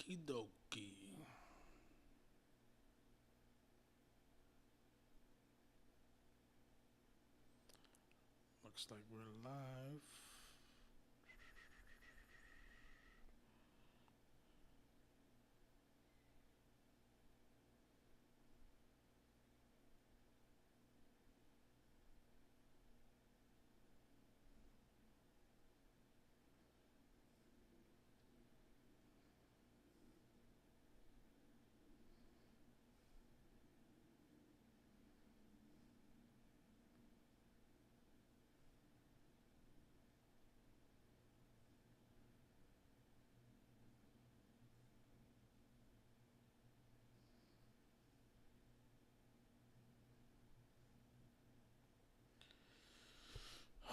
Okie dokie. Looks like we're live.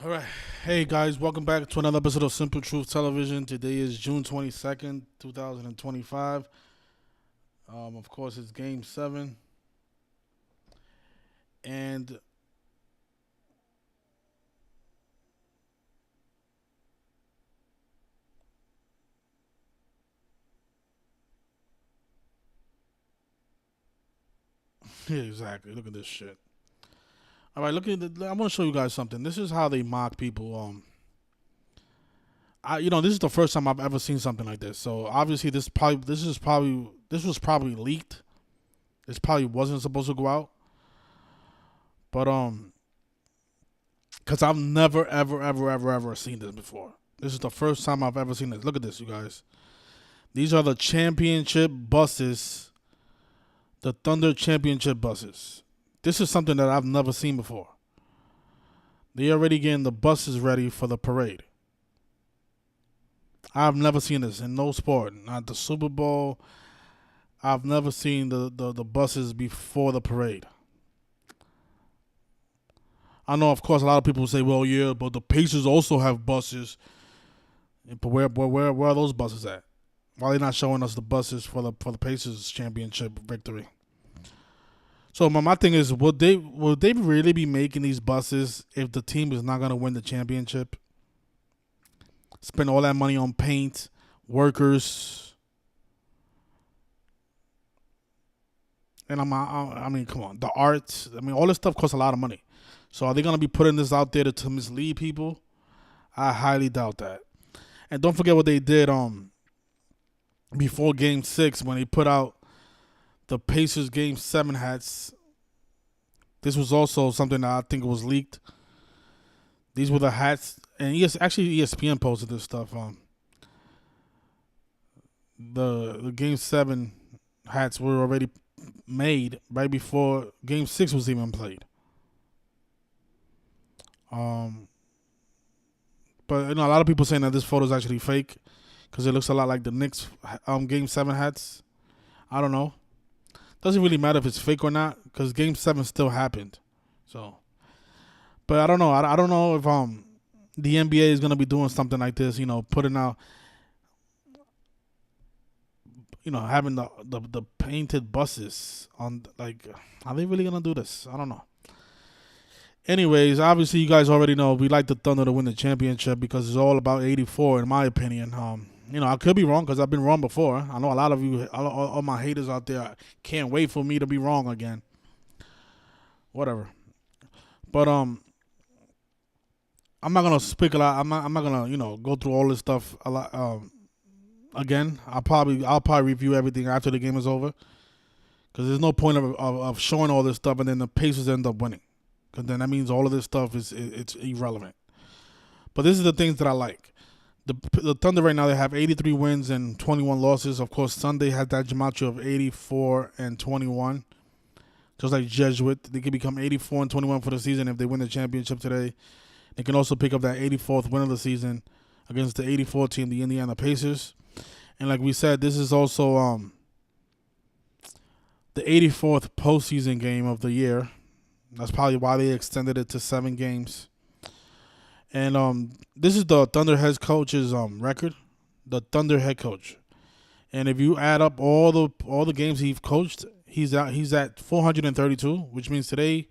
All right. Hey guys, welcome back to another episode of Simple Truth Television. Today is June 22nd, 2025. Of course, it's game 7. And yeah, exactly. Look at this shit. All right, I want to show you guys something. This is how they mock people. This is the first time I've ever seen something like this. So obviously, this was probably leaked. This probably wasn't supposed to go out, but because I've never ever seen this before. This is the first time I've ever seen this. Look at this, you guys. These are the championship buses, the Thunder championship buses. This is something that I've never seen before. They already getting the buses ready for the parade. I've never seen this in no sport. Not the Super Bowl. I've never seen the buses before the parade. I know, of course, a lot of people say, well, yeah, but the Pacers also have buses. But where are those buses at? Why are they not showing us the buses for the Pacers championship victory? So my thing is, would they really be making these buses if the team is not going to win the championship? Spend all that money on paint, workers, and I mean, come on, the art. I mean, all this stuff costs a lot of money. So are they going to be putting this out there to mislead people? I highly doubt that. And don't forget what they did before Game 6 when they put out the Pacers Game 7 hats. This was also something that I think was leaked. These were the hats, and actually ESPN posted this stuff. The Game 7 hats were already made right before Game 6 was even played. But a lot of people saying that this photo is actually fake because it looks a lot like the Knicks Game 7 hats. I don't know. Doesn't really matter if it's fake or not because Game 7 still happened. So, but I don't know. I don't know if the NBA is gonna be doing something like this. Putting out, having the painted buses on. Like, are they really gonna do this? I don't know. Anyways, obviously you guys already know we like the Thunder to win the championship because it's all about 84 in my opinion. I could be wrong because I've been wrong before. I know a lot of you, all my haters out there, can't wait for me to be wrong again. Whatever. But I'm not gonna speak a lot. I'm not gonna go through all this stuff a lot again. I'll probably review everything after the game is over because there's no point of showing all this stuff and then the Pacers end up winning because then that means all of this stuff it's irrelevant. But this is the things that I like. The Thunder right now, they have 83 wins and 21 losses. Of course, Sunday had that gematria of 84 and 21. Just like Jesuit, they could become 84 and 21 for the season if they win the championship today. They can also pick up that 84th win of the season against the 84 team, the Indiana Pacers. And like we said, this is also the 84th postseason game of the year. That's probably why they extended it to 7 games. And this is the Thunder head coach's record, the Thunder head coach. And if you add up all the games he's coached, he's at 432, which means today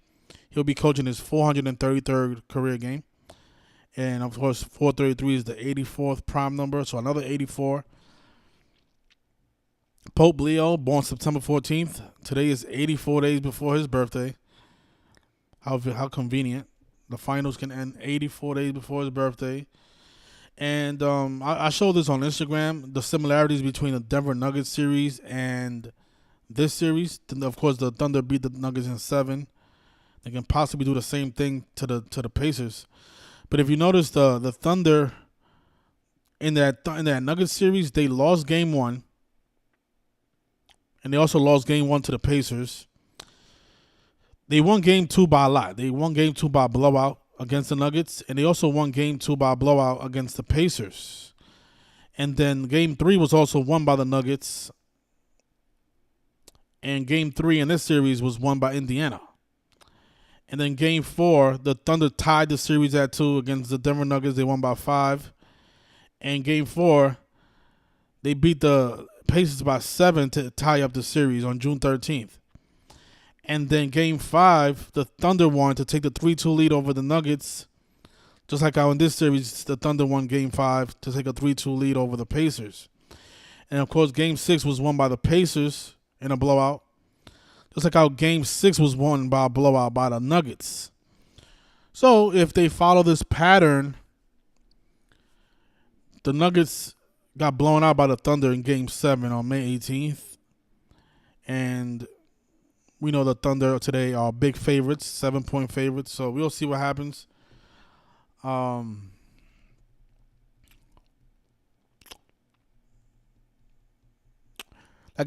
he'll be coaching his 433rd career game. And of course, 433 is the 84th prime number, so another 84. Pope Leo, born September 14th. Today is 84 days before his birthday. How convenient. The finals can end 84 days before his birthday. And I showed this on Instagram, the similarities between the Denver Nuggets series and this series. Of course, the Thunder beat the Nuggets in 7. They can possibly do the same thing to the Pacers. But if you notice, the Thunder in that Nuggets series, they lost Game 1. And they also lost Game 1 to the Pacers. They won Game 2 by a lot. They won Game 2 by a blowout against the Nuggets. And they also won Game 2 by a blowout against the Pacers. And then Game 3 was also won by the Nuggets. And Game 3 in this series was won by Indiana. And then Game 4, the Thunder tied the series at 2 against the Denver Nuggets. They won by 5. And Game 4, they beat the Pacers by 7 to tie up the series on June 13th. And then Game 5, the Thunder won to take the 3-2 lead over the Nuggets. Just like how in this series, the Thunder won Game 5 to take a 3-2 lead over the Pacers. And, of course, Game 6 was won by the Pacers in a blowout. Just like how Game 6 was won by a blowout by the Nuggets. So, if they follow this pattern, the Nuggets got blown out by the Thunder in Game 7 on May 18th. And we know the Thunder today are big favorites, 7-point favorites. So we'll see what happens. Like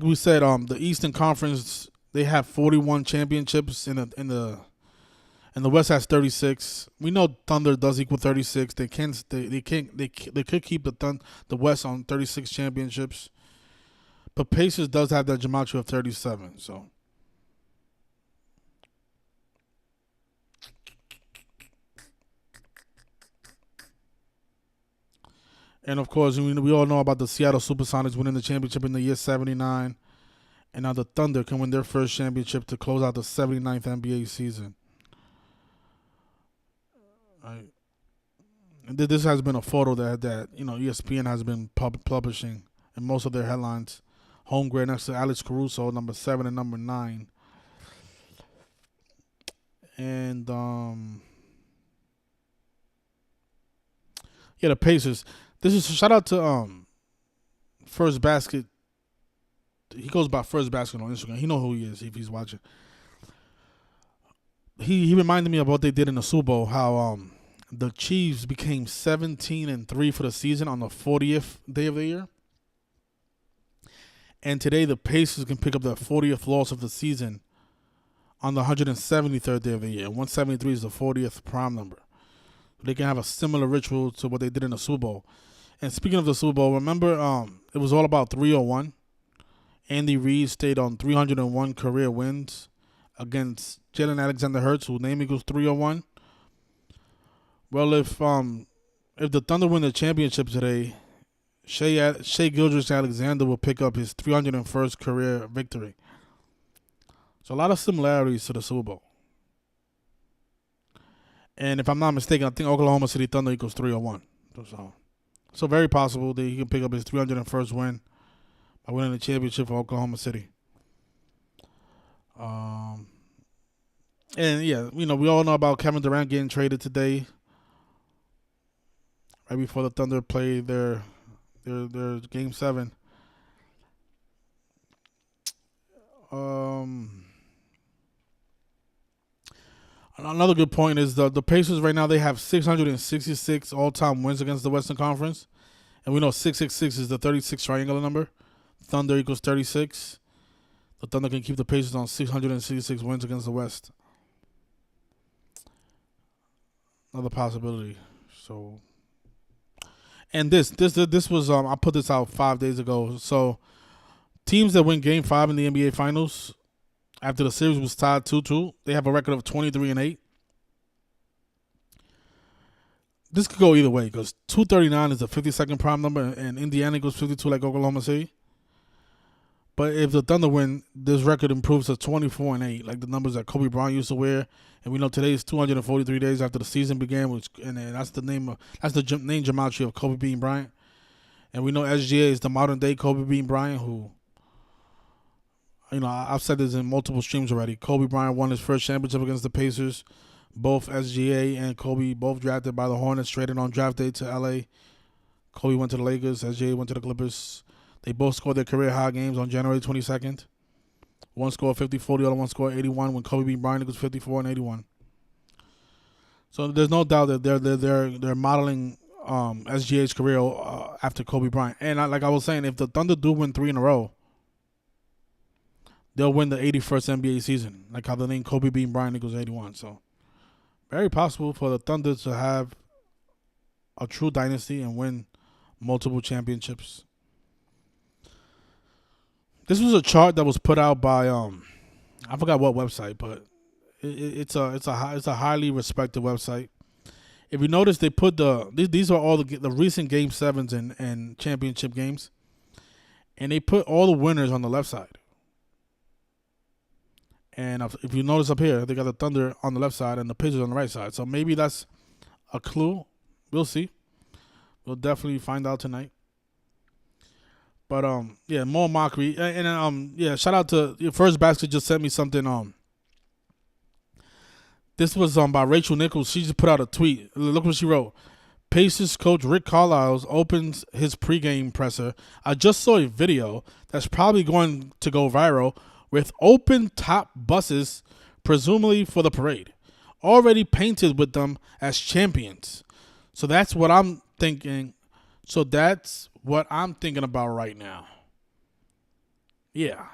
we said, the Eastern Conference, they have 41 championships and the West has 36. We know Thunder does equal 36. They could keep the West on 36 championships. But Pacers does have that gematria of 37. So and of course we all know about the Seattle Supersonics winning the championship in the year 79. And now the Thunder can win their first championship to close out the 79th NBA season. Right. And this has been a photo that ESPN has been publishing in most of their headlines. Home grade next to Alex Caruso, number 7 and number 9. And the Pacers. This is a shout out to First Basket. He goes by First Basket on Instagram. He know who he is if he's watching. He reminded me of what they did in the Super Bowl, how the Chiefs became 17-3 for the season on the 40th day of the year. And today the Pacers can pick up their 40th loss of the season on the 173rd day of the year. 173 is the 40th prime number. They can have a similar ritual to what they did in the Super Bowl. And speaking of the Super Bowl, remember it was all about 301. Andy Reid stayed on 301 career wins against Jalen Alexander-Hurts, whose name equals 301. Well, if the Thunder win the championship today, Shai Gilgeous-Alexander will pick up his 301st career victory. So a lot of similarities to the Super Bowl. And if I'm not mistaken, I think Oklahoma City Thunder equals 301. So very possible that he can pick up his 301st win by winning the championship for Oklahoma City. And yeah, we all know about Kevin Durant getting traded today, right before the Thunder play their Game 7. Another good point is the Pacers right now, they have 666 all-time wins against the Western Conference. And we know 666 is the 36 triangular number. Thunder equals 36. The Thunder can keep the Pacers on 666 wins against the West. Another possibility. So, and this was I put this out 5 days ago. So, teams that win Game 5 in the NBA Finals after the series was tied 2-2, they have a record of 23-8. This could go either way because 239 is the 52nd prime number, and Indiana equals 52 like Oklahoma City. But if the Thunder win, this record improves to 24-8, like the numbers that Kobe Bryant used to wear. And we know today is 243 days after the season began, and that's the name gematria of Kobe Bryant. And we know SGA is the modern day Kobe Bryant, who I've said this in multiple streams already. Kobe Bryant won his first championship against the Pacers. Both SGA and Kobe both drafted by the Hornets, traded on draft day to LA. Kobe went to the Lakers. SGA went to the Clippers. They both scored their career high games on January 22nd. One scored 54, the other one scored 81. When Kobe beat Bryant, it was 54 and 81. So there's no doubt that they're modeling SGA's career after Kobe Bryant. And like I was saying, if the Thunder do win 3 in a row, they'll win the 81st NBA season. Like how the name Kobe beat Bryant equals 81. So very possible for the Thunder to have a true dynasty and win multiple championships. This was a chart that was put out by I forgot what website, but it's a highly respected website. If you notice, they put these are all the recent Game 7s and championship games, and they put all the winners on the left side. And if you notice up here, they got the Thunder on the left side and the Pacers on the right side. So maybe that's a clue. We'll see. We'll definitely find out tonight. But yeah, more Mockery. And yeah, shout out to your First Basket just sent me something. This was by Rachel Nichols. She just put out a tweet. Look what she wrote. Pacers coach Rick Carlisle opens his pregame presser. I just saw a video that's probably going to go viral with open top buses, presumably for the parade, already painted with them as champions. So that's what I'm thinking. So that's what I'm thinking about right now. Yeah.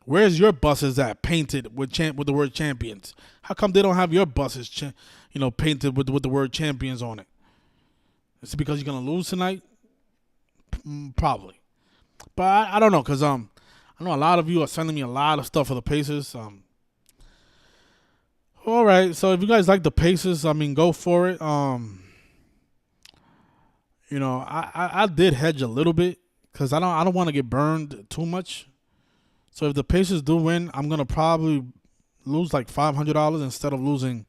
Where's your buses at painted with the word champions? How come they don't have your buses painted with the word champions on it? Is it because you're going to lose tonight? Probably. But I don't know, because I know a lot of you are sending me a lot of stuff for the Pacers. All right, so if you guys like the Pacers, go for it. I did hedge a little bit because I don't want to get burned too much. So if the Pacers do win, I'm gonna probably lose like $500 instead of losing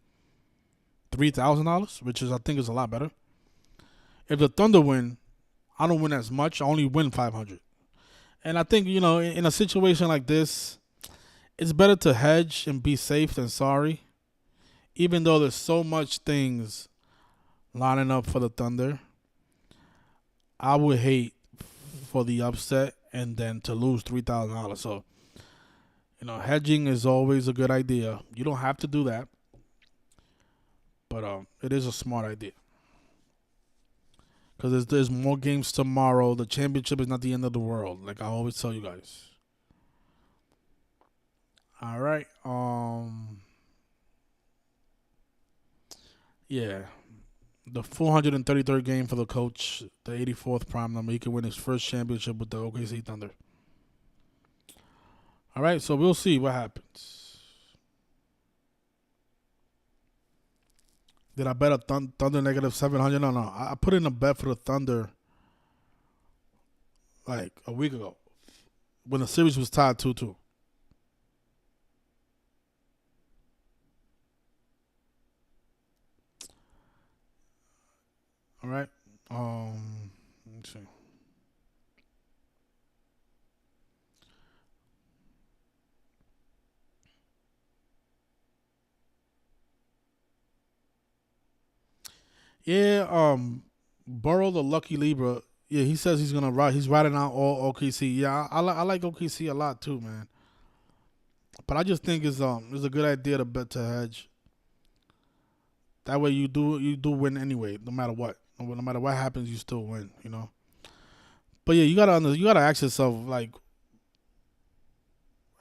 $3,000, which I think is a lot better. If the Thunder win, I don't win as much. I only win $500. And I think in a situation like this, it's better to hedge and be safe than sorry. Even though there's so much things lining up for the Thunder, I would hate for the upset and then to lose $3,000. So, hedging is always a good idea. You don't have to do that, but it is a smart idea because there's more games tomorrow. The championship is not the end of the world, like I always tell you guys. All right. Yeah. The 433rd game for the coach, the 84th prime number. He can win his first championship with the OKC Thunder. All right, so we'll see what happens. Did I bet a Thunder negative 700? No. I put in a bet for the Thunder like a week ago when the series was tied 2-2. All right. Let's see. Yeah, Burrow the Lucky Libra. Yeah, he says he's gonna ride. He's riding out all OKC. Yeah, I like OKC a lot too, man. But I just think it's a good idea to bet to hedge. That way you do win anyway, no matter what. No matter what happens, you still win. But yeah, you gotta ask yourself, like,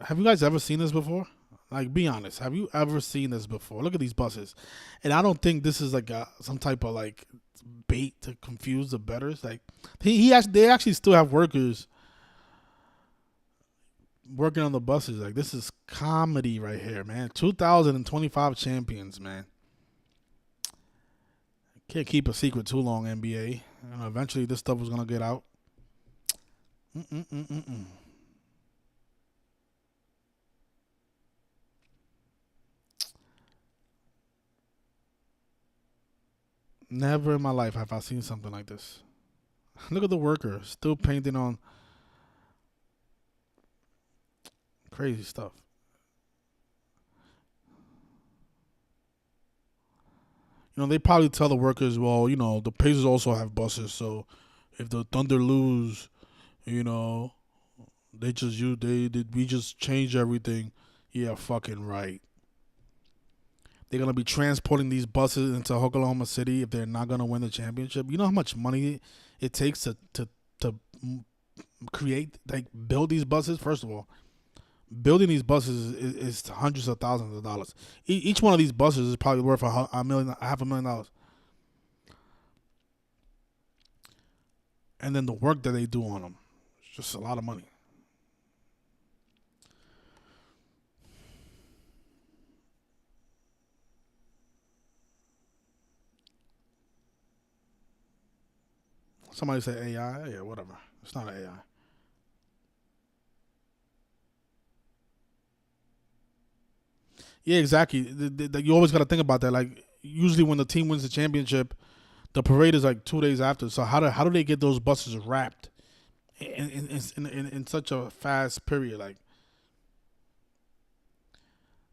have you guys ever seen this before? Like, be honest. Have you ever seen this before? Look at these buses, and I don't think this is like some type of like bait to confuse the bettors. Like, they actually still have workers working on the buses. Like, this is comedy right here, man. 2025 champions, man. Can't keep a secret too long, NBA. Eventually, this stuff was gonna get out. Never in my life have I seen something like this. Look at the worker still painting on. Crazy stuff. You know, they probably tell the workers, well, you know, the Pacers also have buses, so if the Thunder lose, you know, we just change everything. Yeah, fucking right. They're gonna be transporting these buses into Oklahoma City if they're not gonna win the championship. You know how much money it takes to create, like, build these buses? First of all, building these buses is hundreds of thousands of dollars. Each one of these buses is probably worth $500,000. And then the work that they do on them, it's just a lot of money. Somebody say AI? Yeah, whatever. It's not an AI. Yeah, exactly. You always got to think about that. Like, usually when the team wins the championship, the parade is like 2 days after. So how do they get those buses wrapped in such a fast period? Like,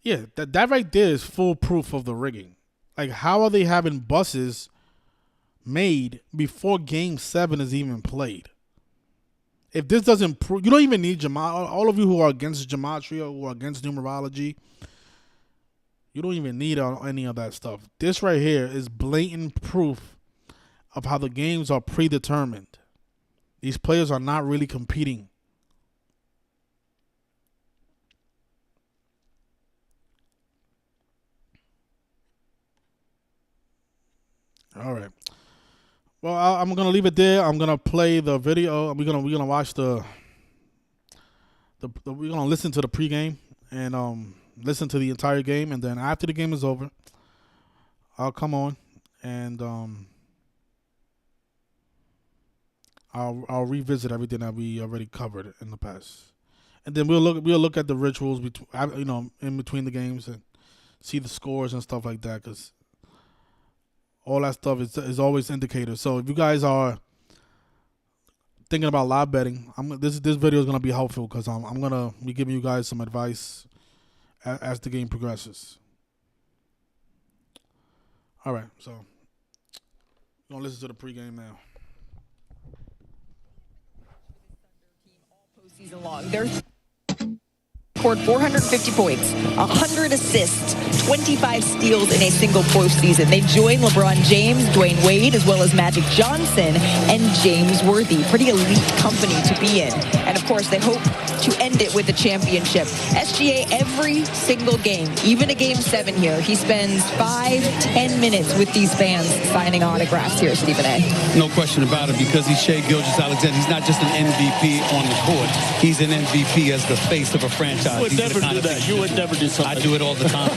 yeah, that right there is full proof of the rigging. Like, how are they having buses made before Game 7 is even played? If this doesn't prove, you don't even need all of you who are against gematria, who are against numerology, you don't even need any of that stuff. This right here is blatant proof of how the games are predetermined. These players are not really competing. All right. Well, I'm gonna leave it there. I'm gonna play the video. We're gonna watch we're gonna listen to the pregame and listen to the entire game, and then after the game is over, I'll come on and I'll revisit everything that we already covered in the past, and then we'll look at the rituals in between the games and see the scores and stuff like that, because all that stuff is always indicators. So if you guys are thinking about live betting, this video is gonna be helpful, because I'm gonna be giving you guys some advice as the game progresses. All right, so we're gonna listen to the pregame now. Season long. They're scored 450 points, 100 assists, 25 steals in a single postseason. They join LeBron James, Dwayne Wade, as well as Magic Johnson and James Worthy. Pretty elite company to be in. And of course, they hope to end it with a championship. SGA, every single game, even a Game 7 here, he spends 5-10 minutes with these fans signing autographs here, Stephen A. No question about it, because he's Shai Gilgeous-Alexander. He's not just an MVP on the court. He's an MVP as the face of a franchise. You would never do that. You would never do something. I do it all the time.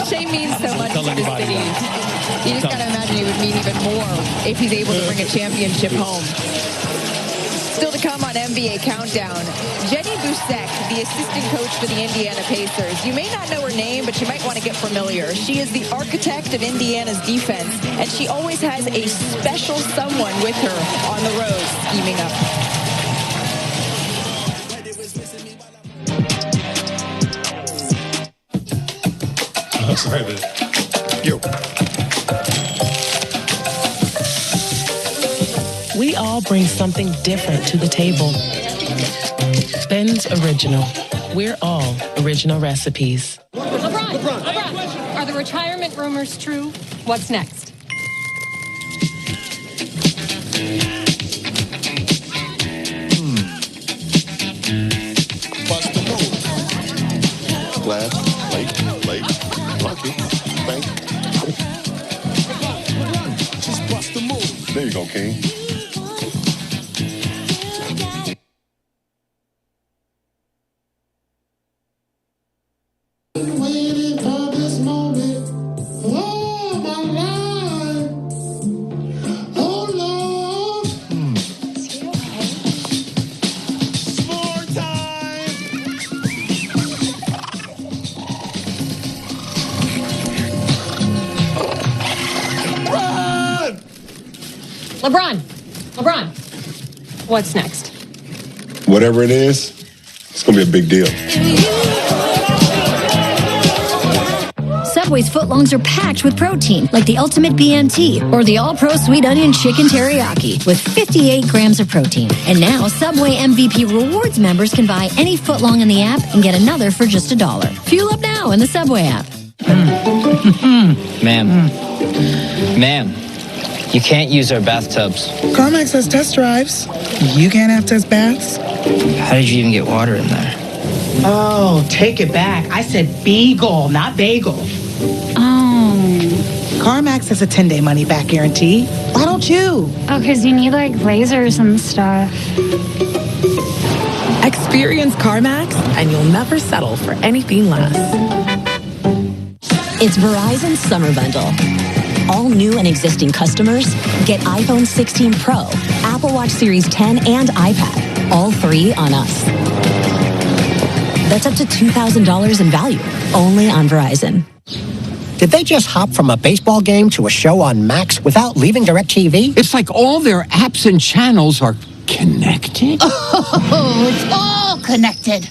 Shai means so much to the city. You just got to imagine he would mean even more if he's able to bring a championship home. Still to come on NBA Countdown, Jenny Busek, the assistant coach for the Indiana Pacers. You may not know her name, but you might want to get familiar. She is the architect of Indiana's defense, and she always has a special someone with her on the road scheming up. Sorry, man. Yo. We all bring something different to the table. Ben's Original. We're all original recipes. LeBron, are the retirement rumors true? What's next? Bust the move. Glass, late, lucky, bank. Just bust the move. There you go, King. LeBron, what's next? Whatever it is, It's going to be a big deal. Subway's footlongs are packed with protein, like the Ultimate BMT or the All-Pro Sweet Onion Chicken Teriyaki with 58 grams of protein. And now, Subway MVP Rewards members can buy any footlong in the app and get another for just $1. Fuel up now in the Subway app. Ma'am, you can't use our bathtubs. CarMax has test drives. You can't have test baths. How did you even get water in there? Oh, take it back. I said beagle, not bagel. Oh. CarMax has a 10-day money-back guarantee. Why don't you? Oh, because you need, like, lasers and stuff. Experience CarMax, and you'll never settle for anything less. It's Verizon Summer Bundle. All new and existing customers get iPhone 16 Pro, Apple Watch Series 10, and iPad. All 3 on us. That's up to $2,000 in value, only on Verizon. Did they just hop from a baseball game to a show on Max without leaving DirecTV? It's like all their apps and channels are connected. Oh, it's all connected.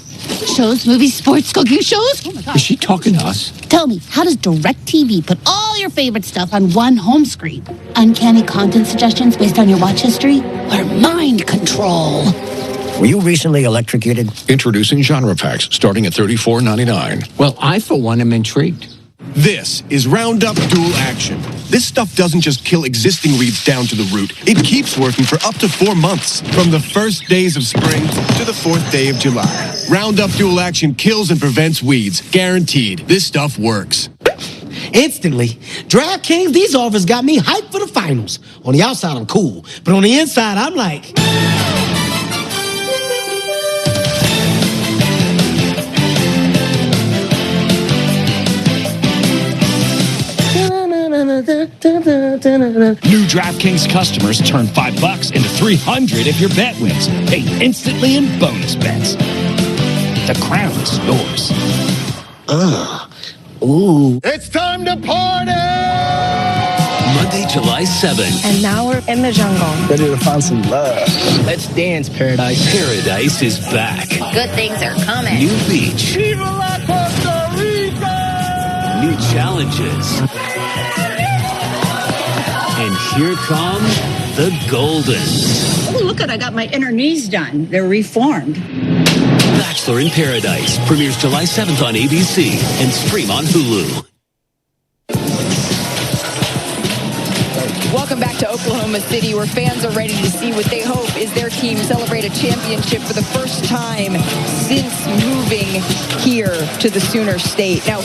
Shows, movies, sports, cooking shows. Oh my God. Is she talking to us? Tell me, how does DirecTV put all your favorite stuff on one home screen? Uncanny content suggestions based on your watch history? Or mind control? Were you recently electrocuted? Introducing genre packs starting at $34.99. Well, I, for one, am intrigued. This is Roundup Dual Action. This stuff doesn't just kill existing weeds down to the root. It keeps working for up to 4 months, from the first days of spring to the 4th day of July. Roundup Dual Action kills and prevents weeds. Guaranteed. This stuff works. Instantly. DraftKings, these offers got me hyped for the finals. On the outside, I'm cool. But on the inside, I'm like... New DraftKings customers turn $5 into $300 if your bet wins. Pay instantly in bonus bets. The crown is yours. Ooh. It's time to party! Monday, July 7th. And now we're in the jungle. Ready to find some love. Let's dance, Paradise. Paradise is back. Good things are coming. New beach. Viva la Costa Rica! New challenges. And here come the Goldens. Oh, look at, I got my inner knees done. They're reformed. Bachelor in Paradise premieres July 7th on ABC and stream on Hulu. Welcome back to Oklahoma City, where fans are ready to see what they hope is their team celebrate a championship for the first time since moving here to the Sooner State. Now,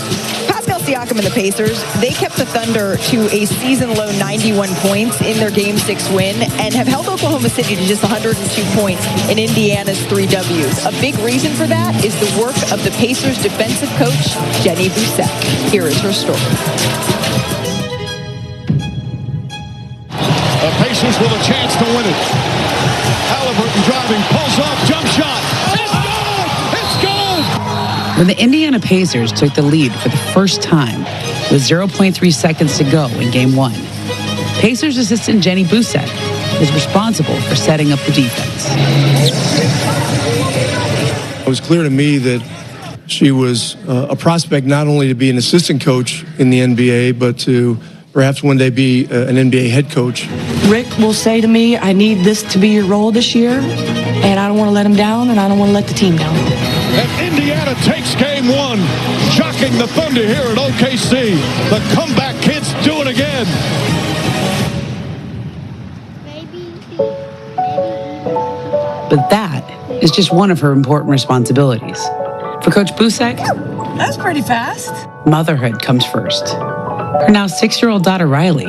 Pascal Siakam and the Pacers, they kept the Thunder to a season-low 91 points in their Game 6 win and have held Oklahoma City to just 102 points in Indiana's 3 Ws. A big reason for that is the work of the Pacers' defensive coach, Jenny Busek. Here is her story. The Pacers with a chance to win it. Haliburton driving, pulls off, jump shot. It's good! It's good! When the Indiana Pacers took the lead for the first time with 0.3 seconds to go in Game 1, Pacers assistant Jenny Busek was responsible for setting up the defense. It was clear to me that she was a prospect not only to be an assistant coach in the NBA, but to perhaps one day be an NBA head coach. Rick will say to me, I need this to be your role this year, and I don't want to let him down, and I don't want to let the team down. And Indiana takes Game 1, shocking the Thunder here at OKC. The comeback kids do it again. But that is just one of her important responsibilities. For Coach Busek, That's pretty fast. motherhood comes first. Her now 6-year-old daughter, Riley,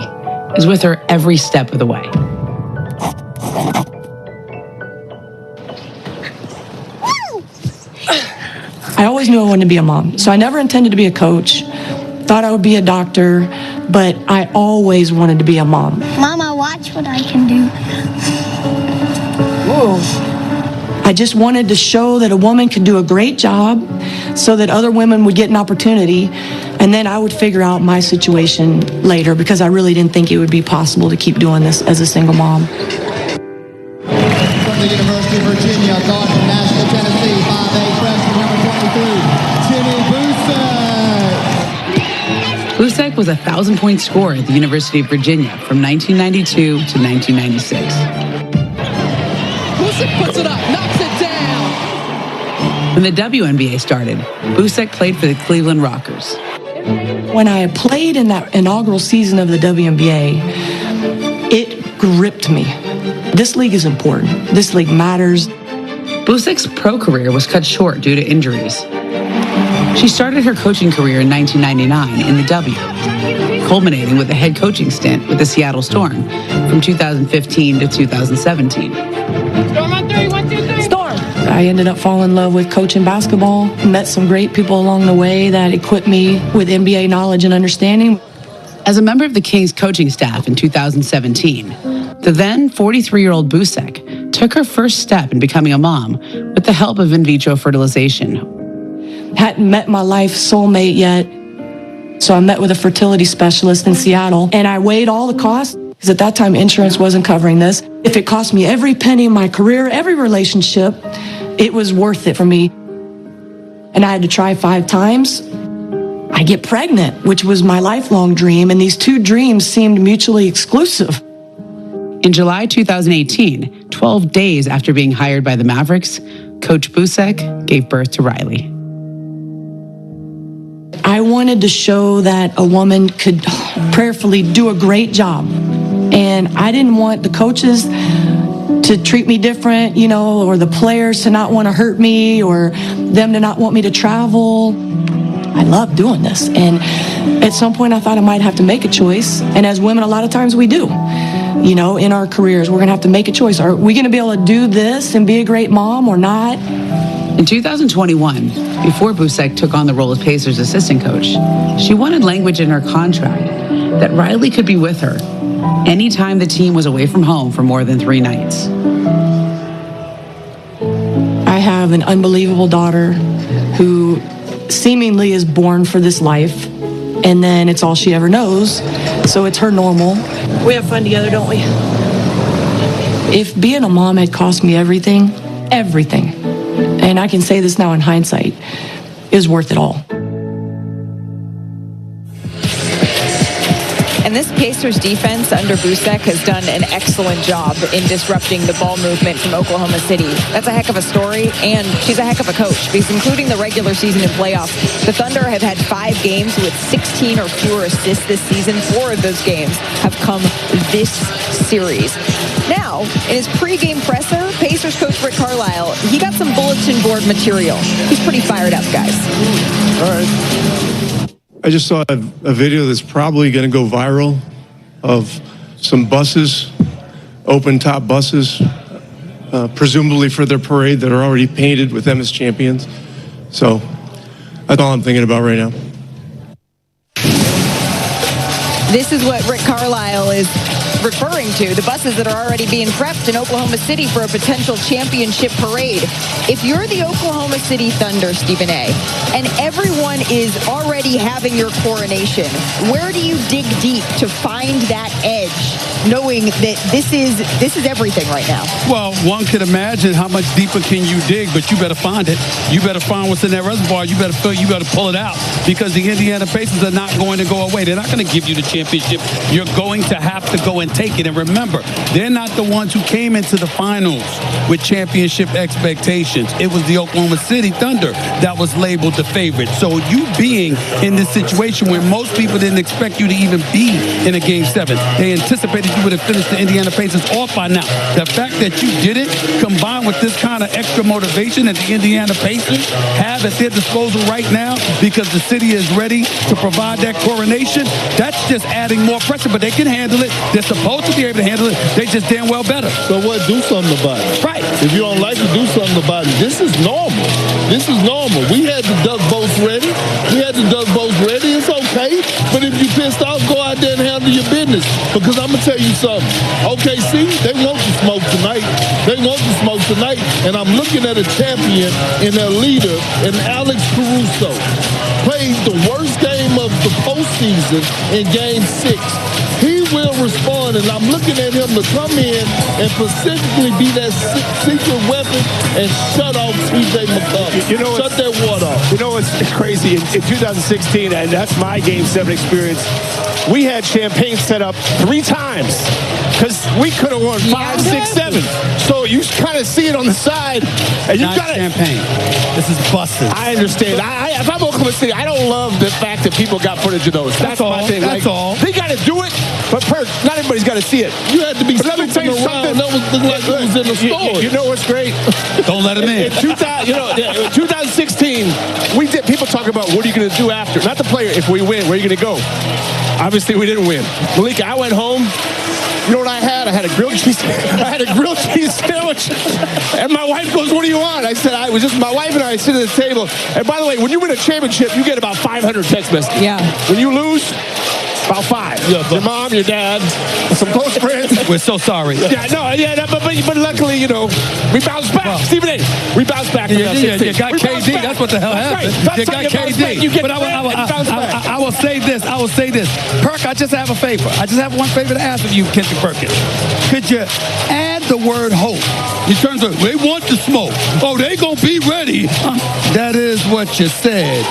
is with her every step of the way. I always knew I wanted to be a mom, so I never intended to be a coach. Thought I would be a doctor, but I always wanted to be a mom. Mama, watch what I can do. Whoa. I just wanted to show that a woman could do a great job so that other women would get an opportunity, and then I would figure out my situation later because I really didn't think it would be possible to keep doing this as a single mom. From the University of Virginia, guard from Nashville, Tennessee, 5'8", was a 1,000-point scorer at the University of Virginia from 1992 to 1996. Busek puts it up, knocks it down. When the WNBA started, Busek played for the Cleveland Rockers. When I played in that inaugural season of the WNBA, it gripped me. This league is important. This league matters. Busek's pro career was cut short due to injuries. She started her coaching career in 1999 in the W, culminating with a head coaching stint with the Seattle Storm from 2015 to 2017. Storm on three, 1, 2, 3. Storm! I ended up falling in love with coaching basketball, met some great people along the way that equipped me with NBA knowledge and understanding. As a member of the Kings coaching staff in 2017, the then 43-year-old Busek took her first step in becoming a mom with the help of in vitro fertilization. Hadn't met my life soulmate yet, so I met with a fertility specialist in Seattle, and I weighed all the costs, because at that time insurance wasn't covering this. If it cost me every penny in my career, every relationship, it was worth it for me. And I had to try 5 times. I get pregnant, which was my lifelong dream, and these 2 dreams seemed mutually exclusive. In July 2018, 12 days after being hired by the Mavericks, Coach Busek gave birth to Riley. I wanted to show that a woman could prayerfully do a great job. And I didn't want the coaches to treat me different, or the players to not want to hurt me, or them to not want me to travel. I love doing this. And at some point I thought I might have to make a choice. And as women, a lot of times we do. In our careers, we're going to have to make a choice. Are we going to be able to do this and be a great mom or not? In 2021, before Busek took on the role as Pacers assistant coach, she wanted language in her contract that Riley could be with her anytime the team was away from home for more than 3 nights. I have an unbelievable daughter who seemingly is born for this life, and then it's all she ever knows, so it's her normal. We have fun together, don't we? If being a mom had cost me everything, and I can say this now in hindsight, is worth it all. And this Pacers defense under Busek has done an excellent job in disrupting the ball movement from Oklahoma City. That's a heck of a story, and she's a heck of a coach, because including the regular season and playoffs, the Thunder have had 5 games with 16 or fewer assists this season. 4 of those games have come this series. Now, in his pregame presser, Pacers coach Rick Carlisle, he got some bulletin board material. He's pretty fired up, guys. All right. I just saw a video that's probably going to go viral of some buses, open-top buses, presumably for their parade, that are already painted with them as champions. So that's all I'm thinking about right now. This is what Rick Carlisle is referring to, the buses that are already being prepped in Oklahoma City for a potential championship parade. If you're the Oklahoma City Thunder, Stephen A., and everyone is already having your coronation, where do you dig deep to find that edge, knowing that this is everything right now? Well, one could imagine how much deeper can you dig, but you better find it. You better find what's in that reservoir. You better pull it out, because the Indiana Pacers are not going to go away. They're not going to give you the championship. You're going to have to go and take it. And remember, they're not the ones who came into the finals with championship expectations. It was the Oklahoma City Thunder that was labeled the favorite. So you being in this situation where most people didn't expect you to even be in a Game 7, they anticipated you would have finished the Indiana Pacers off by now. The fact that you didn't, combined with this kind of extra motivation that the Indiana Pacers have at their disposal right now, because the city is ready to provide that coronation, that's just adding more pressure. But they can handle it. They're supposed to be able to handle it. They just damn well better. So what? Do something about it. Right. If you don't like it, do something about it. This is normal. This is normal. We had the duck boats ready. It's okay. But if you pissed off, go out there and handle your business. Because I'm going to tell you something. OKC, they want the smoke tonight. And I'm looking at a champion and a leader in Alex Caruso. Played the worst game of the postseason in Game 6. He will respond, and I'm looking at him to come in and specifically be that secret weapon and shut off TJ McCollum. Shut that water off. You know what's crazy? In 2016, and that's my Game 7 experience, we had champagne set up 3 times because we could have won 5, 6, 7. So you kind of see it on the side, and you got champagne. This is busted. I understand. If I'm Oklahoma City, I don't love the fact that people got footage of those. That's my thing. That's all. They got to do it, but not everybody's got to see it. You had to be let me tell you something. That was like it was in the store. You know what's great? Don't let him in. 2016, we did. People talk about what are you going to do after? Not the player. If we win, where are you going to go? Obviously, we didn't win. Malika, I went home. You know what I had? I had a grilled cheese. I had a grilled cheese sandwich. And my wife goes, "What do you want?" I said, "I was just my wife and I sit at the table." And by the way, when you win a championship, you get about 500 text messages. Yeah. When you lose, about 5. Your mom, your dad, some close friends. We're so sorry. But luckily, we bounced back. Well, Stephen A. We bounced back. You got KD. That's what the hell happened. You got KD. But I will say this. I will say this. Perk, I just have a favor. I just have one favor to ask of you, Kendrick Perkins. Could you add the word hope in terms of they want the smoke? Oh, they gonna be ready. That is what you said.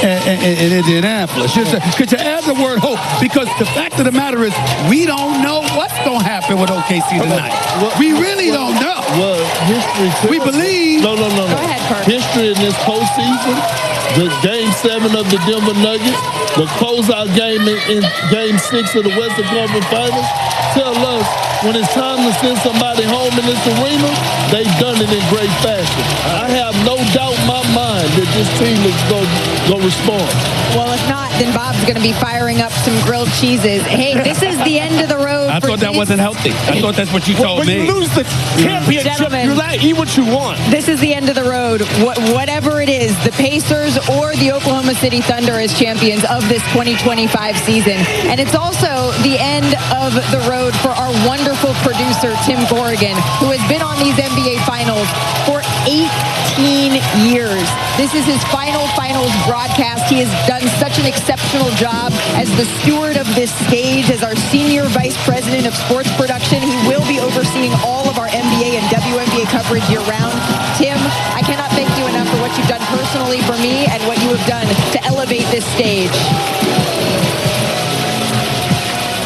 In Indianapolis. Could you add the word hope? Because the fact of the matter is, we don't know what's going to happen with OKC tonight. We really don't know. Well, history. We believe. No. Go ahead, Kirk. History in this postseason, the Game 7 of the Denver Nuggets, the closeout game in Game 6 of the Western Conference Finals, tell us when it's time to send somebody home in this arena, they've done it in great fashion. I have no doubt in my mind that this team is going to respond. Well, if not, then Bob's going to be firing up some grilled cheeses. Hey, this is the end of the road. I thought that wasn't healthy. I thought that's what you told me. When you lose the championship, Gentlemen, you're not eat what you want. This is the end of the road. Whatever it is, the Pacers or the Oklahoma City Thunder as champions of this 2025 season. And it's also the end of the road for our wonderful producer, Tim Corrigan, who has been on these NBA Finals for 18 years. This is his finals broadcast. He has done such an exceptional job as the steward of this stage, as our senior vice president of sports production. He will be overseeing all of our NBA and WNBA coverage year-round. Tim, I cannot thank you enough for what you've done personally for me and what you have done to elevate this stage.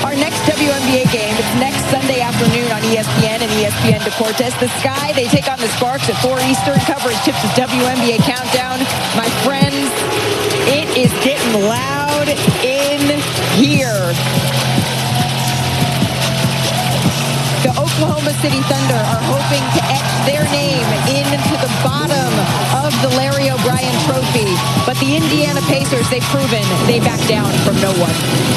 Our next WNBA game is next Sunday afternoon on ESPN and ESPN Deportes. The Sky, they take on the Sparks at 4 Eastern. Coverage tips the WNBA countdown. My friends, it is getting loud in here. The Oklahoma City Thunder are hoping to etch their name into the bottom of the Larry O'Brien Trophy. But the Indiana Pacers, they've proven they back down from no one.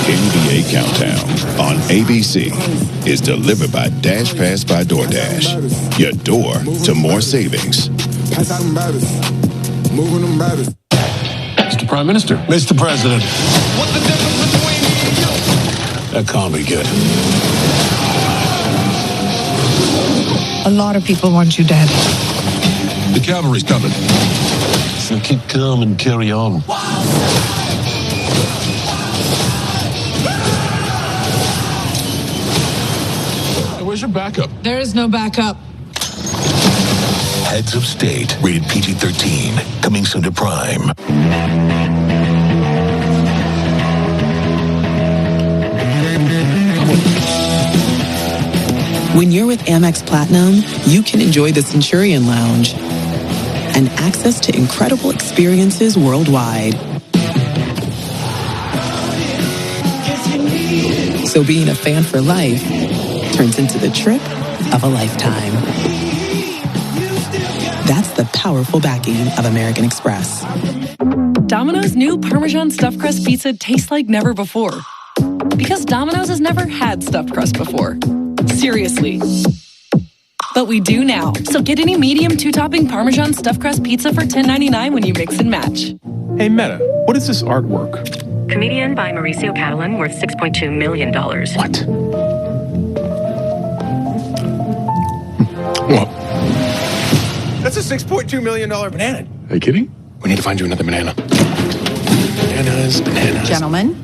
NBA Countdown on ABC is delivered by Dash Pass by DoorDash. Your door to more savings. Mr. Prime Minister. Mr. President. What's the difference between me and you? That can't be good. A lot of people want you dead. The cavalry's coming. So keep calm and carry on. Where's your backup? There is no backup. Heads of State, rated PG-13, coming soon to Prime. When you're with Amex Platinum, you can enjoy the Centurion Lounge and access to incredible experiences worldwide. So being a fan for life turns into the trip of a lifetime. That's the powerful backing of American Express. Domino's new Parmesan Stuffed Crust Pizza tastes like never before. Because Domino's has never had stuffed crust before. Seriously. But we do now. So get any medium 2-topping Parmesan Stuffed Crust Pizza for $10.99 when you mix and match. Hey, Meta, what is this artwork? Comedian by Mauricio Catalan, worth $6.2 million. What? What? That's a $6.2 million banana. Are you kidding? We need to find you another banana. Bananas. Gentlemen.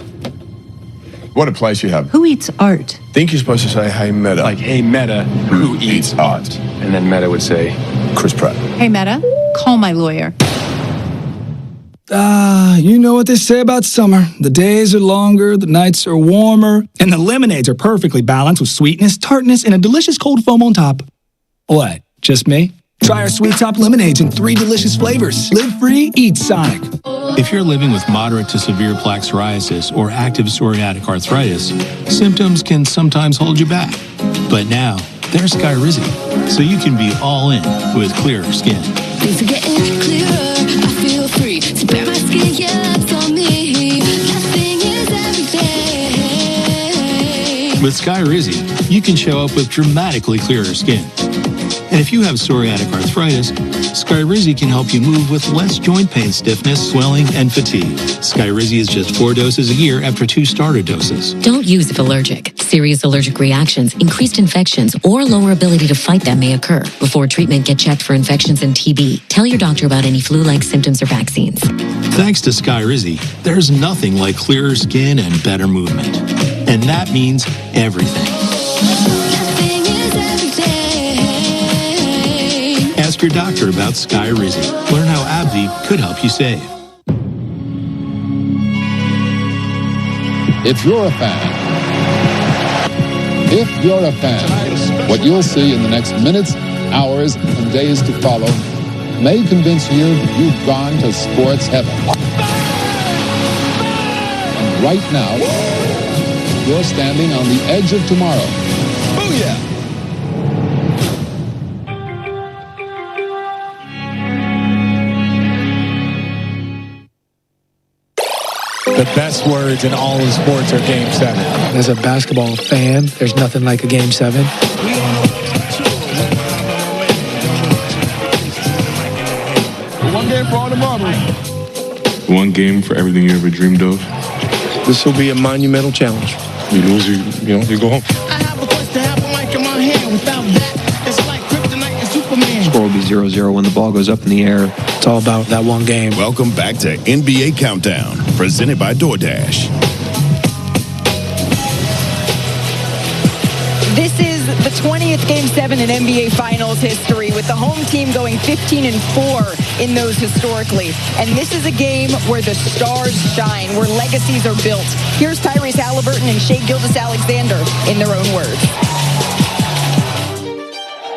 What a place you have. Who eats art? I think you're supposed to say, hey, Meta. Like, hey, Meta, who eats art? And then Meta would say, Chris Pratt. Hey, Meta, call my lawyer. You know what they say about summer. The days are longer, the nights are warmer, and the lemonades are perfectly balanced with sweetness, tartness, and a delicious cold foam on top. What, just me? Try our Sweet Top lemonades in 3 delicious flavors. Live free, eat Sonic. If you're living with moderate to severe plaque psoriasis or active psoriatic arthritis, symptoms can sometimes hold you back. But now, there's Skyrizi, so you can be all in with clearer skin. Things are getting clearer, I feel free. Spare my skin, yeah, that's on me. Nothing is everything. With Skyrizi, you can show up with dramatically clearer skin. And if you have psoriatic arthritis, Skyrizi can help you move with less joint pain, stiffness, swelling, and fatigue. Skyrizi is just 4 doses a year after 2 starter doses. Don't use if allergic. Serious allergic reactions, increased infections, or lower ability to fight them may occur. Before treatment, get checked for infections and TB. Tell your doctor about any flu-like symptoms or vaccines. Thanks to Skyrizi, there's nothing like clearer skin and better movement. And that means everything. Ask your doctor about Skyrizi. Learn how AbbVie could help you save. If you're a fan, what you'll see in the next minutes, hours, and days to follow may convince you you've gone to sports heaven. And right now, you're standing on the edge of tomorrow. Booyah! The best words in all of sports are Game 7. As a basketball fan, there's nothing like a Game 7. One game for all the marbles. One game for everything you ever dreamed of. This will be a monumental challenge. You lose, you go home. I have a quest to have a mic in my hand. Without that, it's like kryptonite and Superman. Score will be 0-0 when the ball goes up in the air. It's all about that one game. Welcome back to NBA Countdown, presented by DoorDash. This is the 20th Game 7 in NBA Finals history, with the home team going 15-4 in those historically. And this is a game where the stars shine, where legacies are built. Here's Tyrese Haliburton and Shai Gilgeous-Alexander in their own words.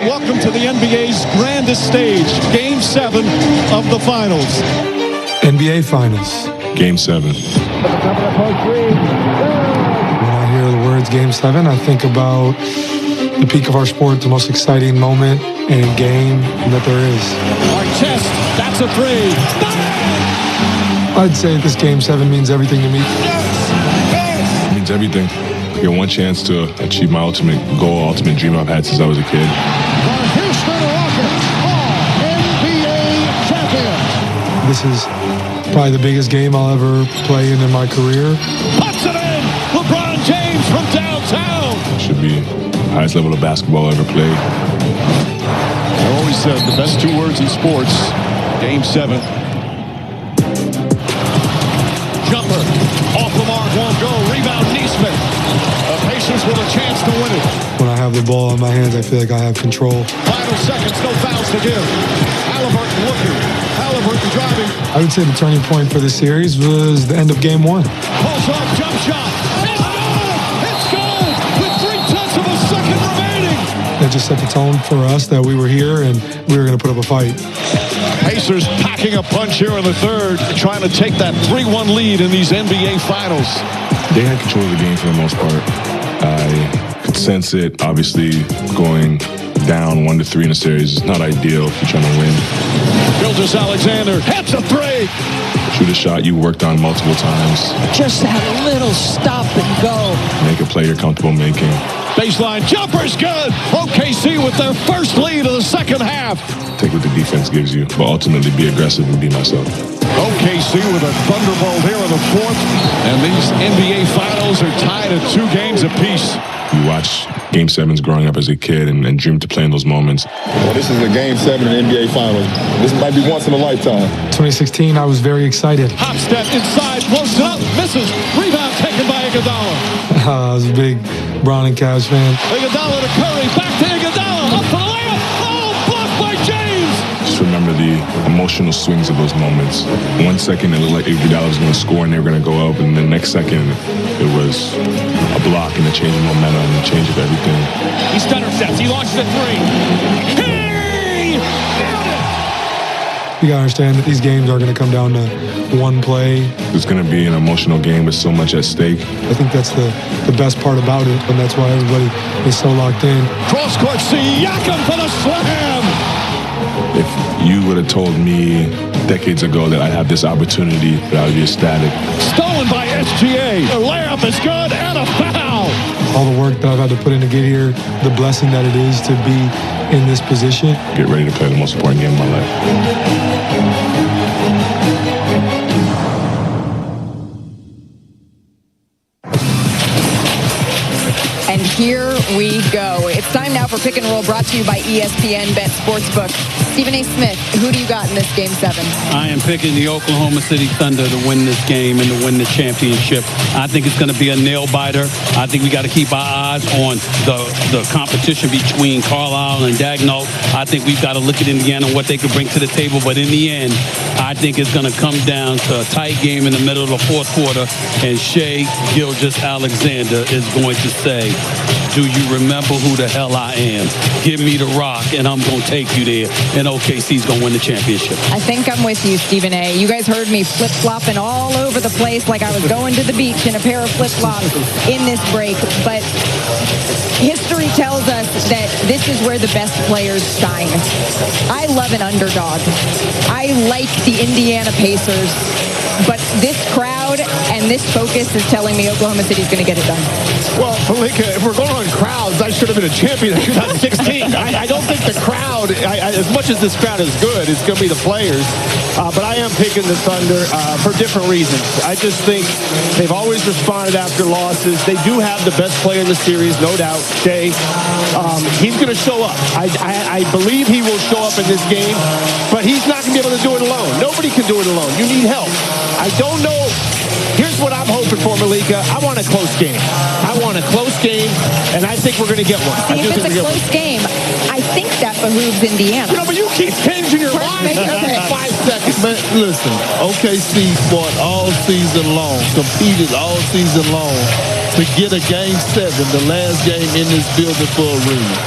Welcome to the NBA's grandest stage, Game 7 of the Finals. NBA Finals. Game 7. When I hear the words Game 7, I think about the peak of our sport, the most exciting moment and game that there is. Artest, that's a 3. I'd say this Game 7 means everything to me. It means everything. I get one chance to achieve my ultimate goal, ultimate dream I've had since I was a kid. This is probably the biggest game I'll ever play in my career. Puts it in! LeBron James from downtown! Should be the highest level of basketball I ever played. I always said the best 2 words in sports, Game 7. Jumper, off the mark, won't go. Rebound, Neesmith. The Pacers with a chance to win it. When I have the ball in my hands, I feel like I have control. Final seconds, no fouls to give. Haliburton looking. Haliburton driving. I would say the turning point for the series was the end of Game 1. Pulls off, jump shot. It's good! It's good! With 3/10 of a second remaining. That just set the tone for us that we were here and we were going to put up a fight. Pacers packing a punch here in the third, trying to take that 3-1 lead in these NBA Finals. They had control of the game for the most part. I could sense it, obviously, going down 1-3 in a series is not ideal if you're trying to win. Gilgeous-Alexander hits a 3. Shoot a shot you worked on multiple times. Just that little stop and go. Make a play you're comfortable making. Baseline jumper's good. OKC with their first lead of the second half. Take what the defense gives you, but ultimately be aggressive and be myself. OKC with a thunderbolt here in the fourth. And these NBA Finals are tied at 2 games apiece. You watch Game 7s growing up as a kid and dream to play in those moments. Well, this is a Game 7 in the NBA Finals. This might be once in a lifetime. 2016, I was very excited. Hop step inside, blows it up, misses. Rebound taken by Iguodala. I was a big Bron and Cavs fan. Iguodala to Curry, back to Iguodala, up for the layup. Oh, blocked by James. Just remember the emotional swings of those moments. 1 second, it looked like Iguodala was going to score and they were going to go up, and the next second, it was a block and a change of momentum and a change of everything. He stutter steps. He launches a three. Hey! You got to understand that these games are going to come down to one play. It's going to be an emotional game with so much at stake. I think that's the best part about it, and that's why everybody is so locked in. Cross court, Siakam for the slam. If you would have told me decades ago that I'd have this opportunity, that I would be ecstatic. Stolen by SGA. The layup is good and a foul. All the work that I've had to put in to get here, the blessing that it is to be in this position. Get ready to play the most important game of my life. And here we go. It's time now for Pick and Roll, brought to you by ESPN Bet Sportsbook. Stephen A. Smith, who do you got in this Game 7? I am picking the Oklahoma City Thunder to win this game and to win the championship. I think it's going to be a nail-biter. I think we got to keep our eyes on the competition between Carlisle and Dagnall. I think we've got to look at Indiana and what they could bring to the table. But in the end, I think it's going to come down to a tight game in the middle of the fourth quarter, and Shai Gilgeous-Alexander is going to say, "Do you remember who the hell I am? Give me the rock, and I'm going to take you there." And OKC's going to win the championship. I think I'm with you, Stephen A. You guys heard me flip-flopping all over the place like I was going to the beach in a pair of flip-flops in this break. But history tells us that this is where the best players shine. I love an underdog. I like the Indiana Pacers. But this crowd and this focus is telling me Oklahoma City's going to get it done. Well, Malika, if we're going on crowds, I should have been a champion in 2016. I don't think the crowd, as much as this crowd is good, it's going to be the players. But I am picking the Thunder for different reasons. I just think they've always responded after losses. They do have the best player in the series, no doubt, Shai. He's going to show up. I believe he will show up in this game, but he's not going to be able to do it alone. Nobody can do it alone. You need help. I don't know. Here's what I'm hoping for, Malika. I want a close game. I want a close game, and I think we're going to get one. See, if it's a close game, I think that behooves Indiana. You know, but you keep changing your mind every 5 seconds. But listen, OKC fought all season long, competed all season long to get a Game 7, the last game in this building, for a reason.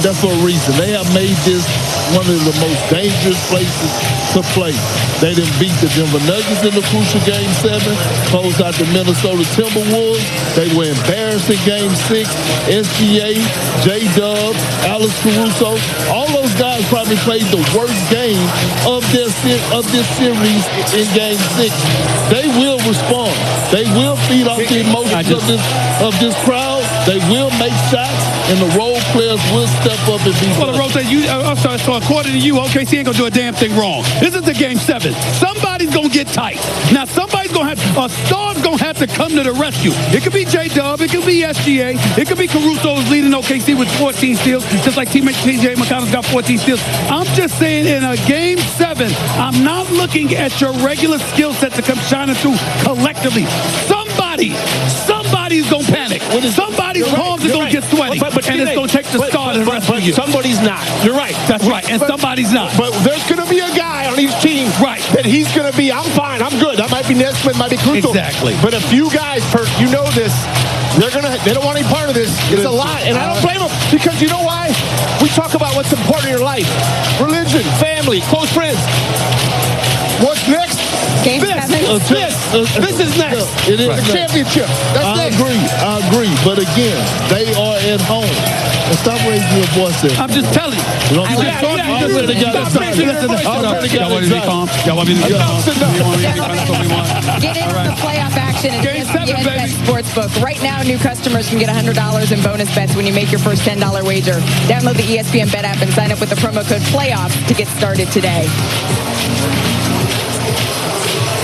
That's for a reason. They have made this one of the most dangerous places to play. They didn't beat the Denver Nuggets in the crucial Game 7, closed out the Minnesota Timberwolves. They were embarrassed in Game 6. SGA, J-Dub, Alex Caruso, all those guys probably played the worst game of this series in Game 6. They will respond. They will feed off the emotions of this crowd. They will make shots, and the role players will step up and be well, rotate. So according to you, OKC ain't gonna do a damn thing wrong. This is the Game 7. Somebody's gonna get tight. Now somebody's gonna have a star's gonna have to come to the rescue. It could be J-Dub, it could be SGA, it could be Caruso who's leading OKC with 14 steals, just like teammate TJ McConnell's got 14 steals. I'm just saying, in a Game 7, I'm not looking at your regular skill set to come shining through collectively. Somebody's gonna panic. Somebody's palms are gonna get sweaty, and it's gonna take the start of the rest of you. Somebody's not. You're right. That's right, and somebody's not. But there's gonna be a guy on each team, right, that he's gonna be, I'm fine, I'm good. That might be Nesmith, might be crucial. Exactly. But a few guys, you know this, they don't want any part of this. It's a lot, and I don't blame them, because you know why? We talk about what's important in your life: religion, family, close friends. What's next? Game 7. This is next. It is a championship. That's I next. agree. But again, they are at home. And stop raising your voice there. I'm just telling you. Y'all want me to be calm? Y'all want me to be calm? Get into the playoff action at ESPN Bet Sportsbook. Right now, new customers can get $100 in bonus bets when you make your first $10 wager. Download the ESPN Bet app and sign up with the promo code PLAYOFF to get started today.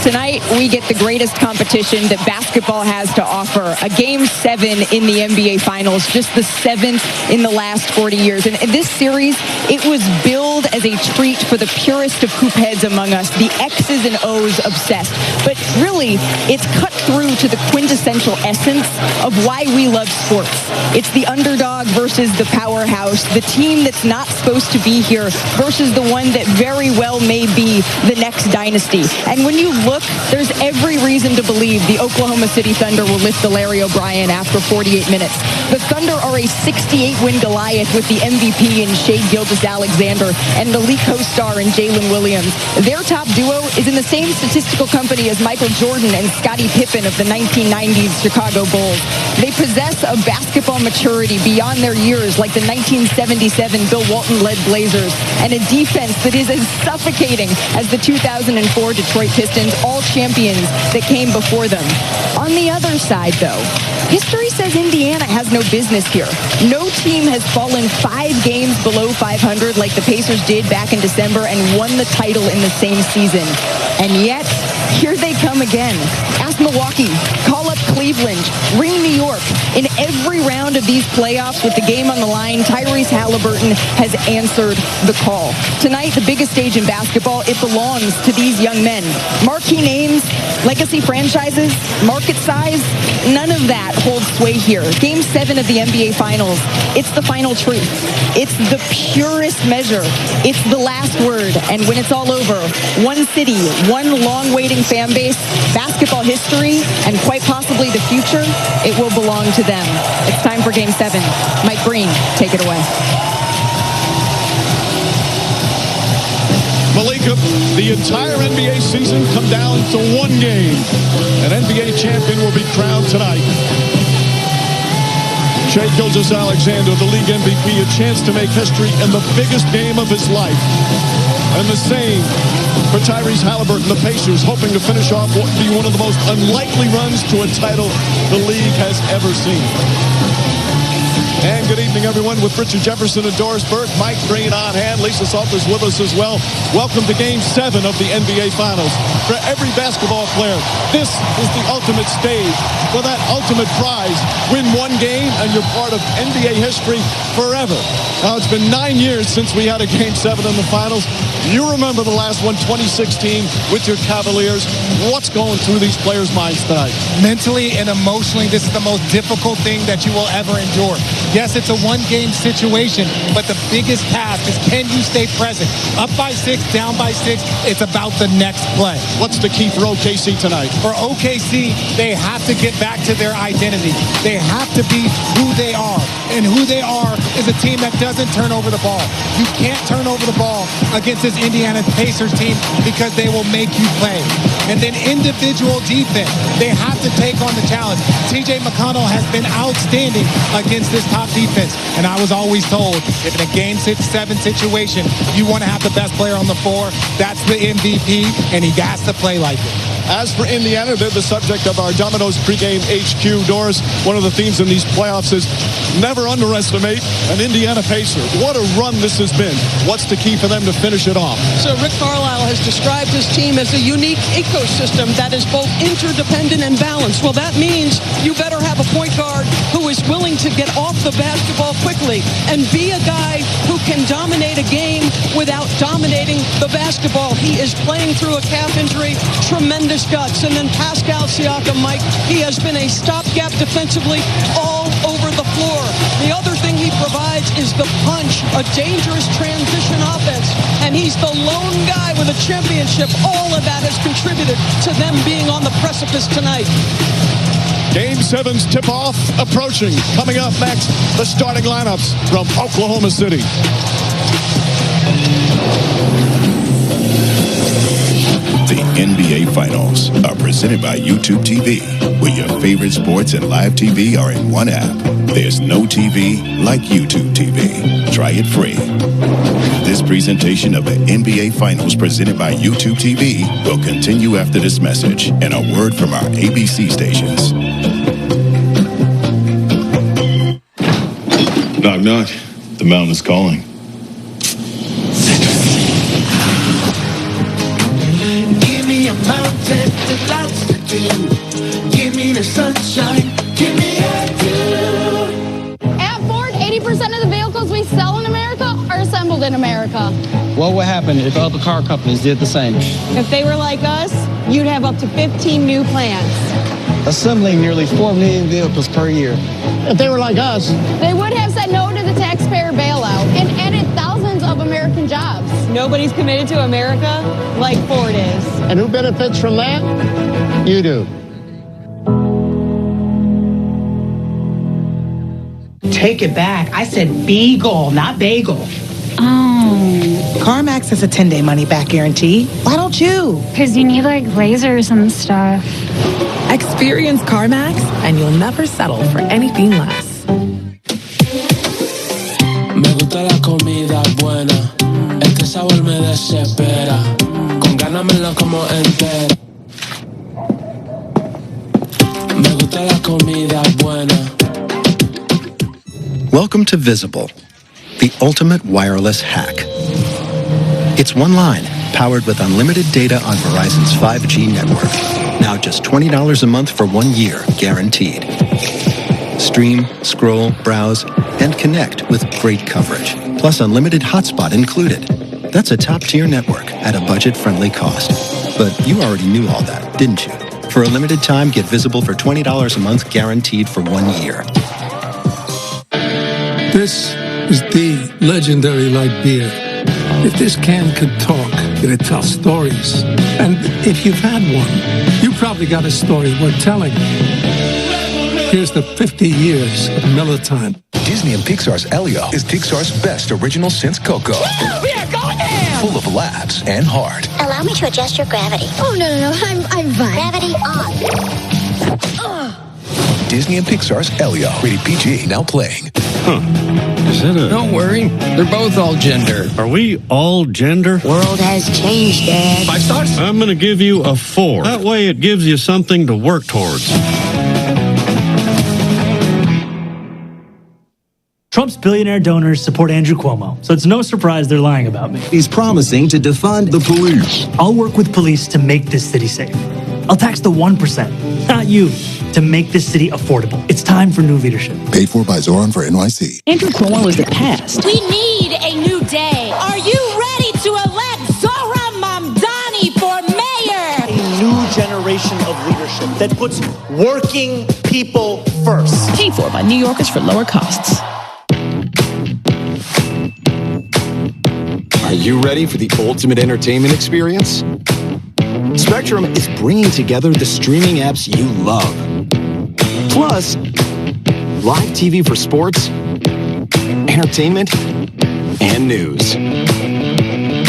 Tonight, we get the greatest competition that basketball has to offer. A Game 7 in the NBA Finals, just the 7th in the last 40 years. And this series, it was billed as a treat for the purest of hoop heads among us, the X's and O's obsessed. But really, it's cut through to the quintessential essence of why we love sports. It's the underdog versus the powerhouse, the team that's not supposed to be here versus the one that very well may be the next dynasty. And when you look, there's every reason to believe the Oklahoma City Thunder will lift the Larry O'Brien after 48 minutes. The Thunder are a 68-win Goliath with the MVP in Shai Gilgeous-Alexander and the elite co-star in Jalen Williams. Their top duo is in the same statistical company as Michael Jordan and Scottie Pippen of the 1990s Chicago Bulls. They possess a basketball maturity beyond their years like the 1977 Bill Walton-led Blazers and a defense that is as suffocating as the 2004 Detroit Pistons, all champions that came before them. On the other side, though, history says Indiana has no business here. No team has fallen 5 games below 500 like the Pacers did back in December and won the title in the same season. And yet, here they come again. Ask Milwaukee, call up Cleveland, ring New York. In every round of these playoffs with the game on the line, Tyrese Haliburton has answered the call. Tonight, the biggest stage in basketball, it belongs to these young men. Marquee names, legacy franchises, market size, none of that holds sway here. Game 7 of the NBA Finals, it's the final truth. It's the purest measure. It's the last word. And when it's all over, one city, one long-waiting fan base, basketball history, and quite possibly the future, it will belong to them. It's time for Game 7. Mike Green, take it away. Malika, the entire NBA season come down to one game. An NBA champion will be crowned tonight. Shai Gilgeous-Alexander, the league MVP, a chance to make history in the biggest game of his life. And the same for Tyrese Haliburton, the Pacers, hoping to finish off what would be one of the most unlikely runs to a title the league has ever seen. And good evening, everyone, with Richard Jefferson and Doris Burke, Mike Green on hand. Lisa Salters with us as well. Welcome to Game 7 of the NBA Finals. For every basketball player, this is the ultimate stage for that ultimate prize. Win one game and you're part of NBA history forever. Now, it's been 9 years since we had a Game 7 in the Finals. You remember the last one, 2016, with your Cavaliers. What's going through these players' minds tonight? Mentally and emotionally, this is the most difficult thing that you will ever endure. Yes, it's a one-game situation, but the biggest task is, can you stay present? Up by 6, down by 6, it's about the next play. What's the key for OKC tonight? For OKC, they have to get back to their identity. They have to be who they are. And who they are is a team that doesn't turn over the ball. You can't turn over the ball against this Indiana Pacers team because they will make you play. And then individual defense, they have to take on the challenge. TJ McConnell has been outstanding against this top defense. And I was always told, if in a Game 7 situation, you want to have the best player on the floor, that's the MVP, and he has to play like it. As for Indiana, they're the subject of our Domino's pregame HQ. Doris, one of the themes in these playoffs is never underestimate an Indiana Pacer. What a run this has been. What's the key for them to finish it off? So Rick Carlisle has described his team as a unique ecosystem that is both interdependent and balanced. Well, that means you better have a point guard who is willing to get off the basketball quickly and be a guy who can dominate a game without dominating the basketball. He is playing through a calf injury, tremendous guts. And then Pascal Siakam, Mike, he has been a stopgap defensively all over the floor. The other thing he provides is the punch, a dangerous transition offense. And he's the lone guy with a championship. All of that has contributed to them being on the precipice tonight. Game 7's tip-off approaching. Coming up next, the starting lineups from Oklahoma City. The NBA Finals are presented by YouTube TV, where your favorite sports and live TV are in one app. There's no TV like YouTube TV. Try it free. This presentation of the NBA Finals presented by YouTube TV will continue after this message and a word from our ABC stations. Knock, knock. The mountain is calling. Give me a mountain. That's the deal. Give me the sunshine. Give me a deal. At Ford, 80% of the vehicles we sell in America are assembled in America. What would happen if other car companies did the same? If they were like us, you'd have up to 15 new plants. Assembling nearly 4 million vehicles per year. If they were like us, they would have said no to the taxpayer bailout and added thousands of American jobs. Nobody's committed to America like Ford is. And who benefits from that? You do. Take it back. I said beagle, not bagel. Oh. CarMax has a 10-day money-back guarantee. Why don't you? Because you need, like, lasers and stuff. Experience CarMax, and you'll never settle for anything less. Me gusta la comida buena. Este sabor me desespera. Con ganas me la como entera. Me gusta la comida buena. Welcome to Visible, the ultimate wireless hack. It's one line, powered with unlimited data on Verizon's 5G network. Now just $20 a month for 1 year, guaranteed. Stream, scroll, browse, and connect with great coverage. Plus unlimited hotspot included. That's a top-tier network at a budget-friendly cost. But you already knew all that, didn't you? For a limited time, get Visible for $20 a month, guaranteed for 1 year. This is the legendary light beer. If this can could talk, it'd tell stories. And if you've had one, you probably got a story worth telling. Here's the 50 years of Miller Time. Disney and Pixar's Elio is Pixar's best original since Coco. We are going in! Full of laughs and heart. Allow me to adjust your gravity. Oh, no, I'm fine. Gravity on. Disney and Pixar's Elio. Rated PG. Now playing. Is that a... Don't worry. They're both all gender. Are we all gender? World has changed, Dad. 5 stars? I'm going to give you a 4. That way it gives you something to work towards. Trump's billionaire donors support Andrew Cuomo, so it's no surprise they're lying about me. He's promising to defund the police. I'll work with police to make this city safe. I'll tax the 1%, not you, to make this city affordable. It's time for new leadership. Paid for by Zoran for NYC. Andrew Cuomo is the past. We need a new day. Are you ready to elect Zoran Mamdani for mayor? A new generation of leadership that puts working people first. Paid for by New Yorkers for lower costs. Are you ready for the ultimate entertainment experience? Spectrum is bringing together the streaming apps you love. Plus, live TV for sports, entertainment, and news.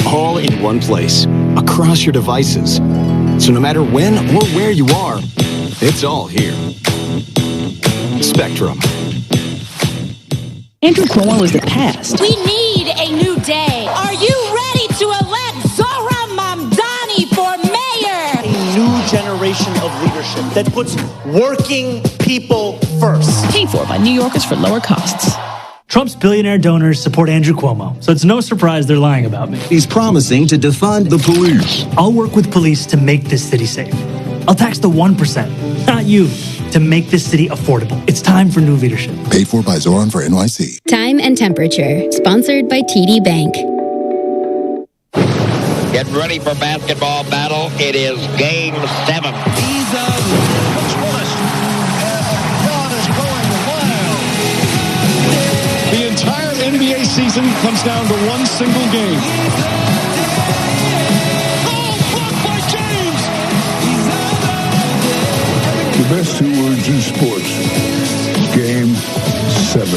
All in one place, across your devices. So no matter when or where you are, it's all here. Spectrum. Andrew Cuomo is the past. We need a new day. Are you ready to elect Zoran Mamdani for mayor? A new generation of leadership that puts working people first. Paid for by New Yorkers for lower costs. Trump's billionaire donors support Andrew Cuomo, so it's no surprise they're lying about me. He's promising to defund the police. I'll work with police to make this city safe. I'll tax the 1%, not you, to make this city affordable. It's time for new leadership. Paid for by Zoran for NYC. Time and Temperature, sponsored by TD Bank. Get ready for basketball battle. It is Game 7. The entire NBA season comes down to one single game. The best 2 words in sports. Game 7.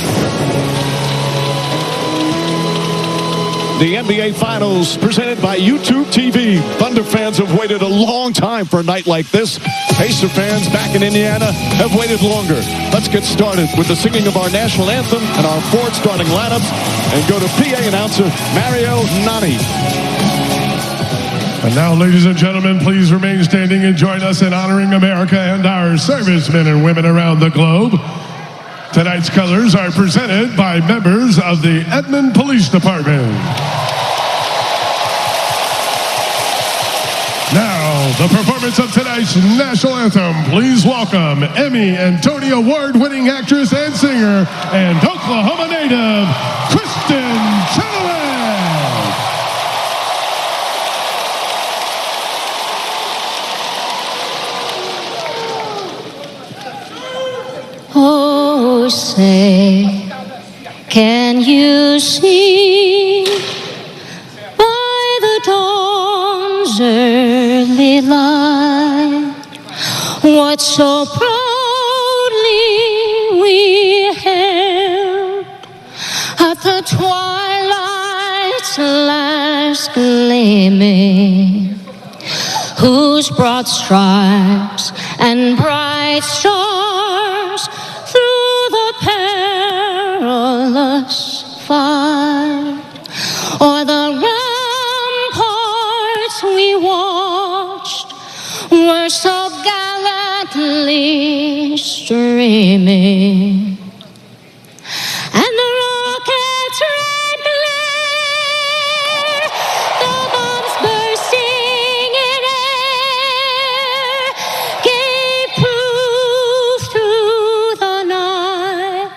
The NBA Finals presented by YouTube TV. Thunder fans have waited a long time for a night like this. Pacer fans back in Indiana have waited longer. Let's get started with the singing of our national anthem and our 4 starting lineups and go to PA announcer Mario Nani. And now, ladies and gentlemen, please remain standing and join us in honoring America and our servicemen and women around the globe. Tonight's colors are presented by members of the Edmond Police Department. Now, the performance of tonight's national anthem. Please welcome Emmy and Tony Award-winning actress and singer and Oklahoma native, Kristen Chenoweth. Oh, say, can you see by the dawn's early light what so proudly we hailed at the twilight's last gleaming, whose broad stripes and bright stars through the perilous fight o'er the ramparts we watched were so gallantly streaming, and the rocket's red glare, the bombs bursting in air, gave proof through the night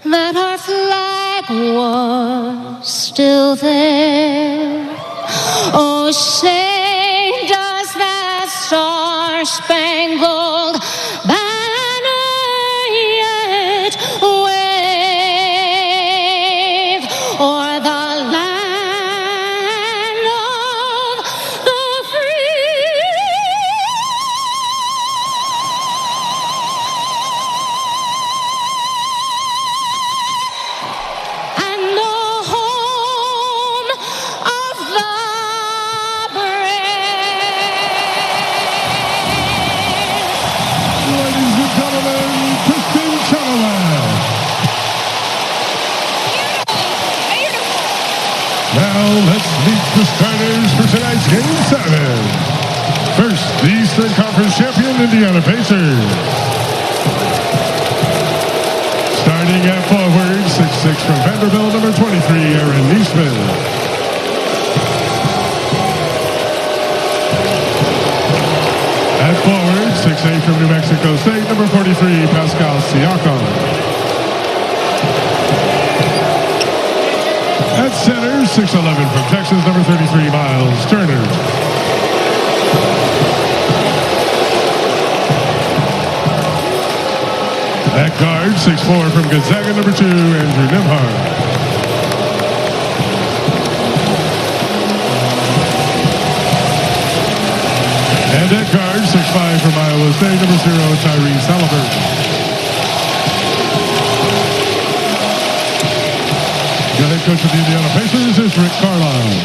that our flag was still there. Oh, say, does that star-spangled banner yet wave o'er the land of the free? And the home of the Ladies and gentlemen, Kristen Chenoweth. Now let's meet the starters for tonight's Game 7. First, the Eastern Conference champion Indiana Pacers. Starting at forward, 6'6" from Vanderbilt, number 23, Aaron Neesmith. At forward, 6'8" from New Mexico State, number 43, Pascal Siakam. At center, 6'11" from Texas, number 33, Miles Turner. At guard, 6'4" from Gonzaga, number 2, Andrew Nembhard. And at guard, 6'5" from Iowa State, number 0, Tyrese Haliburton. The head coach of the Indiana Pacers is Rick Carlisle.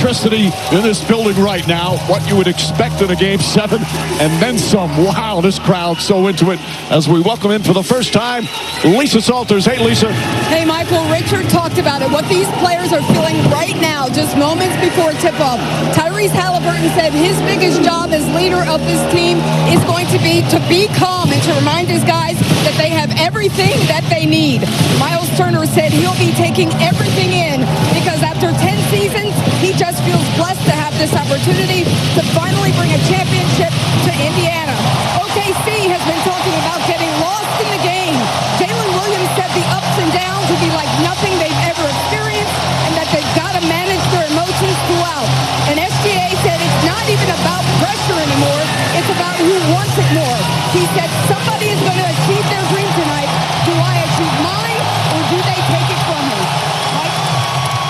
electricity in this building right now. What you would expect in a Game 7, and then some. Wow, this crowd so into it. As we welcome in for the first time, Lisa Salters. Hey, Lisa. Hey, Michael. Richard talked about it. What these players are feeling right now, just moments before tip-off. Tyrese Haliburton said his biggest job as leader of this team is going to be calm and to remind his guys that they have everything that they need. Miles Turner said he'll be taking everything in because after 10 seasons, he just feels blessed to have this opportunity to finally bring a championship to Indiana. OKC has been talking about getting lost in the game. Jalen Williams said the ups and downs will be like nothing they've ever experienced and that they've got to manage their emotions throughout. And SGA said it's not even about pressure anymore. It's about who wants it more. He said somebody is going to achieve their dream tonight. Do I achieve mine or do they take it from me?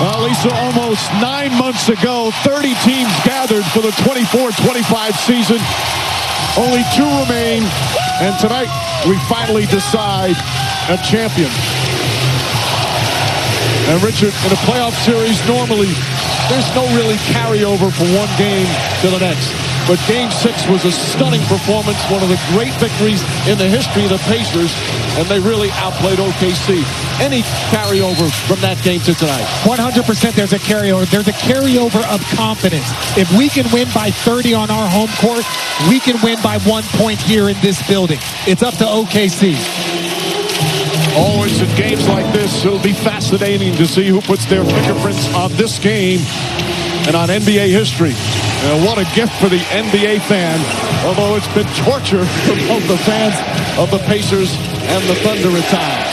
Well, Lisa, almost 9 months ago, 30 teams gathered for the 24-25 season. Only 2 remain, and tonight we finally decide a champion. And Richard, in a playoff series, normally there's no really carryover from one game to the next. But Game 6 was a stunning performance, one of the great victories in the history of the Pacers, and they really outplayed OKC. Any carryover from that game to tonight? 100% there's a carryover. There's a carryover of confidence. If we can win by 30 on our home court, we can win by 1 point here in this building. It's up to OKC. Always in games like this, it'll be fascinating to see who puts their fingerprints on this game and on NBA history. And what a gift for the NBA fan, although it's been torture for both the fans of the Pacers and the Thunder at times.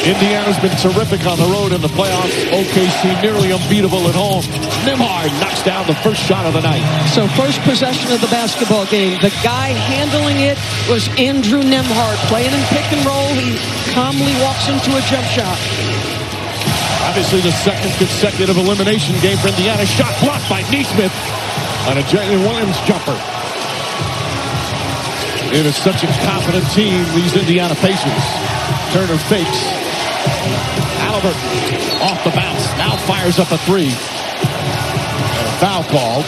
Indiana's been terrific on the road in the playoffs. OKC nearly unbeatable at home. Nembhard knocks down the first shot of the night. So first possession of the basketball game. The guy handling it was Andrew Nembhard. Playing in pick and roll, he calmly walks into a jump shot. Obviously the second consecutive elimination game for Indiana. Shot blocked by Neesmith on a Jalen Williams jumper. It is such a confident team, these Indiana Pacers. Turner fakes. Haliburton off the bounce. Now fires up a 3. And a foul called.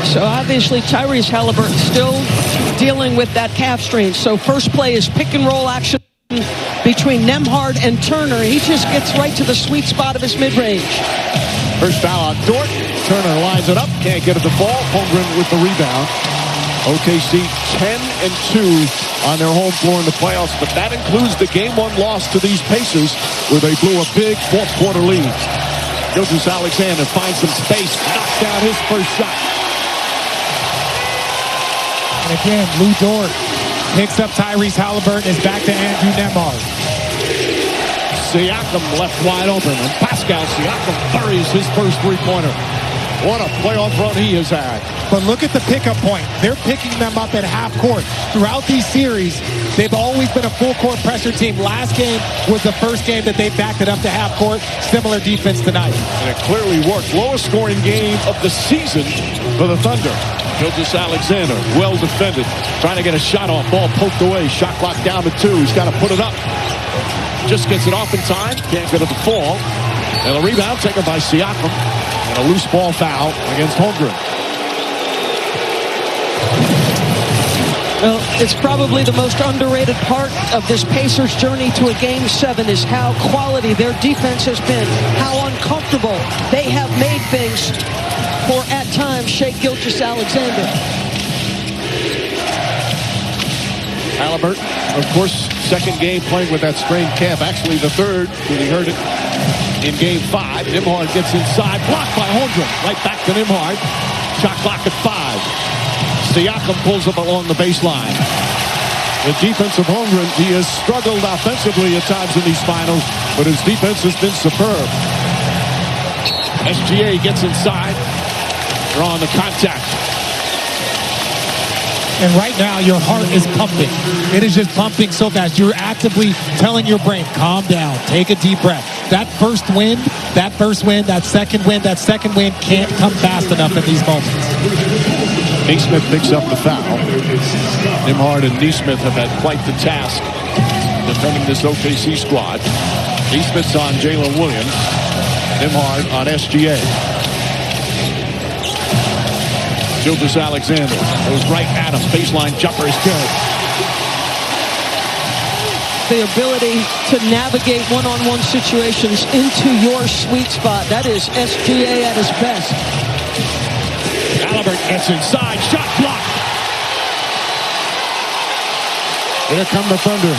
So obviously Tyrese Haliburton still dealing with that calf strain. So first play is pick and roll action between Nembhard and Turner. He just gets right to the sweet spot of his mid-range. First foul on Dort. Turner lines it up. Can't get it to fall. Holmgren with the rebound. OKC 10-2 on their home floor in the playoffs, but that includes the Game 1 loss to these Pacers, where they blew a big fourth-quarter lead. Gilgeous-Alexander finds some space, knocks down his first shot. And again, Lou Dort picks up Tyrese Haliburton, is back to Andrew Nembhard. Siakam left wide open, and Pascal Siakam buries his first three-pointer. What a playoff run he has had. But look at the pickup point. They're picking them up at half court. Throughout these series, they've always been a full court pressure team. Last game was the first game that they backed it up to half court. Similar defense tonight. And it clearly worked. Lowest scoring game of the season for the Thunder. Gilgeous-Alexander, well defended. Trying to get a shot off. Ball poked away. Shot clock down to 2. He's got to put it up. Just gets it off in time. Can't get it to fall. And a rebound taken by Siakam. And a loose ball foul against Holmgren. Well, it's probably the most underrated part of this Pacers journey to a Game 7 is how quality their defense has been, how uncomfortable they have made things for, at times, Shai Gilgeous-Alexander. Haliburton, of course, second game playing with that sprained calf. Actually, the third when he hurt it in Game 5. Nembhard gets inside, blocked by Holmgren. Right back to Nembhard. Shot clock at 5. Siakam pulls up along the baseline. The defense of Holmgren, he has struggled offensively at times in these finals, but his defense has been superb. SGA gets inside, drawing the contact. And right now, your heart is pumping. It is just pumping so fast. You're actively telling your brain, calm down, take a deep breath. That first wind, that second wind can't come fast enough in these moments. Neesmith picks up the foul. Nembhard and Neesmith have had quite the task defending this OKC squad. Neesmith's on Jalen Williams. Nimhard on SGA. Gildas Alexander goes right at him. Baseline jumper is good. The ability to navigate one-on-one situations into your sweet spot. That is SGA at his best. Haliburton gets inside. Shot blocked. Here come the Thunder.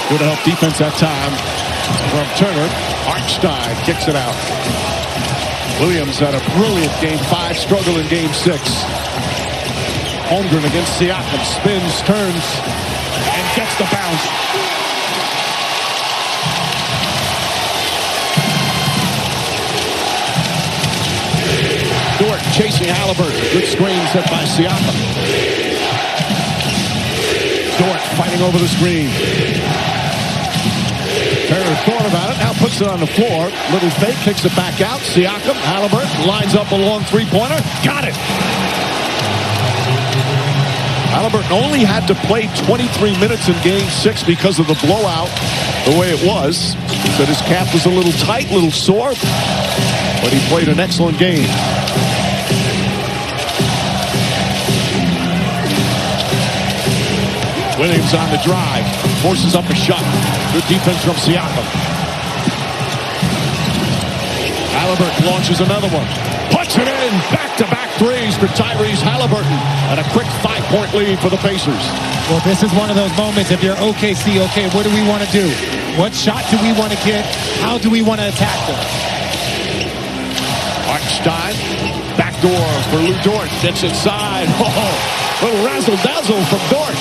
Good help defense that time from Turner. Hartenstein kicks it out. Williams had a brilliant Game 5, struggle in Game 6. Holmgren against Siakam, spins, turns, and gets the bounce. Dort chasing Haliburton. Good screen set by Siakam. Dort fighting over the screen. Turner thought about it, now puts it on the floor. Little fake, kicks it back out. Siakam, Haliburton lines up a long three-pointer. Got it! Haliburton only had to play 23 minutes in Game 6 because of the blowout the way it was. Said his calf was a little tight, a little sore, but he played an excellent game. Williams on the drive, forces up a shot. Good defense from Siakam. Haliburton launches another one. Puts it in. Back-to-back threes for Tyrese Haliburton. And a quick 5-point lead for the Pacers. Well, this is one of those moments. If you're OKC, okay, what do we want to do? What shot do we want to get? How do we want to attack them? Hartenstein, backdoor for Lou Dort. Gets inside. Oh, little razzle-dazzle from Dort.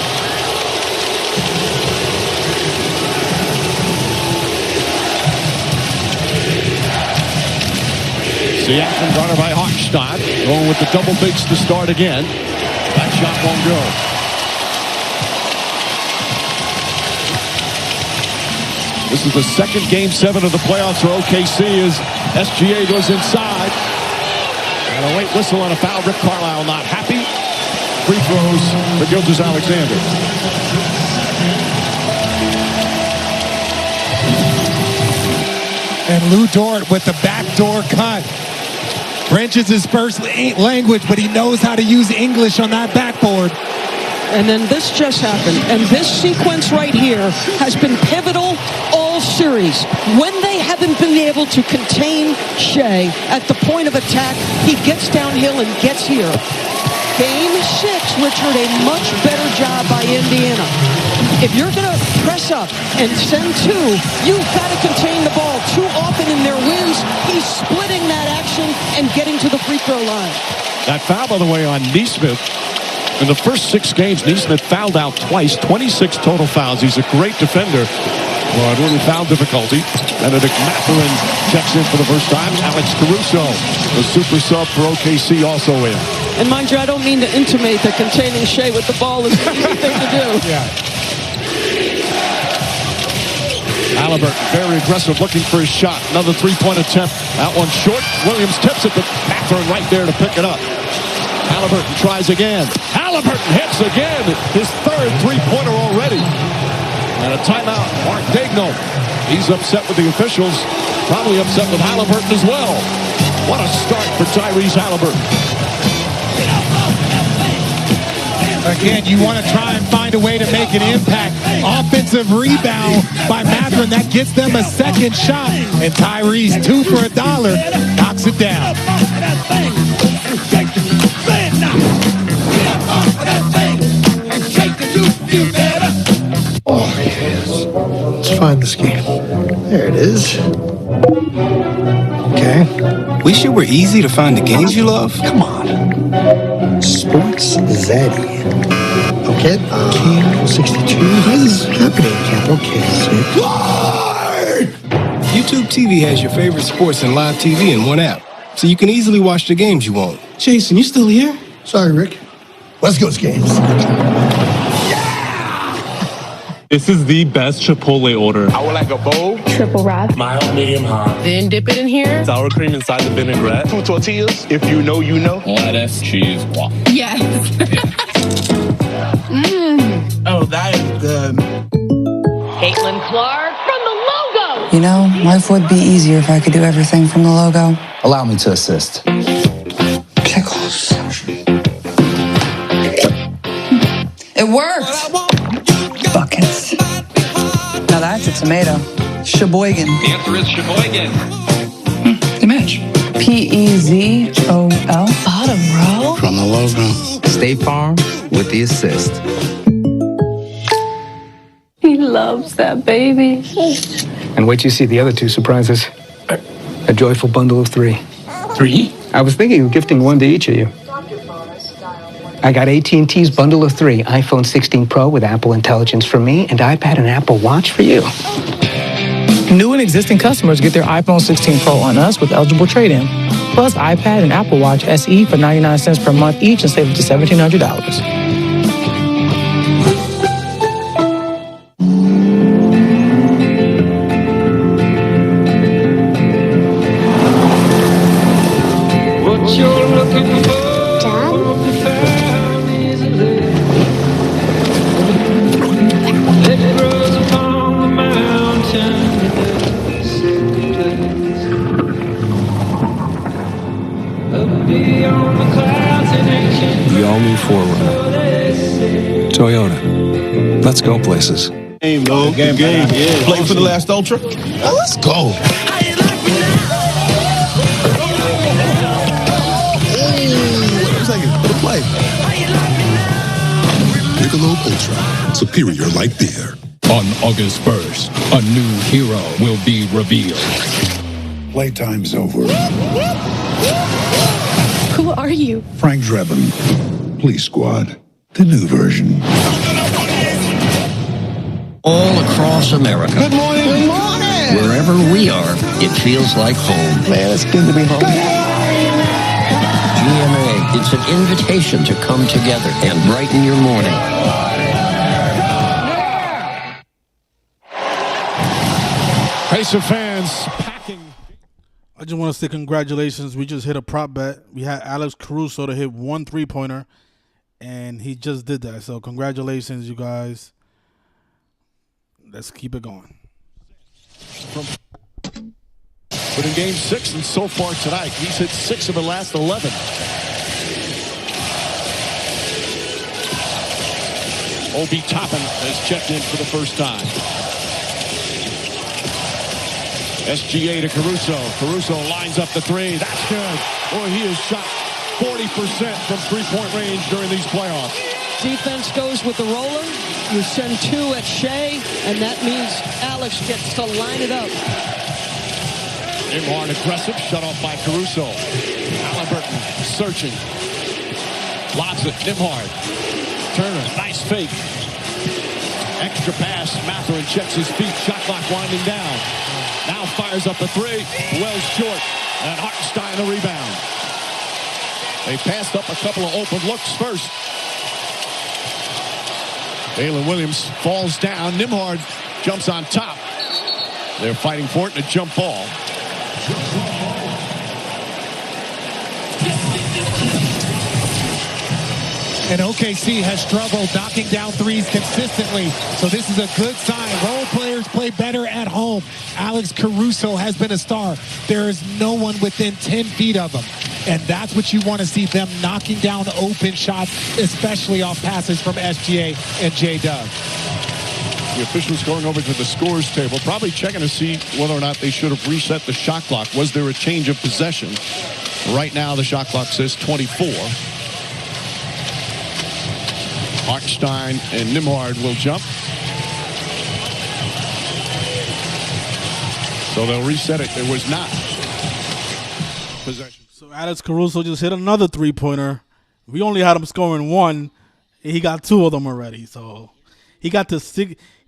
Siakam guarded by Hartenstein. Going with the double bigs to start again. That shot won't go. This is the second Game 7 of the playoffs for OKC as SGA goes inside. And a late whistle on a foul. Rick Carlisle not happy. Free throws for Gildas Alexander. And Lou Dort with the backdoor cut. French is his first language, but he knows how to use English on that backboard. And then this just happened. And this sequence right here has been pivotal all series. When they haven't been able to contain Shea at the point of attack, he gets downhill and gets here. Game 6, Richard, a much better job by Indiana. If you're going to press up and send two, you've got to contain the ball. Too often in their wins, he's splitting that action and getting to the free throw line. That foul, by the way, on Neesmith. In the first 6 games, Neesmith fouled out twice, 26 total fouls. He's a great defender. Well, really foul difficulty. Benedict Mathurin checks in for the first time. Alex Caruso, the super sub for OKC, also in. And mind you, I don't mean to intimate that containing Shea with the ball is the easy thing to do. Yeah. Haliburton, very aggressive, looking for his shot. Another three-point attempt. That one short. Williams tips it, but Mathurin right there to pick it up. Haliburton tries again. Haliburton hits again. His third three-pointer already. And a timeout. Mark Daigneault. He's upset with the officials. Probably upset with Haliburton as well. What a start for Tyrese Haliburton. Again, you want to try and find a way to make an impact. Offensive rebound by Mathurin. That gets them a second shot. And Tyrese, 2 for $1, knocks it down. Oh, yes. Let's find this game. There it is. Okay. Wish it were easy to find the games you love? Come on. Sports Zaddy. Okay. Camp 62. What is happening, Camp? Okay. YouTube TV has your favorite sports and live TV in one app, so you can easily watch the games you want. Jason, you still here? Sorry, Rick. West Coast games. This is the best Chipotle order. I would like a bowl. Triple wrap. Mild, medium, hot. Then dip it in here. Sour cream inside the vinaigrette. 2 tortillas. If you know, you know. Lettuce, cheese, guac. Yes. Oh, that is good. Caitlin Clark from the logo. You know, life would be easier if I could do everything from the logo. Allow me to assist. Pickles. It worked! Buckets. Now that's a tomato. Sheboygan. The answer is Sheboygan. Good match. P-E-Z-O-L. Bottom row? From the logo. State Farm with the assist. He loves that baby. And wait till you see the other two surprises. A joyful bundle of 3. 3? I was thinking of gifting one to each of you. I got AT&T's bundle of 3, iPhone 16 Pro with Apple Intelligence for me, and iPad and Apple Watch for you. New and existing customers get their iPhone 16 Pro on us with eligible trade-in. Plus iPad and Apple Watch SE for 99 cents per month each and save up to $1,700. What you're looking for. The all-new 4Runner. Toyota. Let's go places. Game, though. Game, yeah. Play for the last Ultra. Let's go. Wait a second. The play. Michelob Ultra. Superior light beer. On August 1st, a new hero will be revealed. Playtime's over. Who are you? Frank Drebin. Police Squad. The new version. All across America. Good morning. Good morning. Wherever we are, it feels like home. Man, it's good to be home. GMA, it's an invitation to come together and brighten your morning. Pacer fans packing. I just want to say congratulations. We just hit a prop bet. We had Alex Caruso to hit 1 3-pointer, and he just did that. So congratulations, you guys. Let's keep it going. But in game 6 and so far tonight, he's hit 6 of the last 11. Obi Toppin has checked in for the first time. SGA to Caruso. Caruso lines up the 3. That's good. Boy, he has shot 40% from three-point range during these playoffs. Defense goes with the roller. You send 2 at Shea, and that means Alex gets to line it up. Nimhard aggressive, shut off by Caruso. Haliburton searching. Lobs it, Nimhard. Turner, nice fake. Extra pass, Mathurin checks his feet, shot clock winding down. Now fires up the 3, well short, and Hartenstein a rebound. They passed up a couple of open looks first. Jalen Williams falls down. Nimhard jumps on top. They're fighting for it in a jump ball. And OKC has struggled knocking down threes consistently. So this is a good sign. Role players play better at home. Alex Caruso has been a star. There is no one within 10 feet of him. And that's what you want to see, them knocking down open shots, especially off passes from SGA and J-Dub. The officials going over to the scores table, probably checking to see whether or not they should have reset the shot clock. Was there a change of possession? Right now, the shot clock says 24. Hartenstein and Nimhard will jump. So they'll reset it. There was not possession. So Alex Caruso just hit another 3-pointer. We only had him scoring 1, and he got 2 of them already. So he got he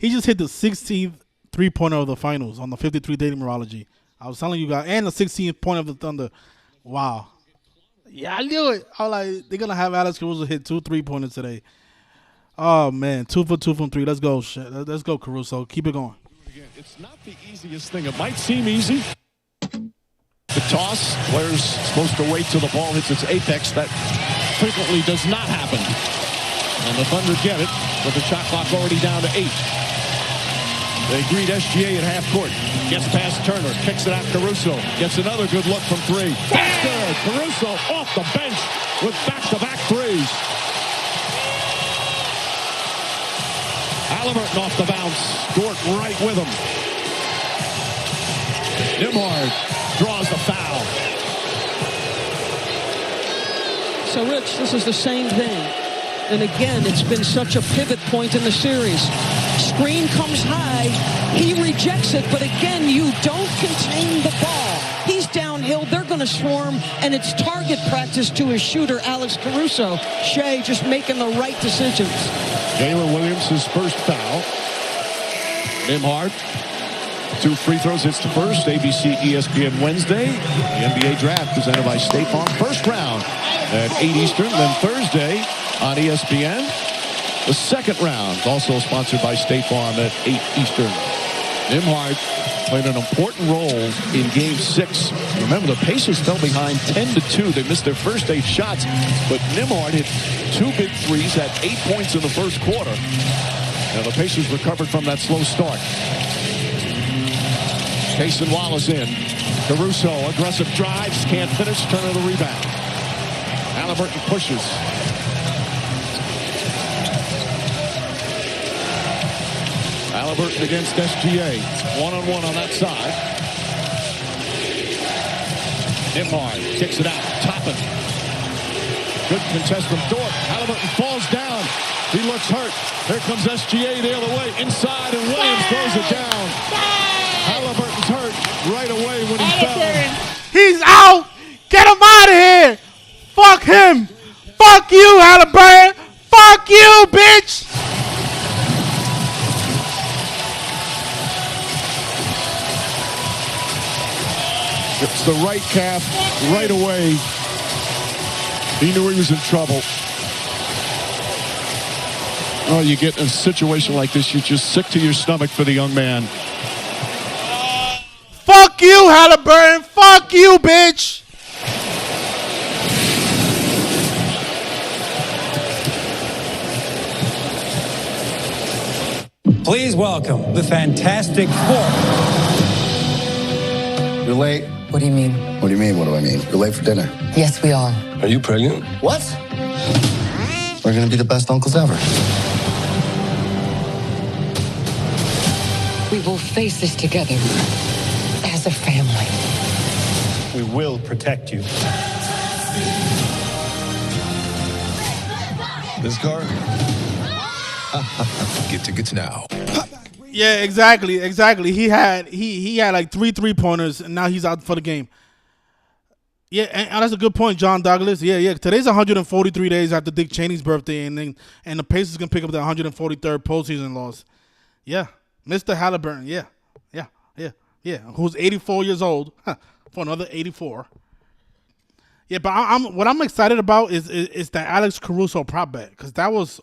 just hit the 16th 3-pointer of the finals on the 53 day numerology. I was telling you guys, and the 16th point of the Thunder. Wow. Yeah, I knew it. I was like, they're gonna have Alex Caruso hit 2 3-pointers today. Oh man, 2 for 2 from 3. Let's go, let's go, Caruso. Keep it going. It's not the easiest thing. It might seem easy. The toss, players supposed to wait till the ball hits its apex. That frequently does not happen. And the Thunder get it with the shot clock already down to 8. They greet SGA at half court. Gets past Turner. Kicks it out Caruso. Gets another good look from 3. That's good. Caruso off the bench with back-to-back threes. Haliburton off the bounce. Dort right with him. Nembhard draws the foul. So, Rich, this is the same thing. And again, it's been such a pivot point in the series. Screen comes high, he rejects it, but again, you don't contain the ball. He's downhill, they're going to swarm, and it's target practice to his shooter, Alex Caruso. Shea just making the right decisions. Jalen Williams, his first foul. Nembhard, 2 free throws, hits the first. ABC ESPN Wednesday. The NBA draft presented by State Farm. First round at 8 Eastern, then Thursday on ESPN. The second round, also sponsored by State Farm at 8 Eastern. Nembhard played an important role in Game 6. Remember, the Pacers fell behind 10-2. They missed their first 8 shots, but Nembhard hit 2 big threes, had 8 points in the first quarter. Now the Pacers recovered from that slow start. Cason Wallace in. Caruso, aggressive drives, can't finish, Turner the rebound. Haliburton pushes. Haliburton against SGA. One-on-one on that side. Nembhard kicks it out. Toppin. Good contest from Dort. Haliburton falls down. He looks hurt. Here comes SGA the other way. Inside, and Williams throws it down. Haliburton's hurt right away when he fell. He's out. Get him out of here. Fuck him. Fuck you, Haliburton. Fuck you, bitch. It's the right calf right away. He knew he was in trouble. Oh, you get in a situation like this, you're just sick to your stomach for the young man. Fuck you, Haliburton. Fuck you, bitch. Please welcome the Fantastic Four. You're late. What do you mean? What do you mean, what do I mean? You're late for dinner. Yes, we are. Are you pregnant? What? We're gonna be the best uncles ever. We will face this together as a family. We will protect you. This car? Get tickets now. Yeah, exactly. He had like 3 3-pointers, and now he's out for the game. Yeah, and that's a good point, John Douglas. Yeah. Today's 143 days after Dick Cheney's birthday, and the Pacers can pick up the 143rd postseason loss. Yeah, Mr. Haliburton. Yeah. Who's 84 years old for another 84. Yeah, but what I'm excited about is that Alex Caruso prop bet, because that was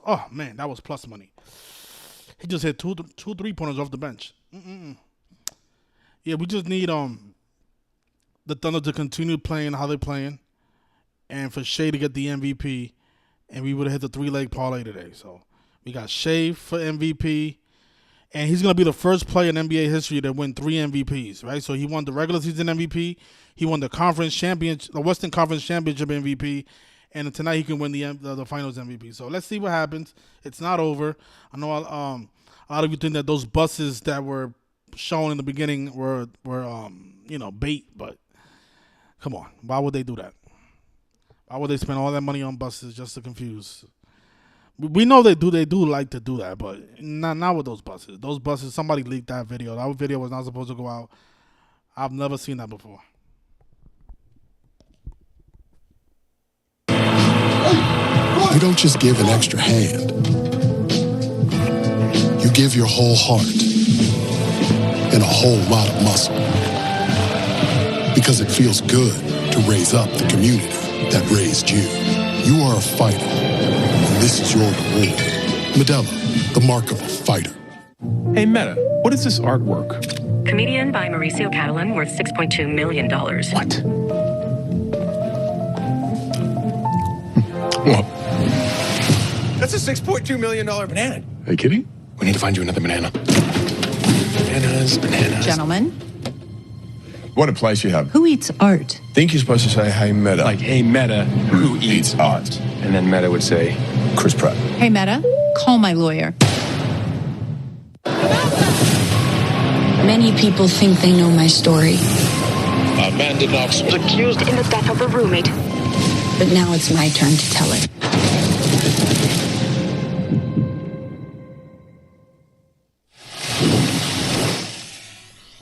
plus money. He just hit 2 3-pointers off the bench. Yeah, we just need the Thunder to continue playing how they're playing, and for Shea to get the MVP, and we would have hit the 3-leg parlay today. So we got Shea for MVP, and he's gonna be the first player in NBA history to win 3 MVPs. Right? So he won the regular season MVP, he won the Western Conference Championship MVP. And tonight he can win the Finals MVP. So let's see what happens. It's not over. I know a lot of you think that those buses that were shown in the beginning were bait, but come on, why would they do that? Why would they spend all that money on buses just to confuse? We know they do like to do that, but not with those buses. Those buses, somebody leaked that video. That video was not supposed to go out. I've never seen that before. You don't just give an extra hand. You give your whole heart and a whole lot of muscle. Because it feels good to raise up the community that raised you. You are a fighter, and this is your reward. Modelo, the mark of a fighter. Hey, Meta, what is this artwork? Comedian by Mauricio Catalan, worth $6.2 million. What? Well, That's a $6.2 million banana. Are you kidding? We need to find you another banana. Bananas. Gentlemen, What a place you have. who eats art? Think you're supposed to say, hey, Meta. Like, hey, Meta, who eats art? And then Meta would say, Chris Pratt. Hey, Meta, call my lawyer. Many people think they know my story, Amanda Knox was accused In the death of a roommate. but now it's my turn to tell it.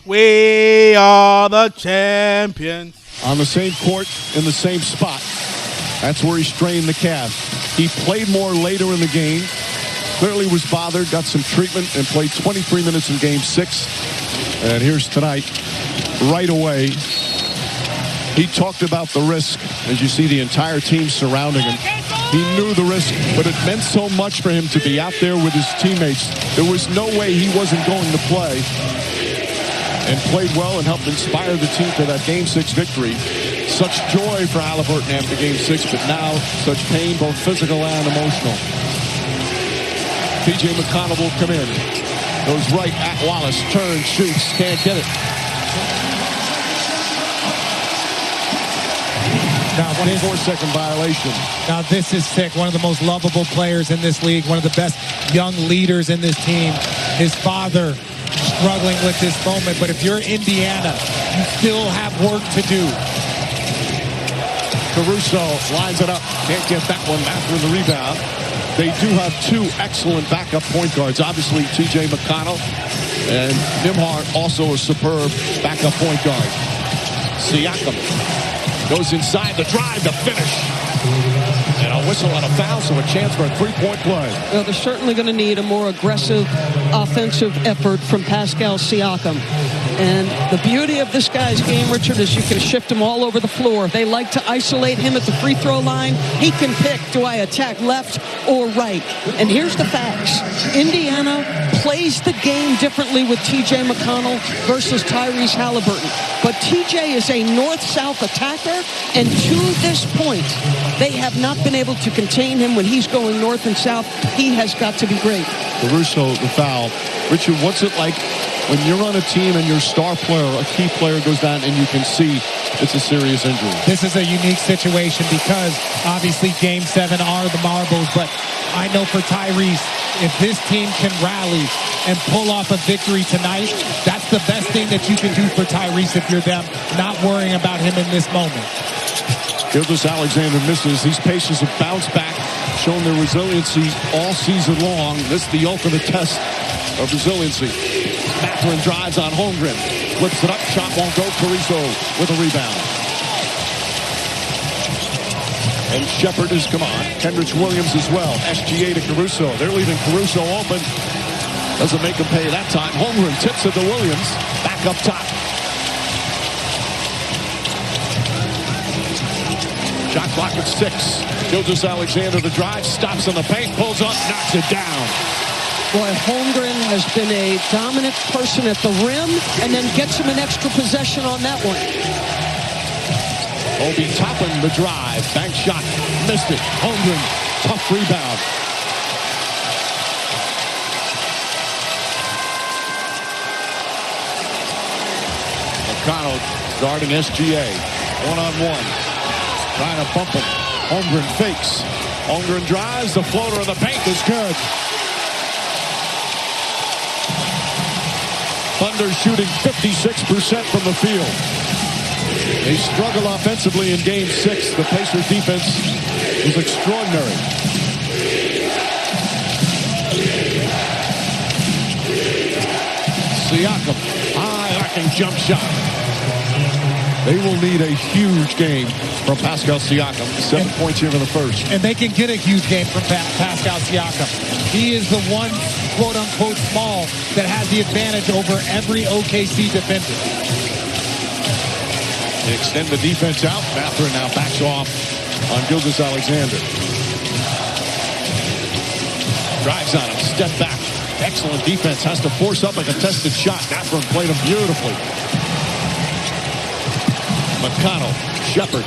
We are the champions. On the same court, in the same spot. That's where he strained the calf. He played more later in the game. Clearly was bothered, got some treatment, and played 23 minutes in Game 6. And here's tonight, right away. He talked about the risk, as you see the entire team surrounding him. He knew the risk, but it meant so much for him to be out there with his teammates. There was no way he wasn't going to play. And played well and helped inspire the team for that Game 6 victory. Such joy for Haliburton after Game 6, but now such pain, both physical and emotional. T.J. McConnell will come in. Goes right at Wallace, turns, shoots, can't get it. Now, 24-second violation. Now, this is sick. One of the most lovable players in this league, one of the best young leaders in this team. His father struggling with this moment, but if you're Indiana, you still have work to do. Caruso lines it up. Can't get that one back with the rebound. They do have two excellent backup point guards. Obviously, T.J. McConnell and Nembhard, also a superb backup point guard. Siakam goes inside the drive to finish. And a whistle and a foul, so a chance for a three-point play. Well, they're certainly going to need a more aggressive offensive effort from Pascal Siakam. And the beauty of this guy's game, Richard, is you can shift him all over the floor. They like to isolate him at the free throw line. He can pick, do I attack left or right? And here's the facts. Indiana plays the game differently with T.J. McConnell versus Tyrese Haliburton. But T.J. is a north-south attacker, and to this point, they have not been able to contain him when he's going north and south. He has got to be great. Caruso, the foul. Richard, what's it like when you're on a team and your star player, a key player, goes down and you can see it's a serious injury? This is a unique situation because obviously Game 7 are the marbles, but I know for Tyrese, if this team can rally and pull off a victory tonight, that's the best thing that you can do for Tyrese if you're them, not worrying about him in this moment. Gilgeous-Alexander misses. These Pacers have bounced back, shown their resiliency all season long. This is the ultimate test of resiliency. Mathurin drives on Holmgren. Flips it up. Shot won't go. Caruso with a rebound. And Shepard has come on. Kendrick Williams as well. SGA to Caruso. They're leaving Caruso open. Doesn't make him pay that time. Holmgren tips it to Williams. Back up top. Shot clock at 6. Gilgeous-Alexander, the drive, stops in the paint, pulls up, knocks it down. Boy, Holmgren has been a dominant person at the rim and then gets him an extra possession on that one. Obi Toppin, the drive, bank shot, missed it. Holmgren, tough rebound. McConnell guarding SGA, one-on-one. Trying to bump him. Holmgren fakes. Holmgren drives. The floater in the paint is good. Thunder shooting 56% from the field. They struggle offensively in Game 6. The Pacers defense is extraordinary. Siakam, high arcing jump shot. They will need a huge game from Pascal Siakam. 7 points here in the first. And they can get a huge game from Pascal Siakam. He is the one, quote-unquote, small that has the advantage over every OKC defender. They extend the defense out. Mathurin now backs off on Gilgeous-Alexander. Drives on him. Step back. Excellent defense. Has to force up a contested shot. Mathurin played him beautifully. McConnell, Shepard.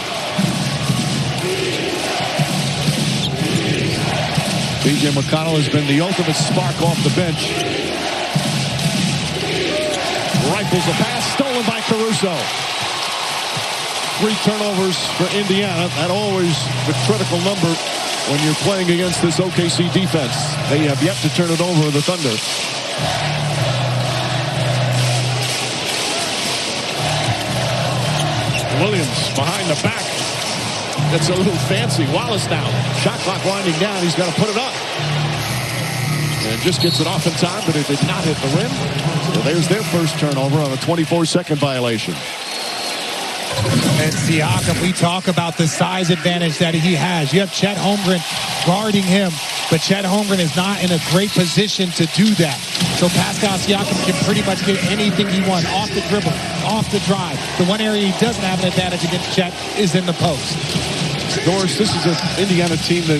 B.J. McConnell has been the ultimate spark off the bench. Rifles a pass, stolen by Caruso. 3 turnovers for Indiana. That always the critical number when you're playing against this OKC defense. They have yet to turn it over, the Thunder. Williams behind the back. That's a little fancy. Wallace now. Shot clock winding down. He's got to put it up. And just gets it off in time, but it did not hit the rim. So there's their first turnover on a 24-second violation. And Siakam, we talk about the size advantage that he has. You have Chet Holmgren guarding him, but Chet Holmgren is not in a great position to do that. So Pascal Siakam can pretty much get anything he wants, off the dribble, off the drive. The one area he doesn't have an advantage against Chet is in the post. Doris, this is an Indiana team that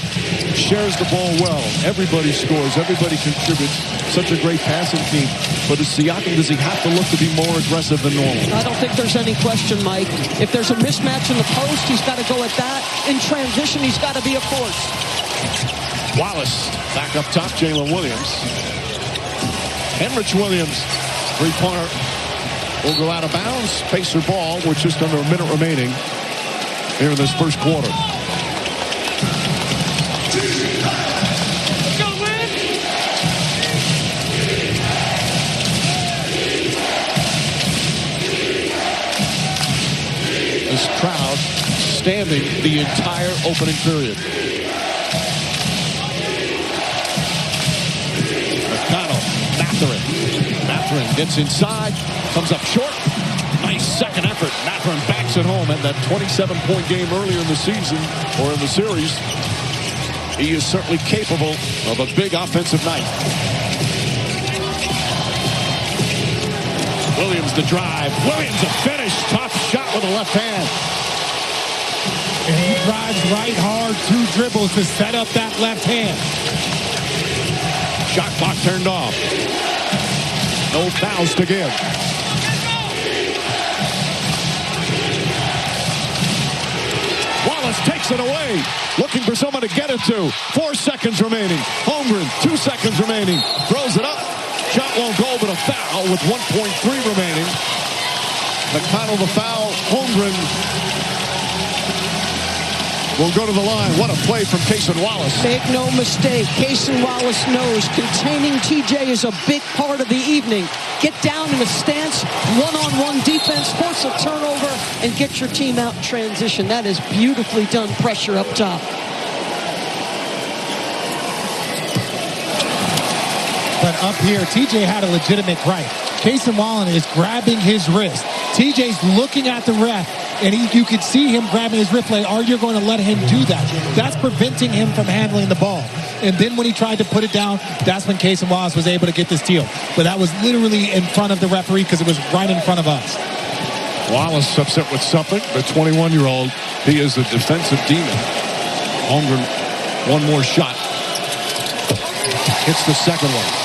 shares the ball well. Everybody scores. Everybody contributes. Such a great passing team. But as Siakam, does he have to look to be more aggressive than normal? I don't think there's any question, Mike. If there's a mismatch in the post, he's got to go at that. In transition, he's got to be a force. Wallace back up top, Jalen Williams. Henrich Williams, three-pointer, will go out of bounds. Pacer ball with just under a minute remaining here in this first quarter. This crowd standing the entire opening period. McConnell, Mathurin gets inside, comes up short. Nice second effort. Mathurin backs it home at that 27-point game earlier in the season, or in the series. He is certainly capable of a big offensive night. Williams the drive. Williams a finish. Top shot with the left hand. And he drives right hard, 2 dribbles to set up that left hand. Shot clock turned off. No fouls to give. Wallace takes it away. Looking for someone to get it to. 4 seconds remaining. Holmgren, 2 seconds remaining. Throws it up. Shot won't go, but a foul with 1.3 remaining. McConnell the foul. Holmgren will go to the line. What a play from Cason Wallace. Make no mistake, Cason Wallace knows containing TJ is a big part of the evening. Get down in a stance, one-on-one defense, force a turnover, and get your team out in transition. That is beautifully done, pressure up top. But up here, TJ had a legitimate right. Cason Wallace is grabbing his wrist. TJ's looking at the ref, and you could see him grabbing his wrist like, are you going to let him do that? That's preventing him from handling the ball. And then when he tried to put it down, that's when Cason Wallace was able to get the steal. But that was literally in front of the referee because it was right in front of us. Wallace upset with something. The 21-year-old, he is a defensive demon. Holmgren, one more shot. Hits the second one.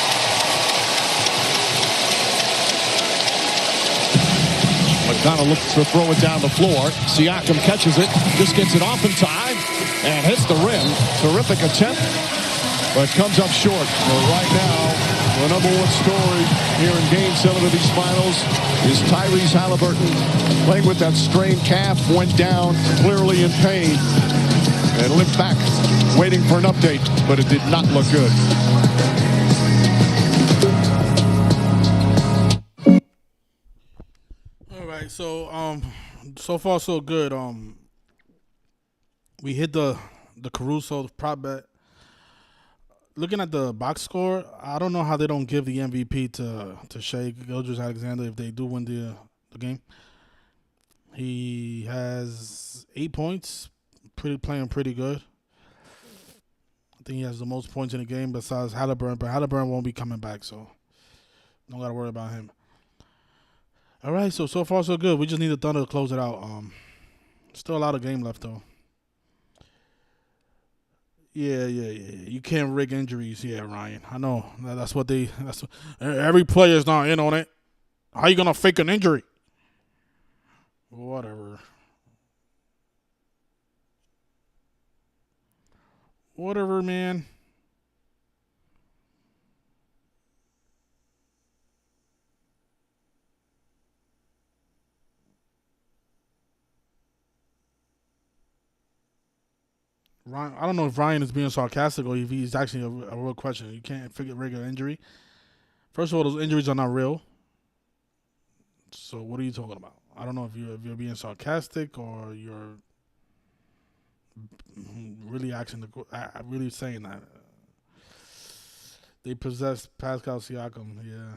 McConnell looks to throw it down the floor. Siakam catches it, just gets it off in time, and hits the rim. Terrific attempt, but comes up short. But right now, the number one story here in Game 7 of these finals is Tyrese Haliburton, playing with that strained calf, went down clearly in pain, and limped back, waiting for an update, but it did not look good. So far so good. We hit the Caruso prop bet. Looking at the box score, I don't know how they don't give the MVP to Shai Gilgeous-Alexander if they do win the game. He has 8 points, playing pretty good. I think he has the most points in the game besides Haliburton, but Haliburton won't be coming back, so don't got to worry about him. All right, so far so good. We just need the Thunder to close it out. Still a lot of game left though. Yeah. You can't rig injuries. Yeah, Ryan. I know. That's what every player's not in on it. How you gonna fake an injury? Whatever, man. Ryan, I don't know if Ryan is being sarcastic or if he's actually a real question. You can't figure regular injury. First of all, those injuries are not real. So what are you talking about? I don't know if you're being sarcastic or you're really really saying that. They possess Pascal Siakam. Yeah.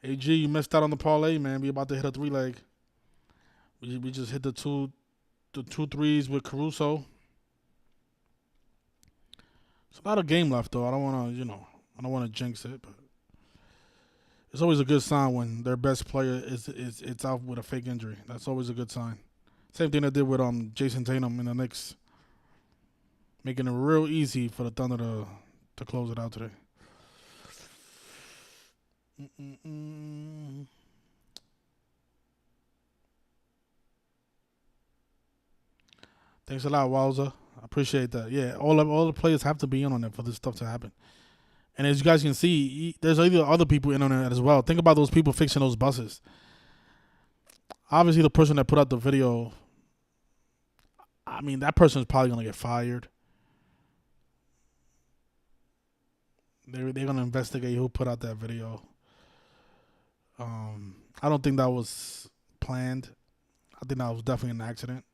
AG, you missed out on the parlay, man. We about to hit a 3-leg. We just hit the two threes with Caruso. It's a lot of game left, though. I don't want to jinx it, but it's always a good sign when their best player is out with a fake injury. That's always a good sign. Same thing they did with Jason Tatum in the Knicks, making it real easy for the Thunder to close it out today. Thanks a lot, Wowza. I appreciate that. Yeah, all the players have to be in on it for this stuff to happen. And as you guys can see, there's other people in on it as well. Think about those people fixing those buses. Obviously, the person that put out the video, I mean, that person is probably going to get fired. They're going to investigate who put out that video. I don't think that was planned. I think that was definitely an accident.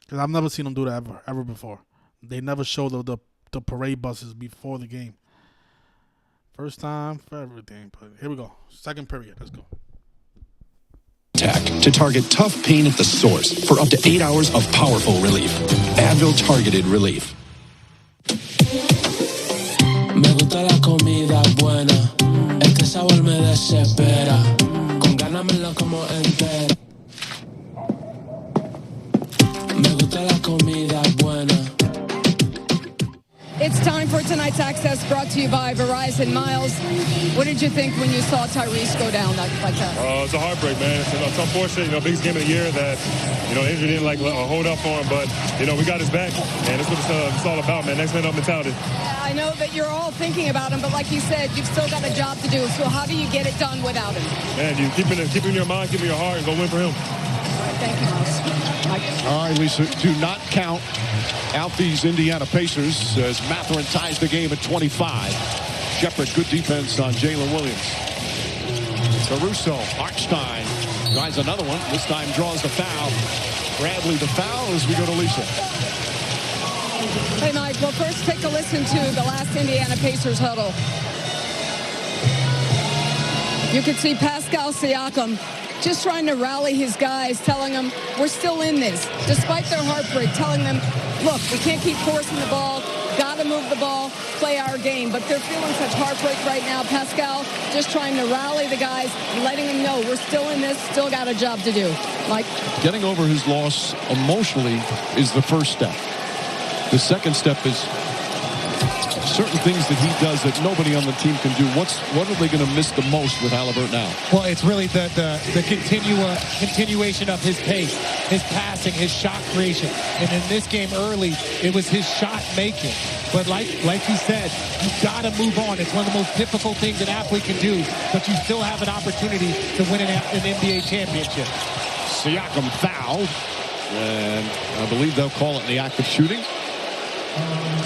Because I've never seen them do that ever before. They never show the parade buses before the game. First time for everything. But here we go. Second period. Let's go. To target tough pain at the source for up to 8 hours of powerful relief. Advil Targeted Relief. Me gusta la comida buena, el que sabor me desespera, con ganas me la como entera. Me gusta la comida buena. It's time for tonight's Access, brought to you by Verizon. Miles, what did you think when you saw Tyrese go down like that? It's a heartbreak, man. It's unfortunate, biggest game of the year that, injury didn't hold up for him, but, we got his back, and that's what it's all about, man. Next man up mentality. I know that you're all thinking about him, but like you said, you've still got a job to do. So how do you get it done without him? Man, you keep it in your mind, keep it in your heart, and go win for him. All right, thank you, Miles. Mike. All right, Lisa, do not count out these Indiana Pacers as Mathurin ties the game at 25. Shepard, good defense on Jalen Williams. Caruso, Hartstein tries another one. This time draws the foul. Bradley the foul as we go to Lisa. Hey, Mike, well, first take a listen to the last Indiana Pacers huddle. You could see Pascal Siakam just trying to rally his guys, telling them, we're still in this, despite their heartbreak, telling them, look, we can't keep forcing the ball, got to move the ball, play our game. But they're feeling such heartbreak right now. Pascal just trying to rally the guys, letting them know we're still in this, still got a job to do. Mike? Getting over his loss emotionally is the first step. The second step is certain things that he does that nobody on the team can do. What are they going to miss the most with Haliburton now? Well, it's really the continuation of his pace, his passing, his shot creation. And in this game early, it was his shot making. But like you said, you've got to move on. It's one of the most difficult things an athlete can do, but you still have an opportunity to win an NBA championship. Siakam fouled, and I believe they'll call it in the act of shooting.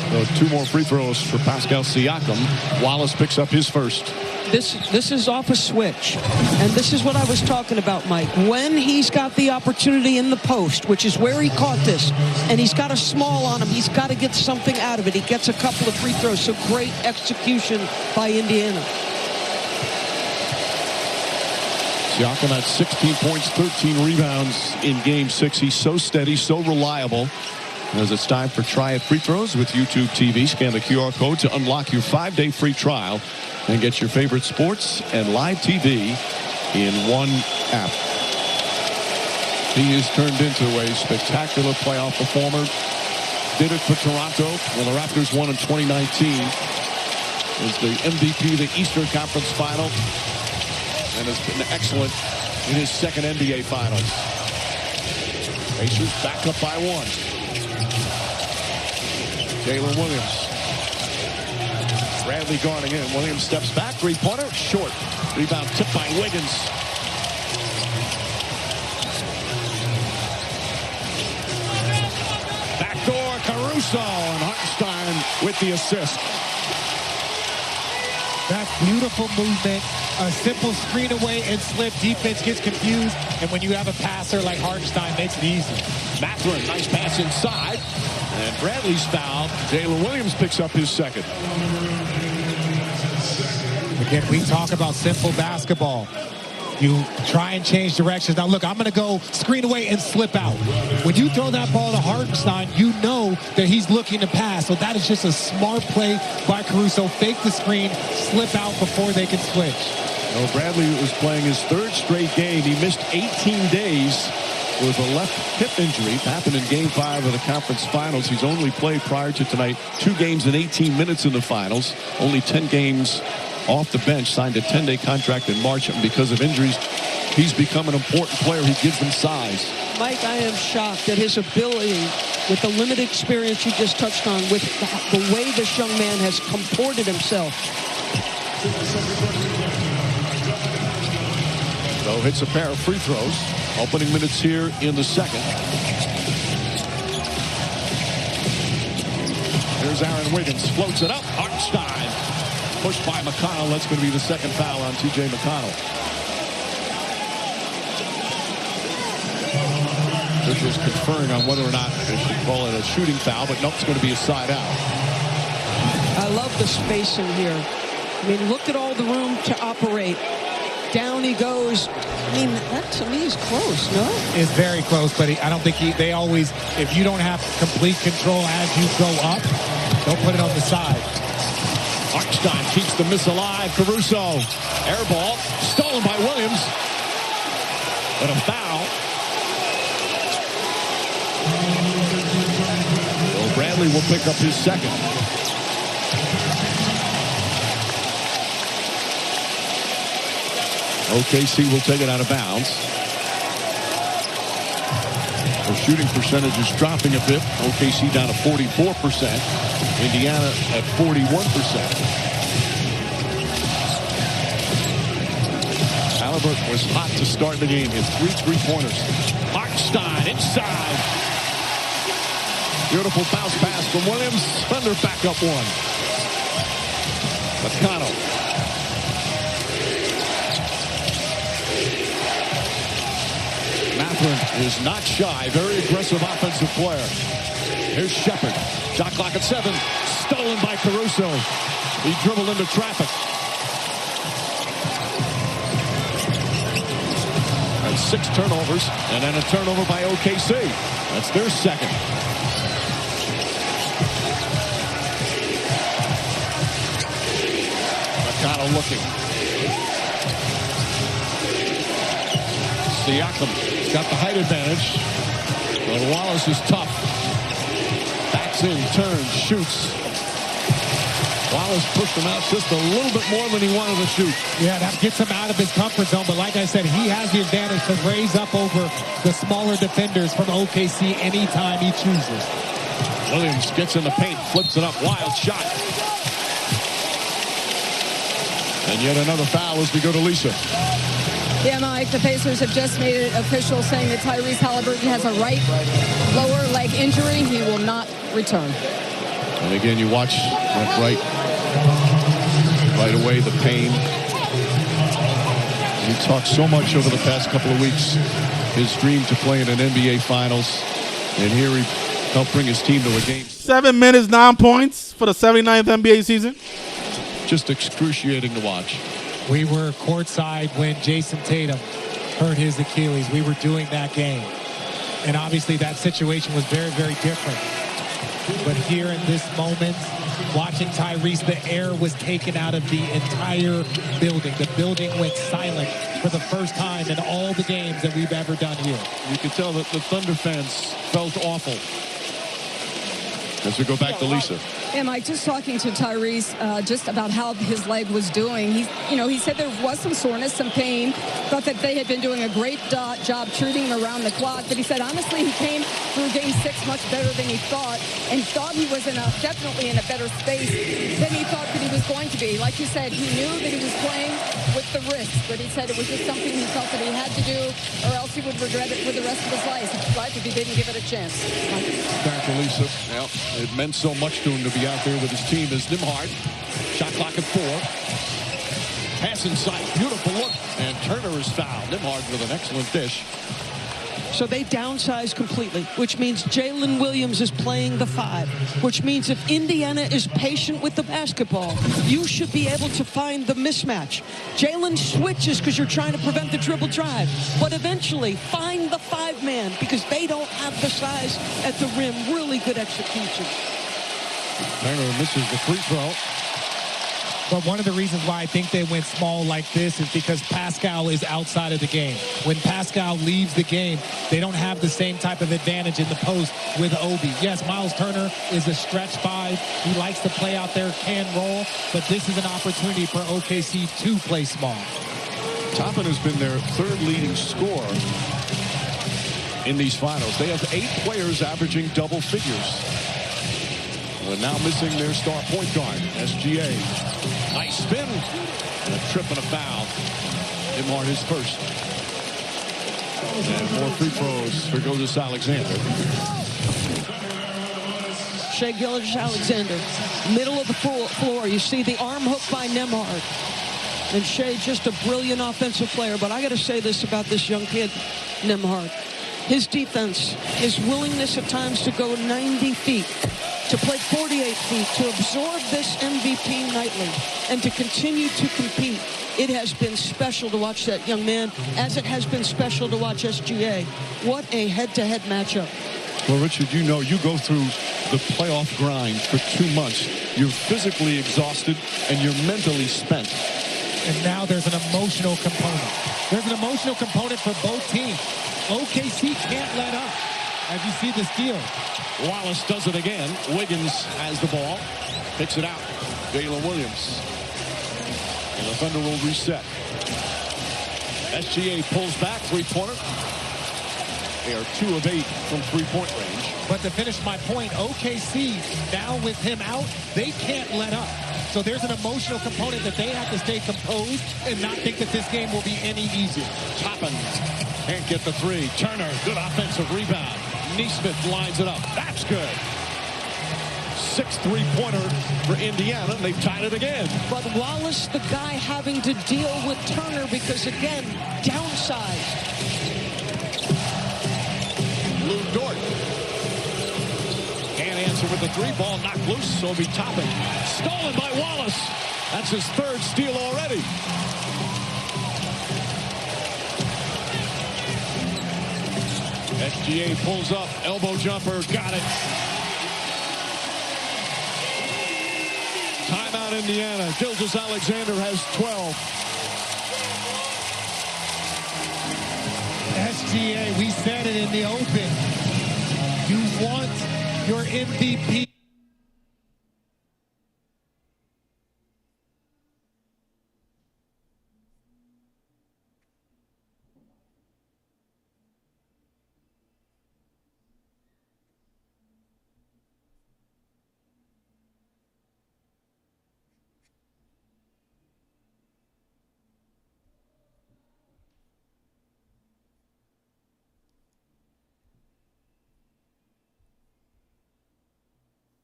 So 2 more free throws for Pascal Siakam. Wallace picks up his first. This is off a switch. And this is what I was talking about, Mike. When he's got the opportunity in the post, which is where he caught this, and he's got a small on him, he's got to get something out of it. He gets a couple of free throws. So great execution by Indiana. Siakam had 16 points, 13 rebounds in Game 6. He's so steady, so reliable. As it's time for Try It free throws with YouTube TV. Scan the QR code to unlock your 5-day free trial and get your favorite sports and live TV in one app. He has turned into a spectacular playoff performer. Did it for Toronto when the Raptors won in 2019. Was the MVP of the Eastern Conference Final and has been excellent in his second NBA Finals. Pacers back up by 1. Jalen Williams. Bradley guarding in. Williams steps back. 3-pointer. Short. Rebound tipped by Wiggins. Caruso, and Hartenstein with the assist. That's beautiful movement. A simple screen away and slip. Defense gets confused, and when you have a passer like Hartenstein, makes it easy. Mathurin, nice pass inside. And Bradley's fouled. Jalen Williams picks up his second. Again, we talk about simple basketball. You try and change directions. Now, look, I'm going to go screen away and slip out. When you throw that ball to Hartenstein, you know that he's looking to pass. So that is just a smart play by Caruso. Fake the screen, slip out before they can switch. Well, Bradley was playing his third straight game. He missed 18 days with a left hip injury. It happened in Game 5 of the conference finals. He's only played prior to tonight 2 games and 18 minutes in the finals. Only 10 games off the bench, signed a 10-day contract in March, and because of injuries, he's become an important player. He gives them size. Mike, I am shocked at his ability, with the limited experience you just touched on, with the way this young man has comported himself. So hits a pair of free throws. Opening minutes here in the second. Here's Aaron Wiggins, floats it up. Hartenstein. Pushed by McConnell. That's going to be the second foul on T.J. McConnell. Officials conferring on whether or not they should call it a shooting foul, but nope, it's going to be a side out. I love the spacing here. I mean, look at all the room to operate. Down he goes. I mean, that to me is close, no? It's very close, but I don't think they always, if you don't have complete control as you go up, don't put it on the side. Hartenstein keeps the miss alive. Caruso. Air ball. Stolen by Williams. But a foul. Well, Bradley will pick up his second. OKC will take it out of bounds. Their shooting percentage is dropping a bit. OKC down to 44%. Indiana at 41%. Haliburton was hot to start the game. His 3 3-pointers. Hartenstein inside. Beautiful bounce pass from Williams. Thunder back up one. McConnell. Mathurin is not shy. Very aggressive offensive player. Here's Shepard. Shot clock at 7. Stolen by Caruso. He dribbled into traffic. And 6 turnovers. And then a turnover by OKC. That's their second. McConnell looking. Siakam got the height advantage. But Wallace is tough. Backs in, turns, shoots. Wallace pushed him out just a little bit more than he wanted to shoot. Yeah, that gets him out of his comfort zone. But like I said, he has the advantage to raise up over the smaller defenders from OKC anytime he chooses. Williams gets in the paint, flips it up, wild shot. And yet another foul as we go to Lisa. Yeah, Mike, the Pacers have just made it official saying that Tyrese Haliburton has a right lower leg injury. He will not return. And again, you watch that right away, the pain. He talked so much over the past couple of weeks, his dream to play in an NBA Finals. And here he helped bring his team to a game. 7 minutes, 9 points for the 79th NBA season. Just excruciating to watch. We were courtside when Jason Tatum hurt his Achilles. We were doing that game. And obviously that situation was very, very different. But here in this moment, watching Tyrese, the air was taken out of the entire building. The building went silent for the first time in all the games that we've ever done here. You could tell that the Thunder fans felt awful. As we go back to Lisa. Yeah, Mike, just talking to Tyrese just about how his leg was doing. He said there was some soreness, some pain. Thought that they had been doing a great job treating him around the clock. But he said, honestly, he came through Game 6 much better than he thought, and thought he was definitely in a better space than he thought that he was going to be. Like you said, he knew that he was playing with the risk, but he said it was just something he felt that he had to do, or else he would regret it for the rest of his life if he didn't give it a chance. Thank you, Lisa. Well, it meant so much to him to be out there with his team as Nembhard. Shot clock at 4. Pass inside, beautiful look, and Turner is fouled. Nembhard with an excellent dish. So they downsize completely, which means Jalen Williams is playing the 5, which means if Indiana is patient with the basketball, you should be able to find the mismatch. Jalen switches because you're trying to prevent the dribble drive, but eventually find the 5-man because they don't have the size at the rim. Really good execution. Turner misses the free throw. But one of the reasons why I think they went small like this is because Pascal is outside of the game. When Pascal leaves the game, they don't have the same type of advantage in the post with Obi. Yes, Miles Turner is a stretch 5. He likes to play out there, can roll, but this is an opportunity for OKC to play small. Toppin has been their 3rd leading scorer in these finals. They have 8 players averaging double figures. They're now missing their star point guard, SGA. Nice spin. And a trip and a foul. Nembhard his first. And more free throws for Gilgeous-Alexander. Shai Gilgeous-Alexander, middle of the floor. You see the arm hook by Nembhard. And Shai, just a brilliant offensive player. But I got to say this about this young kid, Nembhard. His defense, his willingness at times to go 90 feet, to play 48 feet, to absorb this MVP nightly, and to continue to compete. It has been special to watch that young man, as it has been special to watch SGA. What a head-to-head matchup. Well, Richard, you know, you go through the playoff grind for 2 months. You're physically exhausted, and you're mentally spent. And now there's an emotional component. There's an emotional component for both teams. OKC can't let up. As you see the steal. Wallace does it again. Wiggins has the ball. Picks it out. Jalen Williams. And the Thunder will reset. SGA pulls back. 3-pointer. They are 2 of 8 from 3-point range. But to finish my point, OKC, now with him out, they can't let up. So there's an emotional component that they have to stay composed and not think that this game will be any easier. Toppin can't get the 3. Turner, good offensive rebound. Nesmith lines it up. That's good. 6th 3-pointer for Indiana. They've tied it again. But Wallace, the guy having to deal with Turner because, again, downsized. Lou Dort can't answer with the 3. Ball knocked loose, so it'll be Toppin. Stolen by Wallace. That's his 3rd steal already. SGA pulls up, elbow jumper, got it. Timeout Indiana. Gilgeous-Alexander has 12. SGA, we said it in the open. You want your MVP.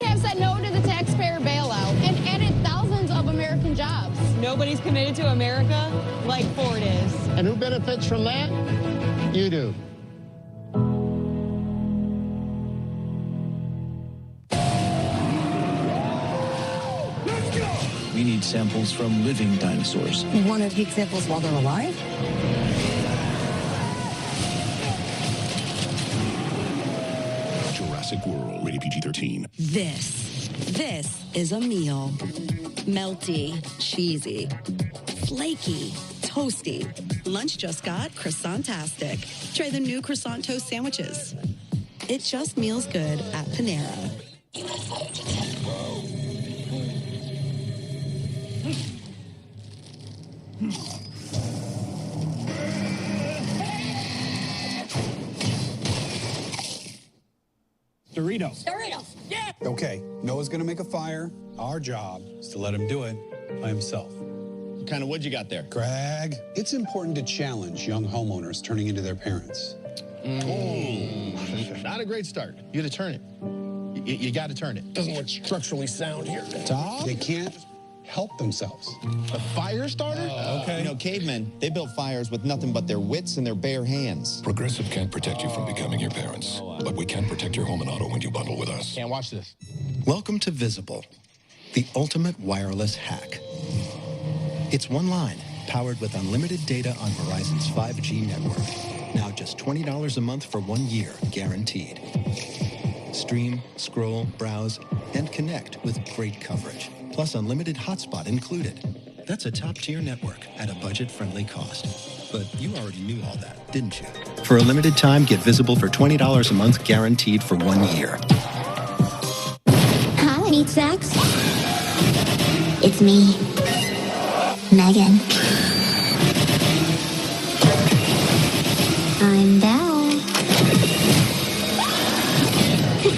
Have said no to the taxpayer bailout and added thousands of American jobs. Nobody's committed to America like Ford is. And who benefits from that? You do. We need samples from living dinosaurs. You want to take samples while they're alive? Jurassic World, rated PG-13. This is a meal. Melty, cheesy, flaky, toasty. Lunch just got croissant-tastic. Try the new croissant toast sandwiches. It just meals good at Panera. Doritos. Doritos. Yeah. Okay, Noah's gonna make a fire. Our job is to let him do it by himself. What kind of wood you got there? Greg, it's important to challenge young homeowners turning into their parents. Not a great start. You got to turn it. You got to turn it. Doesn't look structurally sound here. Tom? They can't help themselves. A fire starter? Okay. You know, cavemen, they built fires with nothing but their wits and their bare hands. Progressive can't protect you from becoming your parents, but we can protect your home and auto when you bundle with us. Can't watch this. Welcome to Visible, the ultimate wireless hack. It's one line, powered with unlimited data on Verizon's 5G network. Now just $20 a month for 1 year, guaranteed. Stream, scroll, browse, and connect with great coverage. Plus unlimited hotspot included. That's a top-tier network at a budget-friendly cost. But you already knew all that, didn't you? For a limited time, get Visible for $20 a month, guaranteed for 1 year. Hi, need sex? It's me, Megan. I'm down.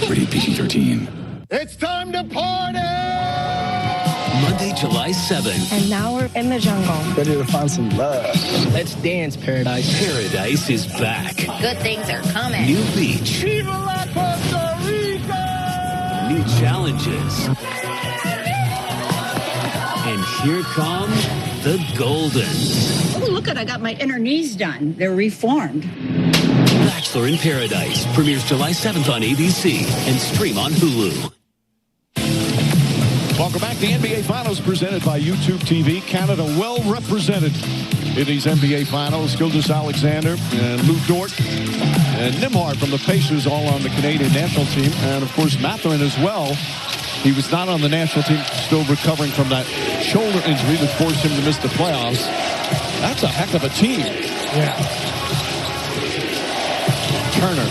Rated PG-13. It's time to party! Monday, July 7th. And now we're in the jungle. Ready to find some love. Let's dance, Paradise. Paradise is back. Good things are coming. New beach. Viva la Costa Rica! New challenges. And here come the Goldens. Oh, look, I got my inner knees done. They're reformed. Bachelor in Paradise premieres July 7th on ABC and stream on Hulu. Welcome back. The NBA Finals presented by YouTube TV. Canada well represented in these NBA Finals. Gilgeous-Alexander and Lou Dort and Nembhard from the Pacers all on the Canadian national team. And, of course, Mathurin as well. He was not on the national team, still recovering from that shoulder injury that forced him to miss the playoffs. That's a heck of a team. Yeah. Turner.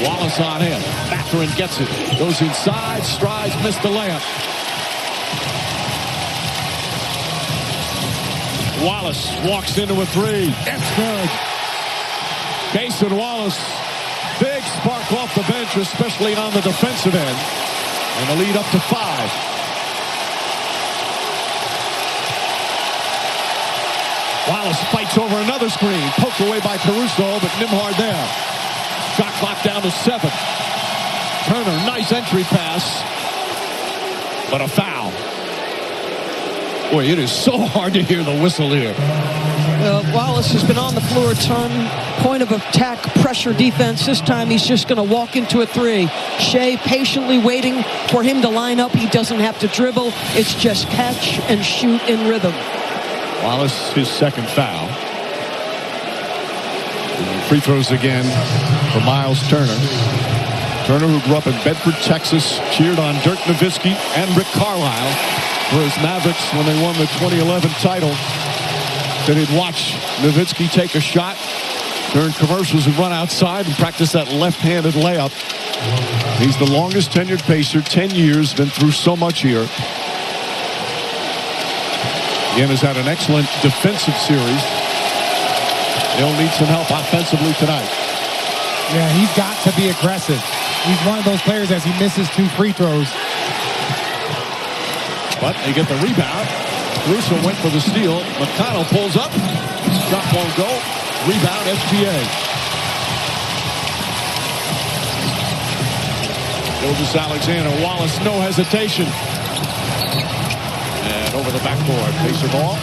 Wallace on him. Mathurin gets it. Goes inside. Strides. Missed the layup. Wallace walks into a three. That's good. Cason Wallace. Big spark off the bench, especially on the defensive end. And the lead up to 5. Wallace fights over another screen. Poked away by Caruso, but Nembhard there. Shot clock down to 7. Turner, nice entry pass. But a foul. Boy, it is so hard to hear the whistle here. Wallace has been on the floor a ton. Point of attack, pressure defense. This time he's just going to walk into a 3. Shea patiently waiting for him to line up. He doesn't have to dribble. It's just catch and shoot in rhythm. Wallace, his second foul. Free throws again for Miles Turner. Turner, who grew up in Bedford, Texas, cheered on Dirk Nowitzki and Rick Carlisle for his Mavericks when they won the 2011 title. Said he'd watch Nowitzki take a shot during commercials and run outside and practice that left-handed layup. He's the longest tenured Pacer, 10 years, been through so much here. Again, has had an excellent defensive series. They'll need some help offensively tonight. Yeah, he's got to be aggressive. He's one of those players as he misses 2 free throws. But they get the rebound. Russo went for the steal. McConnell pulls up. Shot won't go. Rebound, SGA. Gilgeous-Alexander. Wallace, no hesitation. And over the backboard. Pacer ball.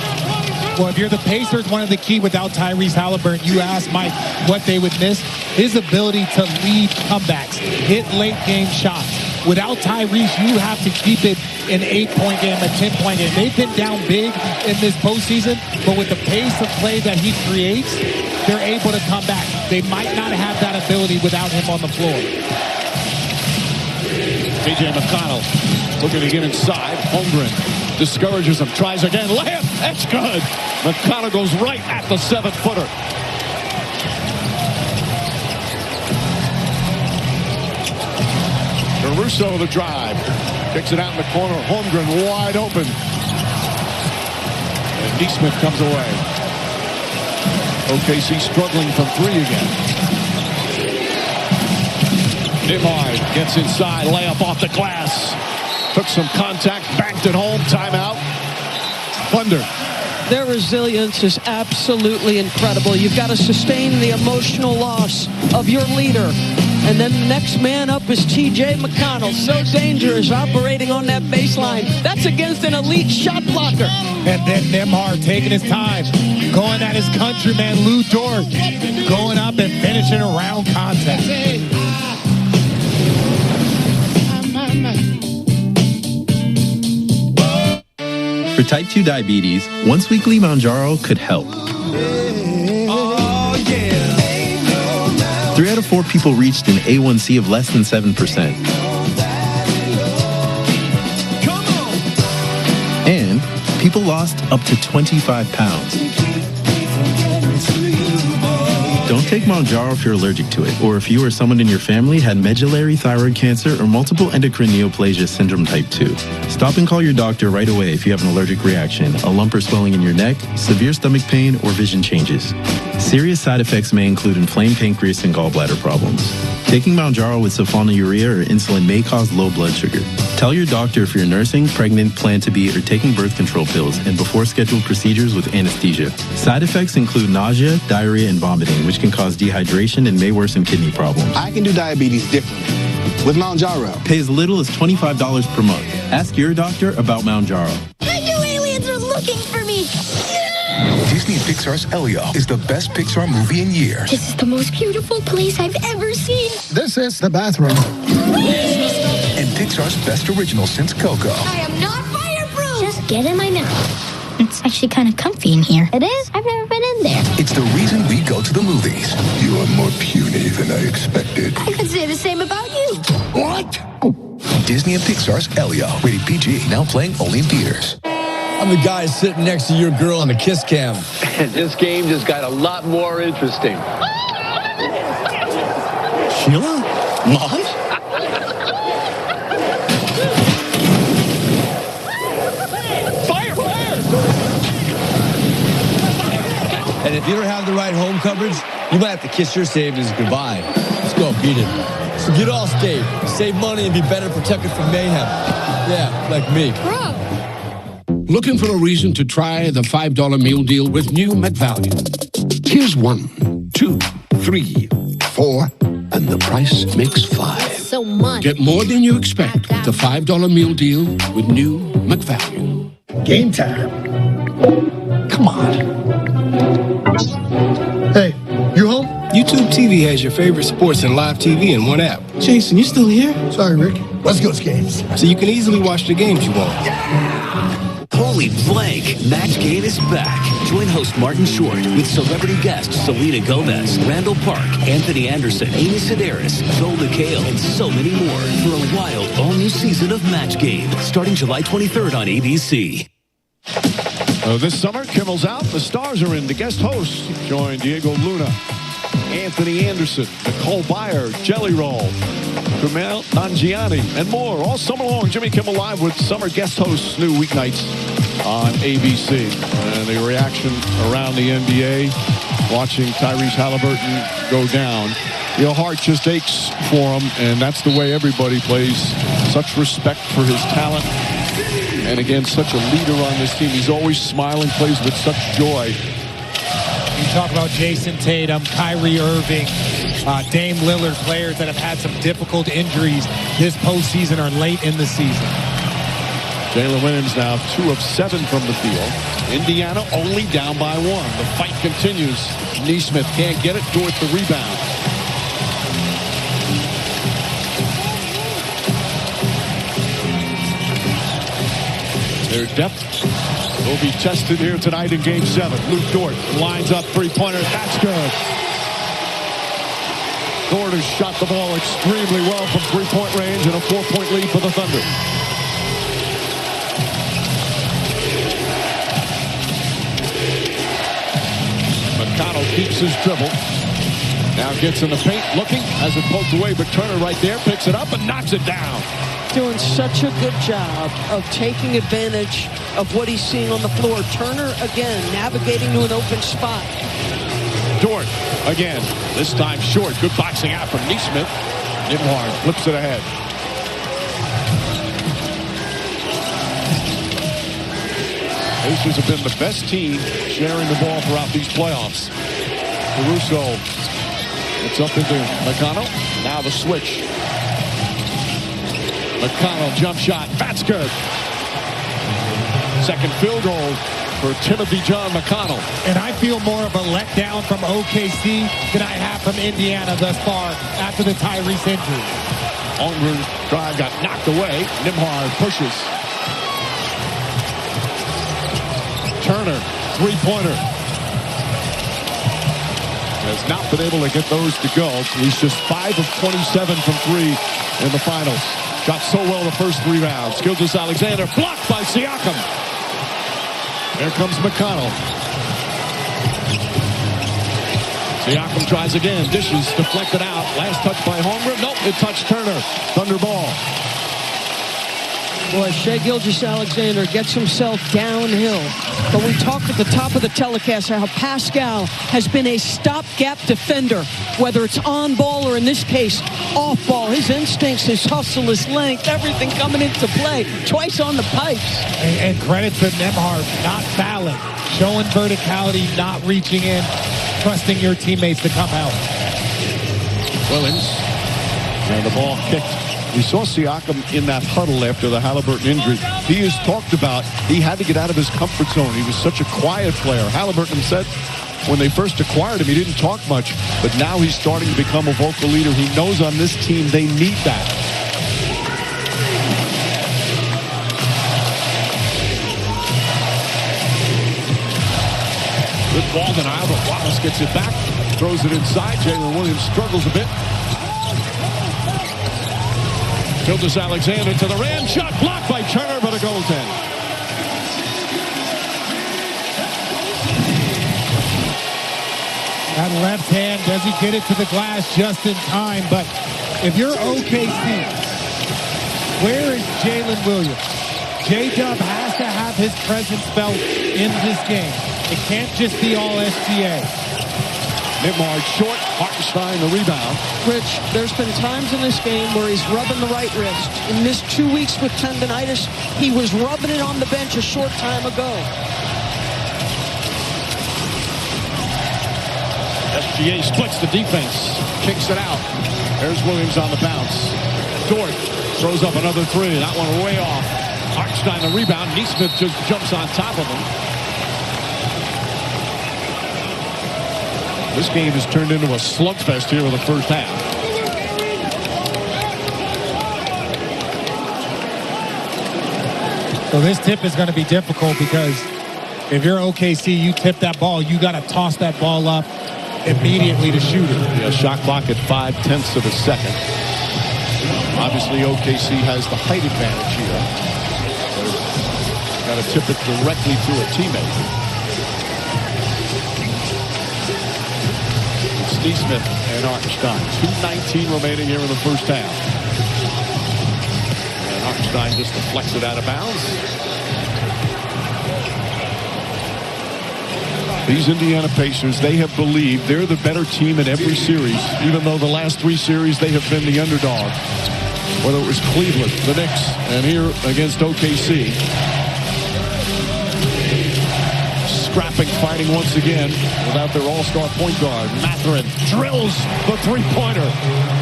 Well, if you're the Pacers, one of the key without Tyrese Haliburton, you ask Mike what they would miss. His ability to lead comebacks, hit late game shots. Without Tyrese, you have to keep it an 8-point game, a 10-point game. They've been down big in this postseason, but with the pace of play that he creates, they're able to come back. They might not have that ability without him on the floor. T.J. McConnell looking to get inside. Holmgren discourages him. Tries again. Layup. That's good. McConnell goes right at the 7-footer. Caruso the drive. Kicks it out in the corner. Holmgren wide open. And Neesmith comes away. OKC struggling from 3 again. Nimard gets inside, layup off the glass. Took some contact, banked it home, timeout. Thunder. Their resilience is absolutely incredible. You've got to sustain the emotional loss of your leader. And then the next man up is T.J. McConnell. So dangerous operating on that baseline. That's against an elite shot blocker. And then Nimhard taking his time, going at his countryman Lou Dort, going up and finishing around contact. For type 2 diabetes, once weekly Mounjaro could help. 3 out of 4 people reached an A1C of less than 7%. And people lost up to 25 pounds. Don't take Mounjaro if you're allergic to it, or if you or someone in your family had medullary thyroid cancer or multiple endocrine neoplasia syndrome type 2. Stop and call your doctor right away if you have an allergic reaction, a lump or swelling in your neck, severe stomach pain, or vision changes. Serious side effects may include inflamed pancreas and gallbladder problems. Taking Mounjaro with sulfonylurea or insulin may cause low blood sugar. Tell your doctor if you're nursing, pregnant, plan to be, or taking birth control pills, and before scheduled procedures with anesthesia. Side effects include nausea, diarrhea, and vomiting, which can cause dehydration and may worsen kidney problems. I can do diabetes differently with Mounjaro. Pay as little as $25 per month. Ask your doctor about Mounjaro. I knew aliens were looking for me. Disney Pixar's Elio is the best Pixar movie in years. This is the most beautiful place I've ever seen. This is the bathroom. And Pixar's best original since Coco. I am not fireproof. Just get in my mouth. It's actually kind of comfy in here. It is? I've never been in there. It's the reason we go to the movies. You are more puny than I expected. I could say the same about you. What? Disney and Pixar's Elio. Rated PG. Now playing only in theaters. I'm the guy sitting next to your girl on the kiss cam. And this game just got a lot more interesting. Sheila? Mom? And if you don't have the right home coverage, you might have to kiss your savings goodbye. Let's go, beat it. So get Allstate, save money, and be better protected from mayhem. Yeah, like me. Rob. Looking for a reason to try the $5 meal deal with new McValue? Here's 1, 2, 3, 4, and the price makes 5. So much. Get more than you expect with the $5 meal deal with new McValue. Game time. Come on. Hey, you home? YouTube TV has your favorite sports and live TV in one app. Jason, you still here? Sorry, Rick. Let's go games. So you can easily watch the games you want. Holy blank! Match Game is back. Join host Martin Short with celebrity guests Selena Gomez, Randall Park, Anthony Anderson, Amy Sedaris, Joel McHale, and so many more for a wild all-new season of Match Game starting July 23rd on ABC. This summer, Kimmel's out. The stars are in. The guest hosts join Diego Luna, Anthony Anderson, Nicole Byer, Jelly Roll, Kumail Nanjiani, and more. All summer long, Jimmy Kimmel Live with summer guest hosts, new weeknights on ABC. And the reaction around the NBA, watching Tyrese Haliburton go down. Your heart just aches for him, and that's the way everybody plays. Such respect for his talent. And again, such a leader on this team. He's always smiling, plays with such joy. You talk about Jason Tatum, Kyrie Irving, Dame Lillard, players that have had some difficult injuries this postseason or late in the season. Jalen Williams now 2 of 7 from the field. Indiana only down by 1. The fight continues. Neesmith can't get it. Dort the rebound. Their depth will be tested here tonight in Game 7. Luke Dort lines up three-pointer. That's good. Dort has shot the ball extremely well from three-point range and a 4-point lead for the Thunder. McConnell keeps his dribble. Now gets in the paint, looking, has it poked away, but Turner right there picks it up and knocks it down. Doing such a good job of taking advantage of what he's seeing on the floor. Turner, again, navigating to an open spot. Dort, again, this time short. Good boxing out from Neesmith. Nembhard flips it ahead. Pacers have been the best team sharing the ball throughout these playoffs. Caruso. It's up into McConnell. Now the switch. McConnell jump shot. That's good. Second field goal for Timothy John McConnell. And I feel more of a letdown from OKC than I have from Indiana thus far after the Tyrese injury. Holmgren drive got knocked away. Nembhard pushes. Turner, three-pointer. Has not been able to get those to go. He's just 5 of 27 from 3 in the finals. Shot so well the first 3 rounds. Gilgeous-Alexander blocked by Siakam. There comes McConnell. Siakam tries again. Dishes deflected out. Last touch by Holmgren. Nope, it touched Turner. Thunder ball. Boy, Shai Gilgeous-Alexander gets himself downhill. But we talked at the top of the telecast how Pascal has been a stopgap defender, whether it's on ball or in this case, off ball. His instincts, his hustle, his length, everything coming into play. Twice on the pipes. And credit to Nembhard not fouling, showing verticality, not reaching in, trusting your teammates to come out. Williams. And the ball kicked. We saw Siakam in that huddle after the Haliburton injury. He has talked about he had to get out of his comfort zone. He was such a quiet player. Haliburton said when they first acquired him, he didn't talk much, but now he's starting to become a vocal leader. He knows on this team they need that. Good ball denial, but Wallace gets it back. Throws it inside. Jalen Williams struggles a bit. Gilgeous-Alexander to the rim. Shot blocked by Turner, but a goaltend. That left hand, does he get it to the glass just in time? But if you're OKC, where is Jalen Williams? J-Dub has to have his presence felt in this game. It can't just be all SGA. Nembhard short, Hartenstein the rebound. Rich, there's been times in this game where he's rubbing the right wrist. In this 2 weeks with tendonitis, he was rubbing it on the bench a short time ago. SGA splits the defense, kicks it out. There's Williams on the bounce. Dort throws up another 3. That one way off. Hartenstein the rebound. Neesmith just jumps on top of him. This game has turned into a slugfest here in the first half. So this tip is going to be difficult because if you're OKC, you tip that ball, you got to toss that ball up immediately to shoot it. Yeah, shot clock at 0.5 of a second. Obviously, OKC has the height advantage here. Got to tip it directly to a teammate. Neesmith and Hartenstein. 2:19 remaining here in the first half. And Hartenstein just deflects it out of bounds. These Indiana Pacers, they have believed they're the better team in every series, even though the last 3 series they have been the underdog. Whether it was Cleveland, the Knicks, and here against OKC. Scrapping, fighting once again without their all-star point guard. Mathurin drills the three-pointer.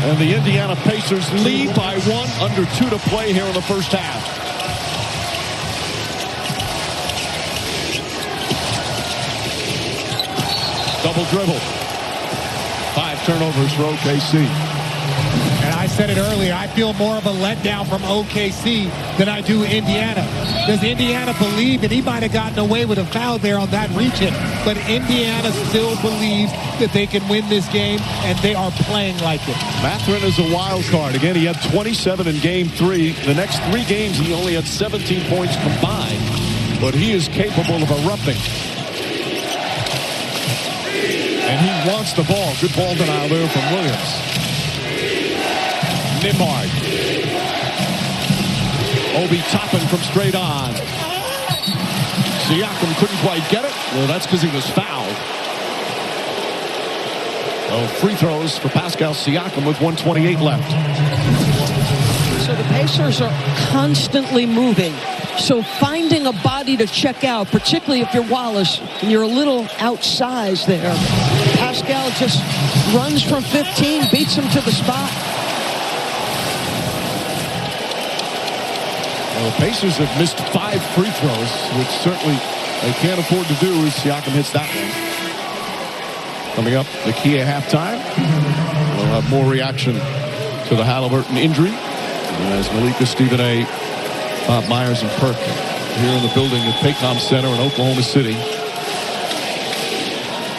And the Indiana Pacers lead by 1, under 2 to play here in the first half. Double dribble. 5 turnovers for OKC. And I said it earlier, I feel more of a letdown from OKC than I do Indiana. Does Indiana believe, and he might have gotten away with a foul there on that reach-in, but Indiana still believes that they can win this game, and they are playing like it. Mathurin is a wild card. Again, he had 27 in Game 3. The next 3 games, he only had 17 points combined, but he is capable of erupting. And he wants the ball. Good ball denial there from Williams. Nembhard. Obi Toppin from straight on. Siakam couldn't quite get it. Well, that's because he was fouled. free throws for Pascal Siakam with 1:28 left. So the Pacers are constantly moving. So finding a body to check out, particularly if you're Wallace and you're a little outsized there. Pascal just runs from 15, beats him to the spot. Well, the Pacers have missed 5 free throws, which certainly they can't afford to do as Siakam hits that one. Coming up, the key at halftime. We'll have more reaction to the Haliburton injury as Malika, Stephen A., Bob Myers, and Perk here in the building at Paycom Center in Oklahoma City.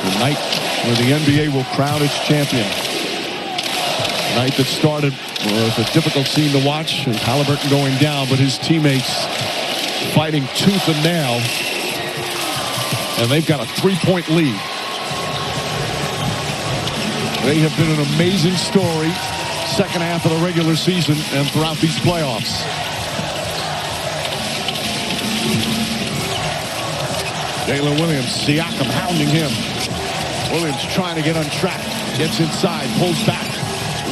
The night where the NBA will crown its champion. A night that started with a difficult scene to watch, and Haliburton going down, but his teammates fighting tooth and nail. And they've got a 3-point lead. They have been an amazing story second half of the regular season and throughout these playoffs. Jalen Williams, Siakam hounding him. Williams trying to get on track. Gets inside, pulls back.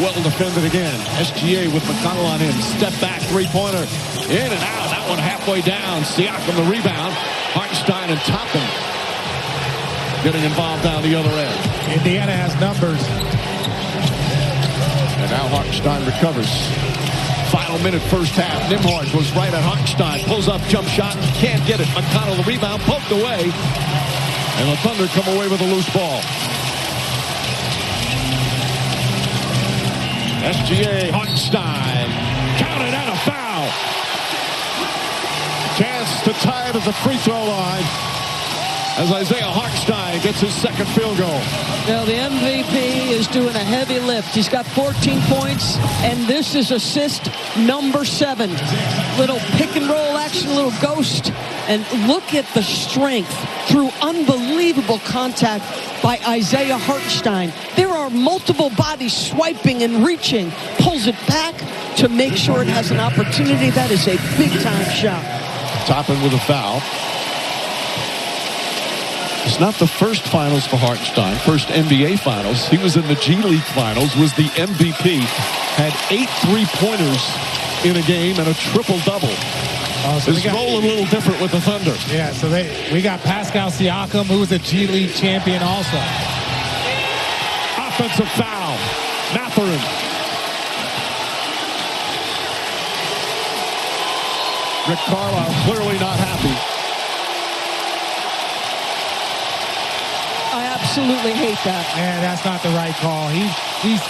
Well defended again. SGA with McConnell on him. Step back, three-pointer. In and out. That one halfway down. Siakam the rebound. Hartenstein and Toppin getting involved down the other end. Indiana has numbers. And now Hartenstein recovers. Final minute, first half. Nembhard goes right at Hartenstein. Pulls up, jump shot. Can't get it. McConnell the rebound. Poked away. And the Thunder come away with a loose ball. SGA, Hartenstein. Counted and a foul. Chance to tie it at the free throw line as Isaiah Hartenstein gets his second field goal. Now the MVP is doing a heavy lift. He's got 14 points, and this is assist number 7. Little pick and roll action, little ghost. And look at the strength through unbelievable contact by Isaiah Hartenstein. There are multiple bodies swiping and reaching. Pulls it back to make sure it has an opportunity. That is a big-time shot. Toppin with a foul. It's not the first finals for Hartenstein, first NBA finals. He was in the G League finals, was the MVP, had 8 3-pointers in a game and a triple-double. So his role a little different with the Thunder. Yeah, so we got Pascal Siakam, who was a G League champion also. Offensive foul. Mathurin. Rick Carlisle clearly not happy. Absolutely hate that. Man, that's not the right call. He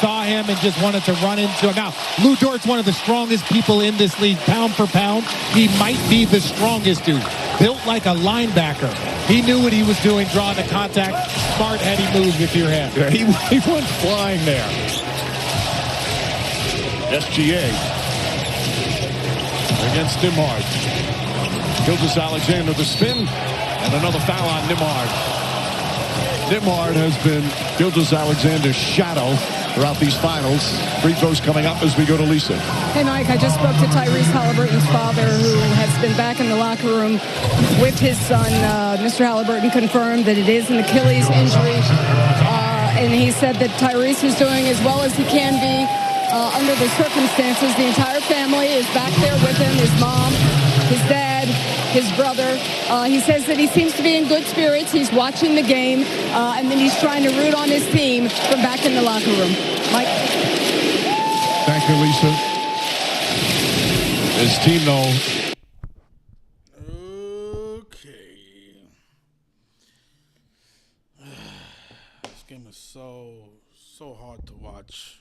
saw him and just wanted to run into him. Now, Lou Dort's one of the strongest people in this league, pound for pound. He might be the strongest dude. Built like a linebacker. He knew what he was doing, drawing the contact. Smart, heady move with your head. Yeah, he went flying there. SGA against Nembhard. Gilgeous-Alexander the spin, and another foul on Nembhard. Nembhard has been Gilgeous-Alexander's shadow throughout these finals. Free throws coming up as we go to Lisa. Hey, Mike, I just spoke to Tyrese Haliburton's father, who has been back in the locker room with his son. Mr. Haliburton confirmed that it is an Achilles injury. And he said that Tyrese is doing as well as he can be under the circumstances. The entire family is back there with him, his mom, his dad, his brother. He says that he seems to be in good spirits. He's watching the game, and then he's trying to root on his team from back in the locker room. Mike? Thank you, Lisa. His team, though. Okay. This game is so hard to watch.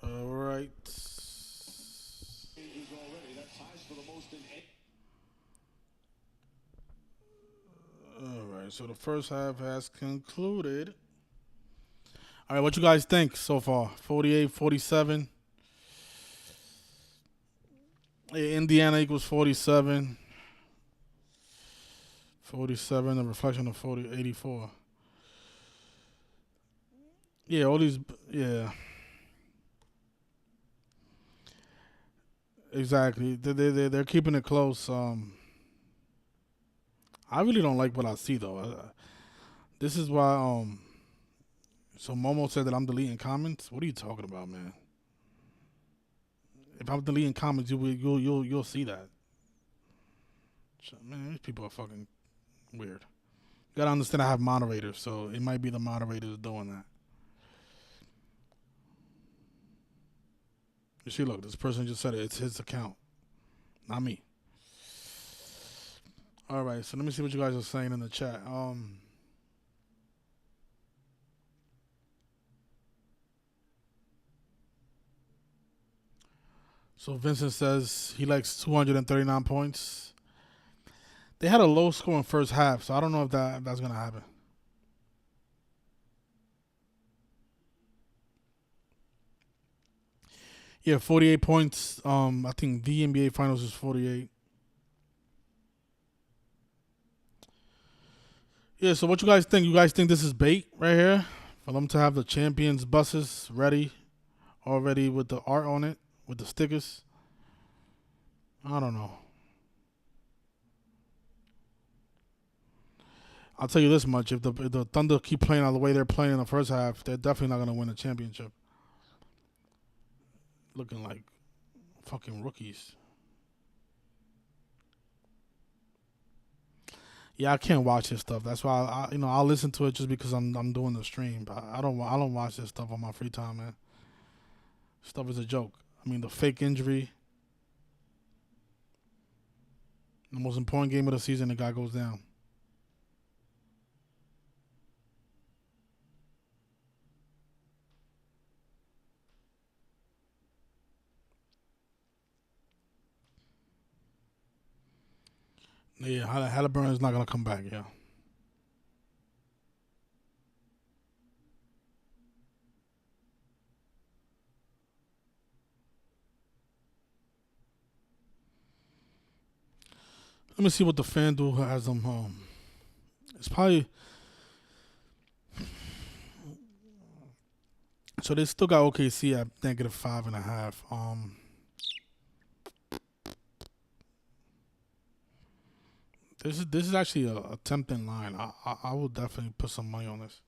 All right. All right, so the first half has concluded. All right, what you guys think so far? 48-47. Indiana equals 47. 47, a reflection of 84. Yeah, all these, yeah. Exactly. They're keeping it close. I really don't like what I see, though. This is why So Momo said that I'm deleting comments. What are you talking about, man? If I'm deleting comments, you'll see that. Man, these people are fucking weird. You gotta understand I have moderators, so it might be the moderators doing that. You see, look, this person just said it. It's his account, not me. All right, so let me see what you guys are saying in the chat. So Vincent says he likes 239 points. They had a low score in first half, so I don't know if that's going to happen. Yeah, 48 points. I think the NBA Finals is 48. Yeah, so what you guys think? You guys think this is bait right here? For them to have the champions buses ready, already with the art on it, with the stickers? I don't know. I'll tell you this much. If the Thunder keep playing out the way they're playing in the first half, they're definitely not going to win the championship. Looking like fucking rookies. Yeah, I can't watch this stuff. That's why I'll listen to it just because I'm doing the stream. But I don't watch this stuff on my free time, man. Stuff is a joke. I mean, the fake injury. The most important game of the season, the guy goes down. Yeah, Haliburton is not going to come back, yeah. Let me see what the FanDuel has them home. It's probably... So they still got OKC at -5.5. This is actually a tempting line. I will definitely put some money on this.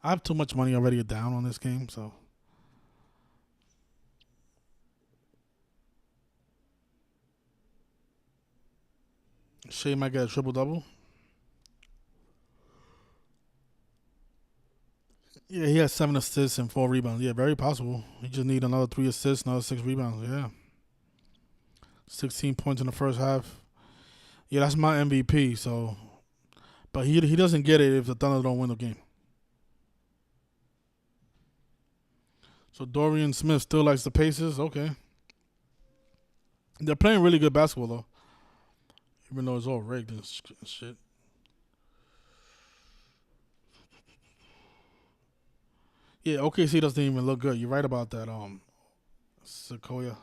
I have too much money already down on this game, so Shea might get a triple-double. Yeah, he has 7 assists and 4 rebounds. Yeah, very possible. He just need another 3 assists, another 6 rebounds. Yeah. 16 points in the first half. Yeah, that's my MVP. So, but he doesn't get it if the Thunder don't win the game. So Dorian Smith still likes the Pacers. Okay. They're playing really good basketball though, even though it's all rigged and shit. Yeah, OKC doesn't even look good. You're right about that. Sequoia.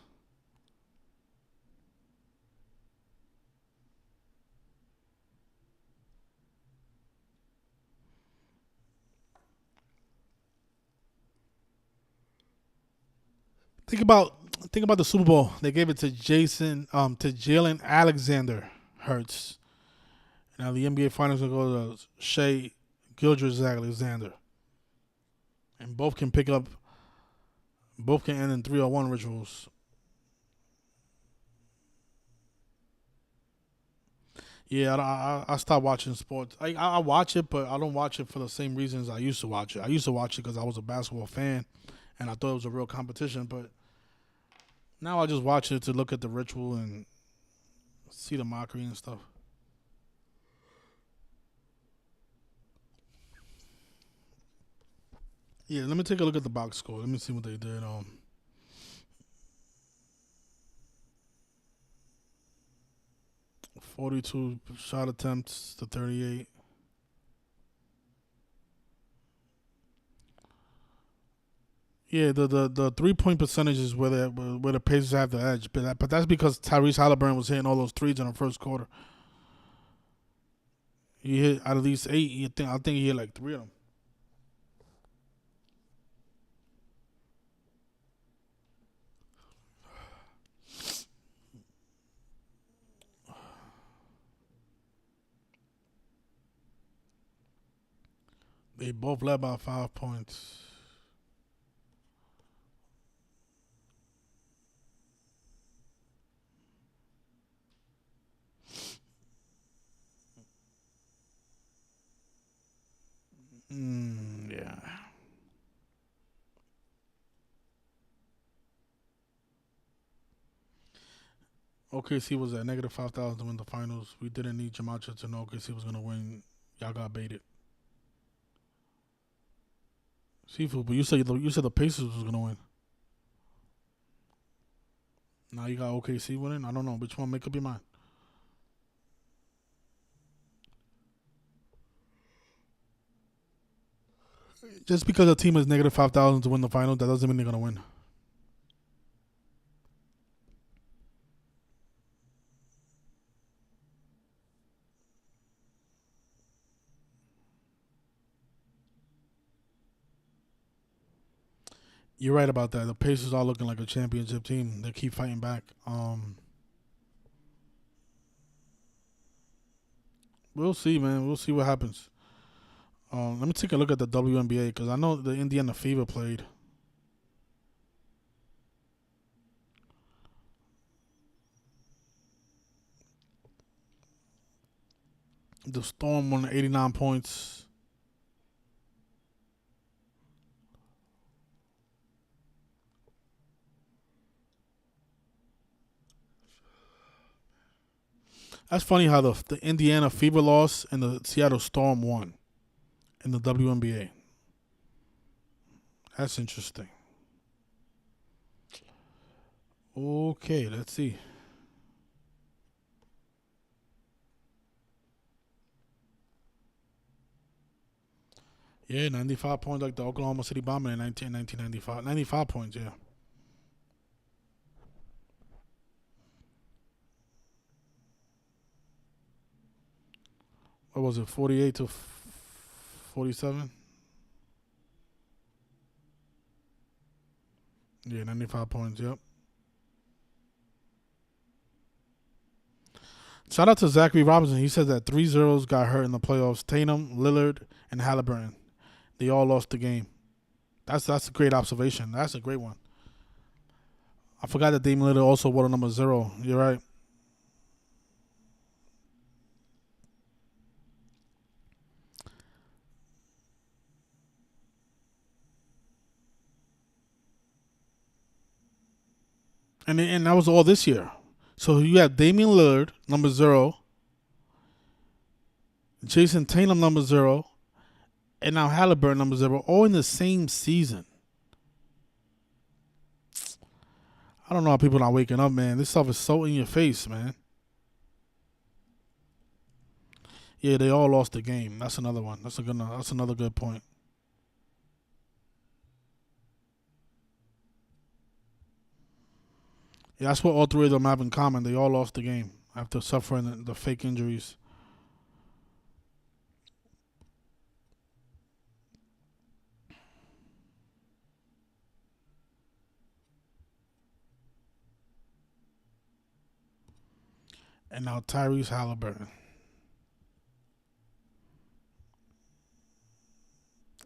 Think about the Super Bowl. They gave it to Jalen Alexander Hurts. Now the NBA Finals will go to Shea Gilgeous-Alexander. And both can end in 3-on-1 rituals. Yeah, I stopped watching sports. I watch it, but I don't watch it for the same reasons I used to watch it. I used to watch it because I was a basketball fan, and I thought it was a real competition. But now I just watch it to look at the ritual and see the mockery and stuff. Yeah, let me take a look at the box score. Let me see what they did. 42 shot attempts to 38. Yeah, the 3-point percentage is where the Pacers have the edge, but that's because Tyrese Haliburton was hitting all those threes in the first quarter. He hit out of these 8. I think he hit like 3 of them. They both led by 5 points. Yeah. OKC was at negative 5,000 to win the finals. We didn't need Jamacha to know OKC was going to win. Y'all got baited. Seafood, but you said the Pacers was going to win. Now you got OKC winning? I don't know. Which one? Make up your mind. Just because a team is negative 5,000 to win the finals, that doesn't mean they're going to win. You're right about that. The Pacers are looking like a championship team. They keep fighting back. We'll see, man. We'll see what happens. Let me take a look at the WNBA because I know the Indiana Fever played. The Storm won 89 points. That's funny how the Indiana Fever lost and the Seattle Storm won in the WNBA. That's interesting. Okay, let's see. Yeah, 95 points like the Oklahoma City Bombing in 1995. 95 points, yeah. What was it, 48 to 47? Yeah, 95 points, yep. Shout out to Zachary Robinson. He said that 3 zeros got hurt in the playoffs. Tatum, Lillard, and Haliburton. They all lost the game. That's a great observation. That's a great one. I forgot that Damian Lillard also wore number 0. You're right. And that was all this year. So you have Damian Lillard, number 0. Jason Tatum, number 0. And now Haliburton, number 0. All in the same season. I don't know how people are not waking up, man. This stuff is so in your face, man. Yeah, they all lost the game. That's another one. That's another good point. Yeah, that's what all 3 of them have in common. They all lost the game after suffering the fake injuries. And now Tyrese Haliburton.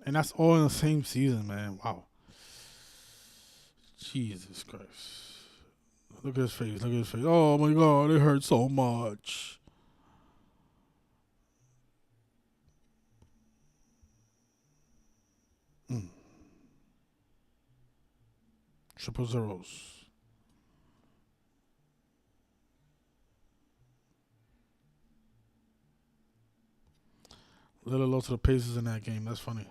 And that's all in the same season, man. Wow. Jesus Christ. Look at his face. Look at his face. Oh, my God. It hurts so much. Triple zeros. Little low to the Pacers in that game. That's funny.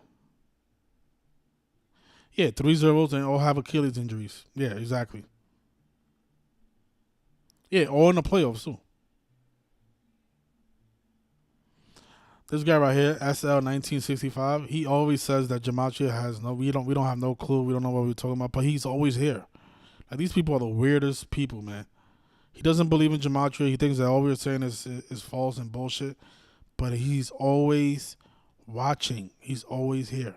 Yeah, 3 zeros and all have Achilles injuries. Yeah, exactly. Yeah, all in the playoffs too. This guy right here, SL1965, he always says that Gematria has we don't have no clue. We don't know what we're talking about, but he's always here. Like, these people are the weirdest people, man. He doesn't believe in Gematria. He thinks that all we're saying is false and bullshit. But he's always watching. He's always here.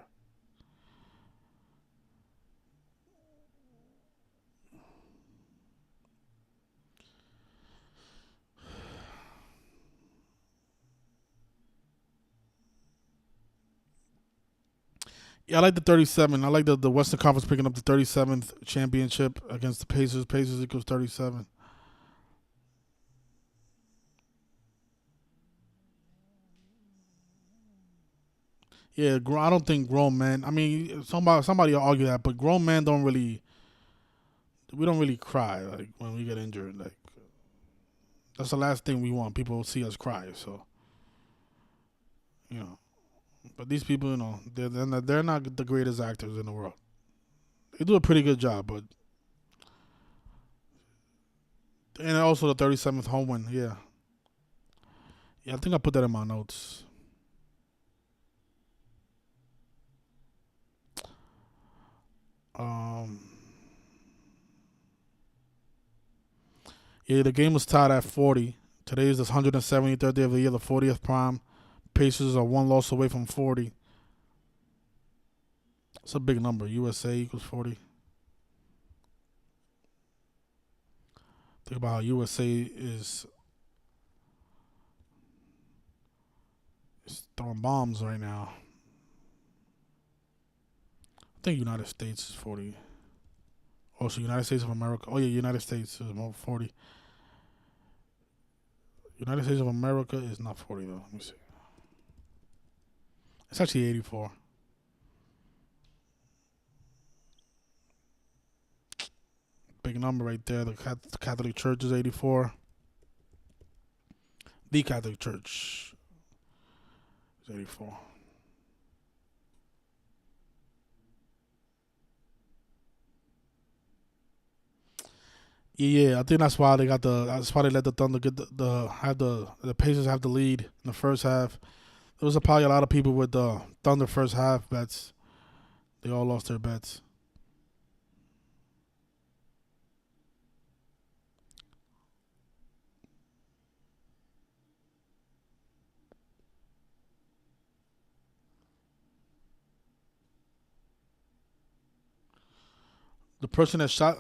Yeah, I like the 37. I like the Western Conference picking up the 37th championship against the Pacers. Pacers equals 37. Yeah, I don't think grown men. I mean, somebody will argue that, but grown men don't really. We don't really cry like when we get injured. Like that's the last thing we want. People see us cry. So, you know. But these people, you know, they're not the greatest actors in the world. They do a pretty good job, but and also the 37th home win. Yeah, I think I put that in my notes. Yeah, the game was tied at 40. Today is the 173rd day of the year, the 40th prime. Pacers are one loss away from 40. It's a big number. USA equals 40. Think about how USA is throwing bombs right now. I think United States is 40. Also, United States of America. Oh, yeah, United States is more 40. United States of America is not 40, though. Let me see. It's actually 84. Big number right there. The Catholic Church is 84. The Catholic Church is 84. Yeah, I think that's why they got that's why they let the Thunder get the Pacers have the lead in the first half. There was probably a lot of people with the Thunder first half bets. They all lost their bets. The person that shot,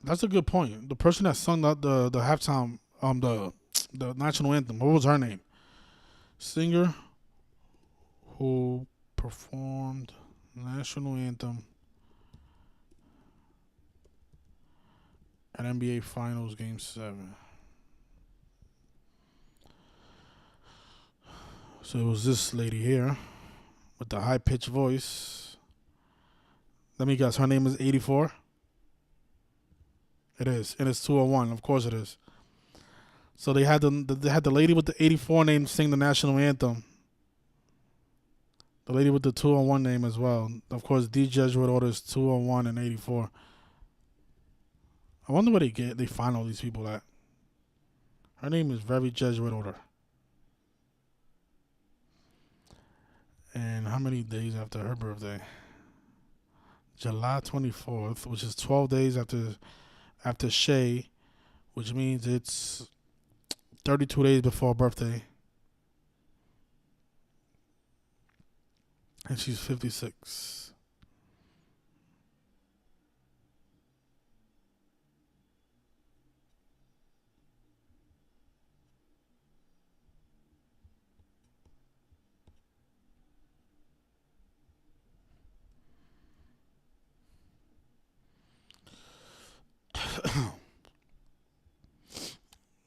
that's a good point. The person that sung the halftime, the national anthem. What was her name? Singer who performed national anthem at NBA Finals Game 7. So it was this lady here with the high-pitched voice. Let me guess. Her name is 84? It is. And it's 201. Of course it is. So they had the lady with the 84 name sing the national anthem. The lady with the 201 name as well. Of course, D Jesuit order is 201 and 84. I wonder where they find all these people at. Her name is very Jesuit order. And how many days after her birthday? July 24th, which is 12 days after Shay, which means it's 32 days before her birthday. And she's 56.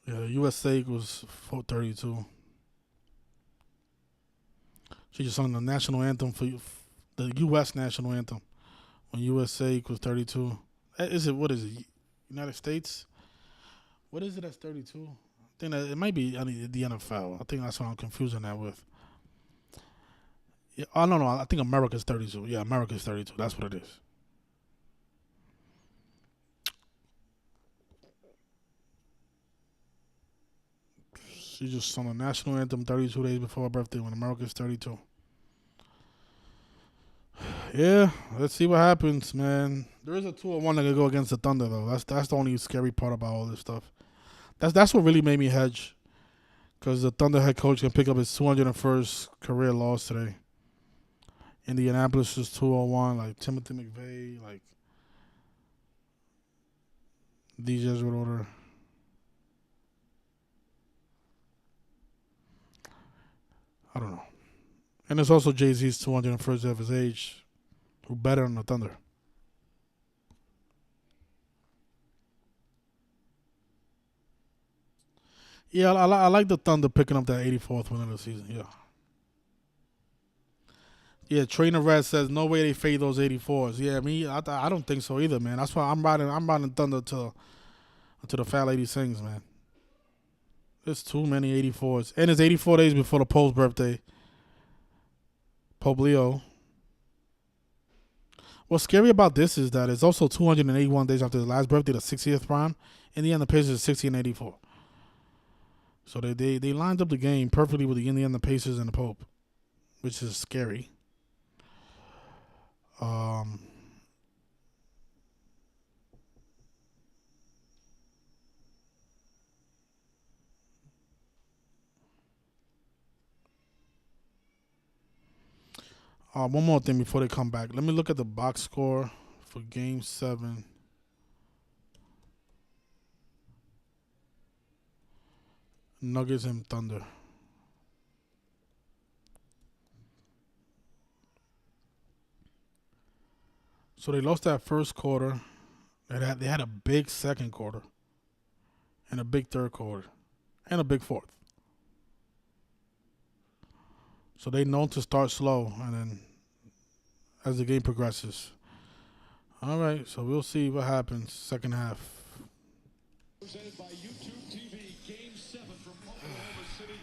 Yeah, the USA was 432. She just sung the national anthem for the U.S. national anthem when USA equals 32. What is it? United States? What is it that's 32? I think that it might be the NFL. I think that's what I'm confusing that with. Yeah, I don't know. I think America's 32. Yeah, America's 32. That's what it is. She just sung the national anthem 32 days before her birthday when America's 32. Yeah, let's see what happens, man. There is a 2-1 that could go against the Thunder, though. That's the only scary part about all this stuff. That's what really made me hedge, because the Thunder head coach can pick up his 201st career loss today. Indianapolis is 201, like Timothy McVeigh, like D Jesuit order. I don't know. And it's also Jay-Z's 201st of his age, who better on the Thunder. Yeah, I like the Thunder picking up that 84th win of the season. Yeah. Yeah, Trainer Red says no way they fade those 84s. Yeah, I don't think so either, man. That's why I'm riding Thunder until the fat lady sings, man. There's too many 84s, and it's 84 days before the Pope's birthday. Pope Leo. What's scary about this is that it's also 281 days after his last birthday, the 60th prime. Indiana Pacers is 60 and 84. So they lined up the game perfectly with the Indiana Pacers and the Pope, which is scary. One more thing before they come back. Let me look at the box score for Game 7. Nuggets and Thunder. So they lost that first quarter. They had a big second quarter. And a big third quarter. And a big fourth. So they know to start slow, and then as the game progresses. All right, so we'll see what happens second half. Presented by YouTube TV, Game 7 from Oklahoma City.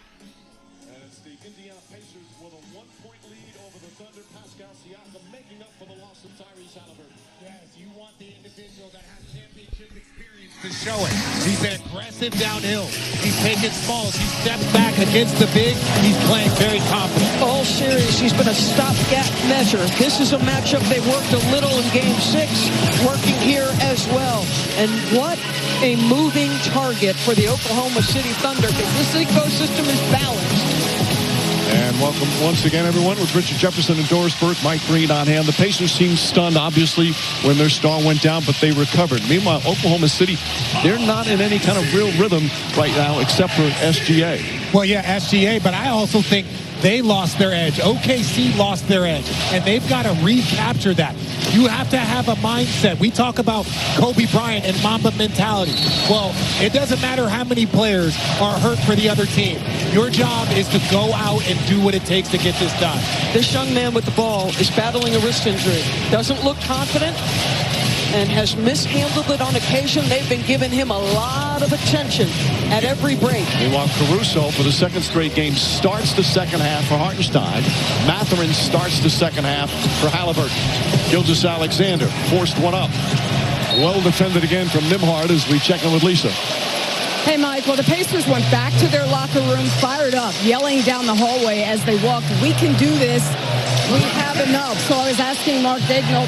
And it's the Indiana Pacers with a 1-point lead over the Thunder. Pascal Siakam making up for the loss of Tyrese Haliburton. Yes, you want the individual that has championship experience to show it. He's been aggressive downhill. He's taken smalls. He stepped back against the big. He's playing very confident. All series, he's been a stopgap measure. This is a matchup they worked a little in Game 6, working here as well. And what a moving target for the Oklahoma City Thunder, because this ecosystem is balanced. And welcome once again, everyone, with Richard Jefferson and Doris Burke, Mike Green on hand. The Pacers seemed stunned, obviously, when their star went down, but they recovered. Meanwhile, Oklahoma City, they're not in any kind of real rhythm right now, except for SGA. Well, yeah, SGA, but I also think they lost their edge. OKC lost their edge, and they've got to recapture that. You have to have a mindset. We talk about Kobe Bryant and Mamba mentality. Well, it doesn't matter how many players are hurt for the other team. Your job is to go out and do what it takes to get this done. This young man with the ball is battling a wrist injury. Doesn't look confident and has mishandled it on occasion. They've been giving him a lot of attention at every break. Meanwhile, Caruso, for the second straight game, starts the second half for Hartenstein. Mathurin starts the second half for Haliburton. Gilgeous-Alexander forced one up. Well defended again from Nimhard as we check in with Lisa. Hey, Mike, well, the Pacers went back to their locker room, fired up, yelling down the hallway as they walked, "We can do this. We have enough." So I was asking Mark Daigneault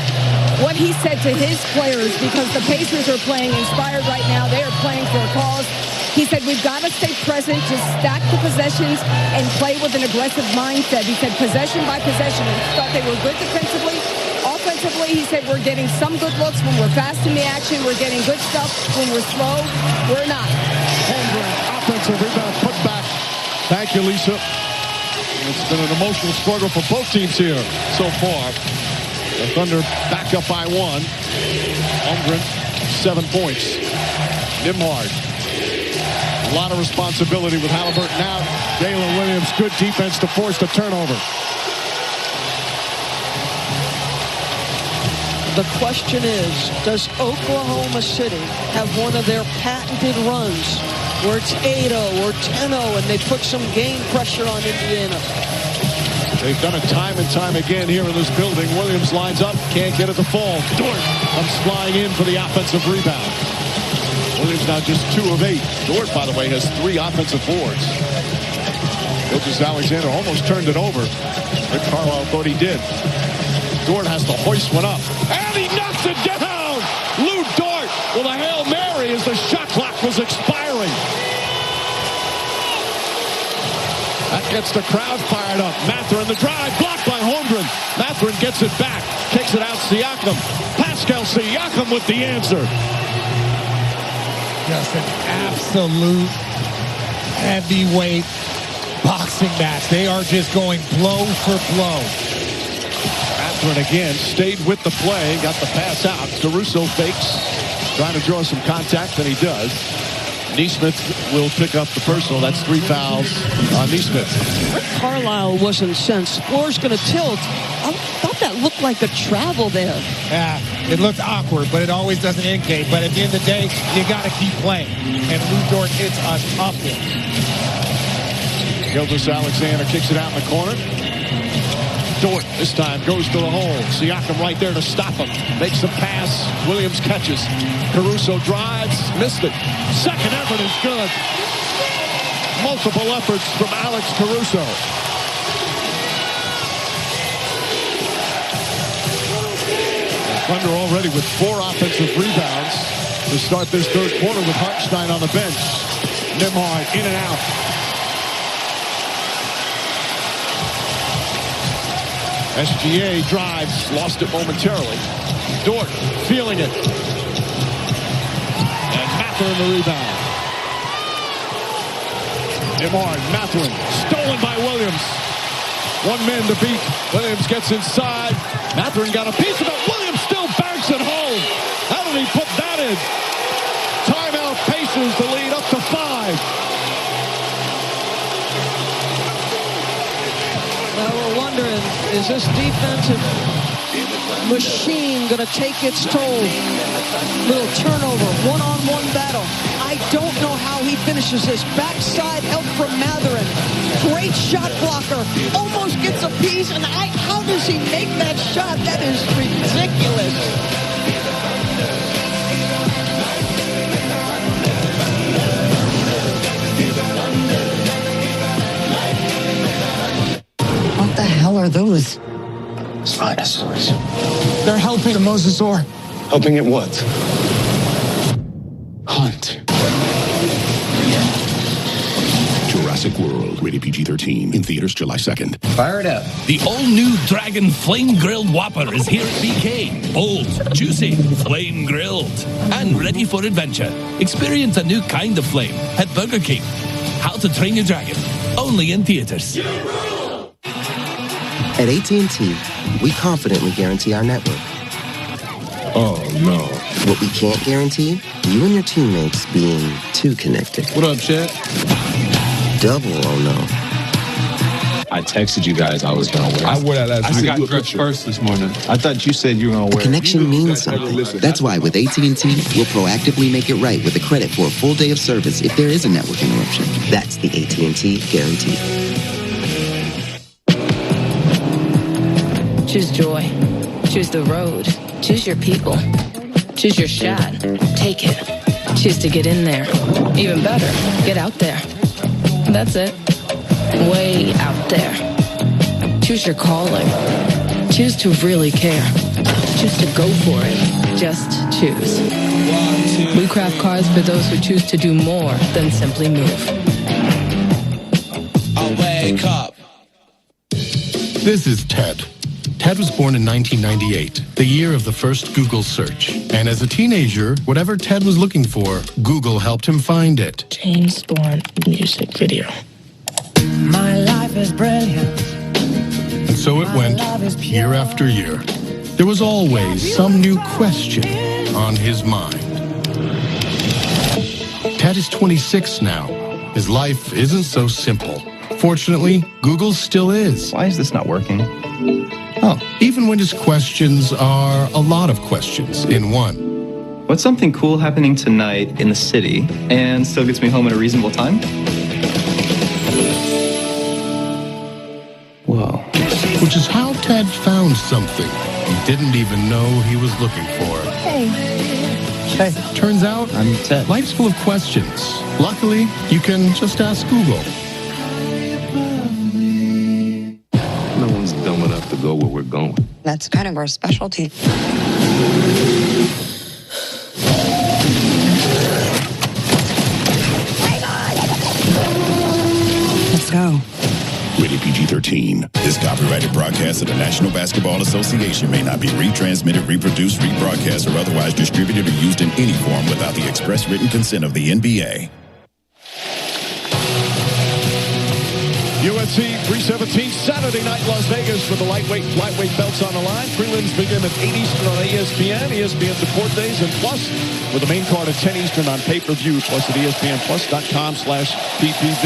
what he said to his players, because the Pacers are playing inspired right now. They are playing for a cause. He said, we've got to stay present, just stack the possessions and play with an aggressive mindset. He said possession by possession. He thought they were good defensively. Offensively, he said, we're getting some good looks when we're fast in the action. We're getting good stuff. When we're slow, we're not. Hendren, offensive rebound, put back. Thank you, Lisa. It's been an emotional struggle for both teams here so far. The Thunder back up by 1. Holmgren, 7 points. Nimhard. A lot of responsibility with Haliburton out. Jalen Williams, good defense to force the turnover. The question is, does Oklahoma City have one of their patented runs where it's 8-0 or 10-0 and they put some game pressure on Indiana? They've done it time and time again here in this building. Williams lines up, can't get it to fall. Dort comes flying in for the offensive rebound. Williams now just 2 of 8. Dort, by the way, has 3 offensive boards. Gilgeous-Alexander almost turned it over. Rick Carlisle thought he did. Dort has to hoist one up. And he knocks it down! Lou Dort with a Hail Mary as the shot clock was expiring. That gets the crowd fired up. Mathurin the drive, blocked by Holmgren. Mathurin gets it back, kicks it out. Siakam. Pascal Siakam with the answer. Just an absolute heavyweight boxing match. They are just going blow for blow. Mathurin again stayed with the play, got the pass out. Caruso fakes, trying to draw some contact, and he does. Neesmith will pick up the personal. That's 3 fouls on Neesmith. Rick Carlisle was incensed. Floor's going to tilt. I thought that looked like a travel there. Yeah, it looked awkward, but it always doesn't indicate. But at the end of the day, you got to keep playing. And Lou Dort hits a tough one. Gilgeous-Alexander kicks it out in the corner. Dort this time goes to the hole. Siakam right there to stop him. Makes the pass. Williams catches. Caruso drives. Missed it. Second effort is good. Multiple efforts from Alex Caruso. Thunder already with 4 offensive rebounds to start this third quarter with Hartenstein on the bench. Nembhard in and out. SGA drives, lost it momentarily. Dort feeling it. And Mathurin the rebound. Nembhard, Mathurin, stolen by Williams. 1 man to beat. Williams gets inside. Mathurin got a piece of it. Williams still banks it home. How did he put that in? Timeout Pacers the lead up to 5. Well, we're wondering, is this defensive machine going to take its toll? Little turnover, one-on-one battle. I don't know how he finishes this. Backside help from Mathurin. Great shot blocker. Almost gets a piece, and how does he make that shot? That is ridiculous. What the hell are those? Spinosaurs. They're helping the mosasaur. Helping it what? Hunt. Jurassic World, rated PG-13, in theaters July 2nd. Fire it up. The all-new Dragon Flame Grilled Whopper is here at BK. Bold, juicy, flame grilled, and ready for adventure. Experience a new kind of flame at Burger King. How to Train Your Dragon, only in theaters. At AT&T, we confidently guarantee our network. Oh, no. What we can't guarantee, you and your teammates being too connected. What up, Chet? Double oh no. I texted you guys I was going to wear. I wore that last week. I got dressed first this morning. I thought you said you were going to wear. Connection means something. That's why with AT&T, we'll proactively make it right with a credit for a full day of service if there is a network interruption. That's the AT&T guarantee. Choose joy. Choose the road. Choose your people. Choose your shot. Take it. Choose to get in there. Even better, get out there. That's it. Way out there. Choose your calling. Choose to really care. Choose to go for it. Just choose. We craft cars for those who choose to do more than simply move. I'll wake up. This is Ted. Ted was born in 1998, the year of the first Google search. And as a teenager, whatever Ted was looking for, Google helped him find it. James Bourne music video. My life is brilliant. And so it went, year after year. There was always some new question on his mind. Ted is 26 now. His life isn't so simple. Fortunately, Google still is. Why is this not working? Oh, even when his questions are a lot of questions in one. What's something cool happening tonight in the city and still gets me home at a reasonable time? Whoa. Which is how Ted found something he didn't even know he was looking for. Hey. Turns out, I'm Ted. Life's full of questions. Luckily, you can just ask Google. No one's dumb enough to go where we're going. That's kind of our specialty. Let's go. Rated PG-13. This copyrighted broadcast of the National Basketball Association may not be retransmitted, reproduced, rebroadcast, or otherwise distributed or used in any form without the express written consent of the NBA. UFC 317 Saturday night Las Vegas for the lightweight, flyweight belts on the line. Prelims begin at 8 Eastern on ESPN. ESPN Support Days and Plus with the main card at 10 Eastern on pay-per-view. Plus at ESPNplus.com/PPV.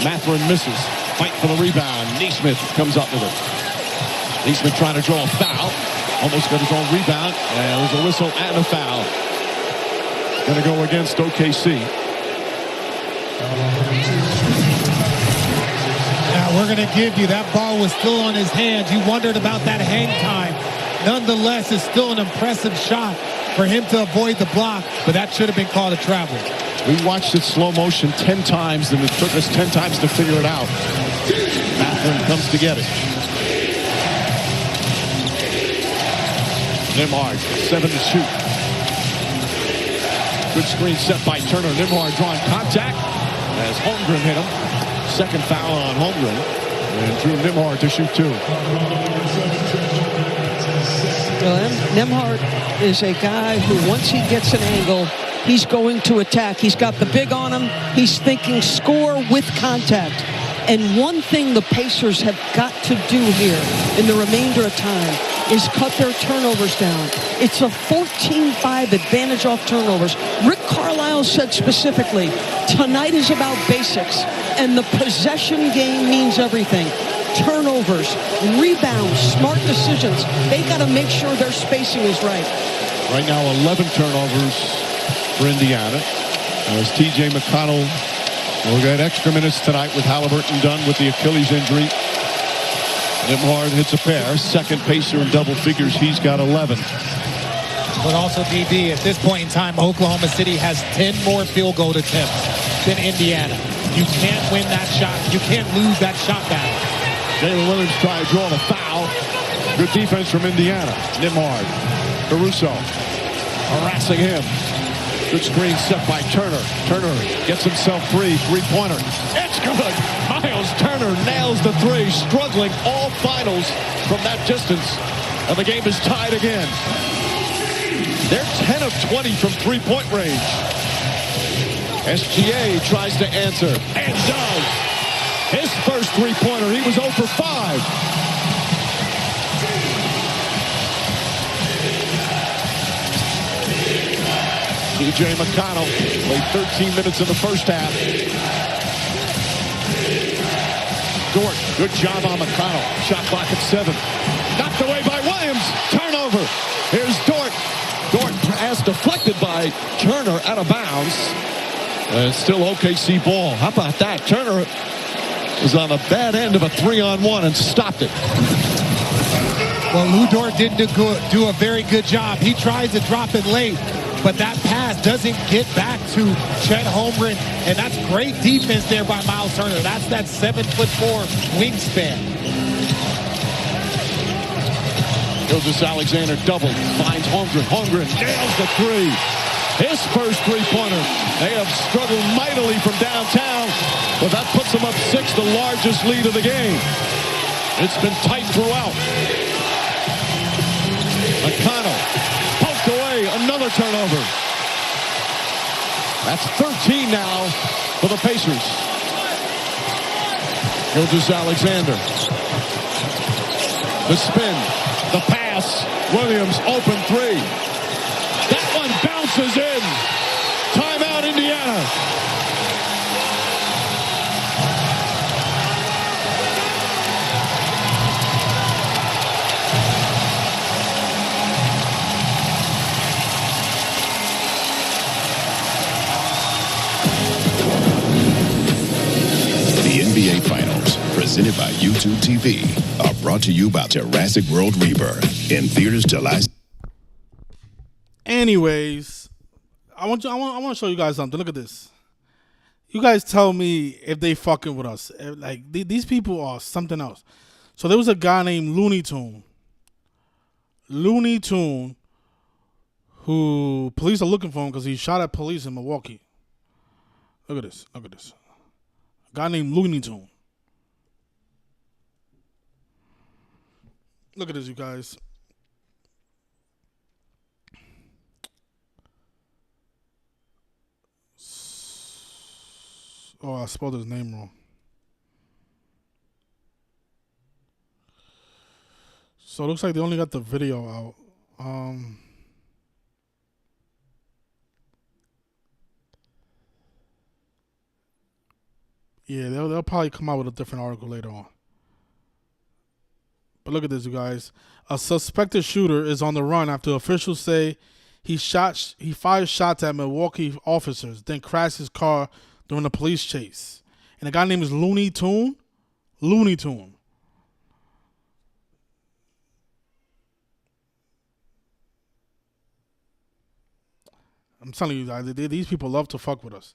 Matherin misses. Fight for the rebound. Neesmith comes up with it. Neesmith trying to draw a foul. Almost got his own rebound. And there's a whistle and a foul. Going to go against OKC. Now we're going to give you that ball was still on his hands. You wondered about that hang time. Nonetheless, it's still an impressive shot for him to avoid the block, but that should have been called a travel. We watched it slow motion 10 times, and it took us 10 times to figure it out. Matherin comes to get it. Nembhard, 7 to shoot. Good screen set by Turner. Nembhard drawing contact as Holmgren hit him. Second foul on Holmgren. And drew Nembhard to shoot 2. Well, Nembhard is a guy who, once he gets an angle, he's going to attack. He's got the big on him. He's thinking score with contact. And one thing the Pacers have got to do here in the remainder of time is cut their turnovers down. It's a 14-5 advantage off turnovers. Rick Carlisle said specifically, tonight is about basics, and the possession game means everything. Turnovers, rebounds, smart decisions. They got to make sure their spacing is right. Right now, 11 turnovers for Indiana. As T.J. McConnell will get extra minutes tonight with Haliburton done with the Achilles injury. Nembhard hits a pair. Second Pacer in double figures. He's got 11. But also, DB, at this point in time, Oklahoma City has 10 more field goal attempts than Indiana. You can't win that shot. You can't lose that shot battle. Jalen Williams trying to draw the foul. Good defense from Indiana. Nembhard. Caruso harassing him. Good screen set by Turner. Turner gets himself free. Three-pointer. It's good. Miles Turner nails the three. Struggling all finals from that distance. And the game is tied again. They're 10 of 20 from three-point range. SGA tries to answer. And does. His first three-pointer. He was 0 for 5. T.J. McConnell played 13 minutes in the first half. Dort, good job on McConnell. Shot clock at 7. Knocked away by Williams. Turnover. Here's Dort. Dort pass deflected by Turner out of bounds. And still OKC ball. How about that? Turner was on the bad end of a 3-on-1 and stopped it. Well, Lou Dort didn't do a very good job. He tries to drop it late, but that pass doesn't get back to Chet Holmgren, and that's great defense there by Miles Turner. That's that 7'4" wingspan. Gilgeous-Alexander doubled, finds Holmgren. Holmgren nails the three. His first three-pointer. They have struggled mightily from downtown, but that puts them up 6, the largest lead of the game. It's been tight throughout. McConnell poked away, another turnover. That's 13 now for the Pacers. Gilgeous-Alexander. The spin, the pass, Williams open three. That one bounces in. Timeout, Indiana. The NBA Finals, presented by YouTube TV, are brought to you by Jurassic World Rebirth in theaters July. Anyways, I want to show you guys something. Look at this. You guys tell me if they fucking with us. Like these people are something else. So there was a guy named Looney Tune, who police are looking for him because he shot at police in Milwaukee. Look at this. Look at this. A guy named Looney Tune. Look at this, you guys. Oh, I spelled his name wrong. So it looks like they only got the video out. Yeah, they'll probably come out with a different article later on. But look at this, you guys. A suspected shooter is on the run after officials say he fired shots at Milwaukee officers, then crashed his car during a police chase. And the guy named is Looney Tune. Looney Tune. I'm telling you guys, these people love to fuck with us.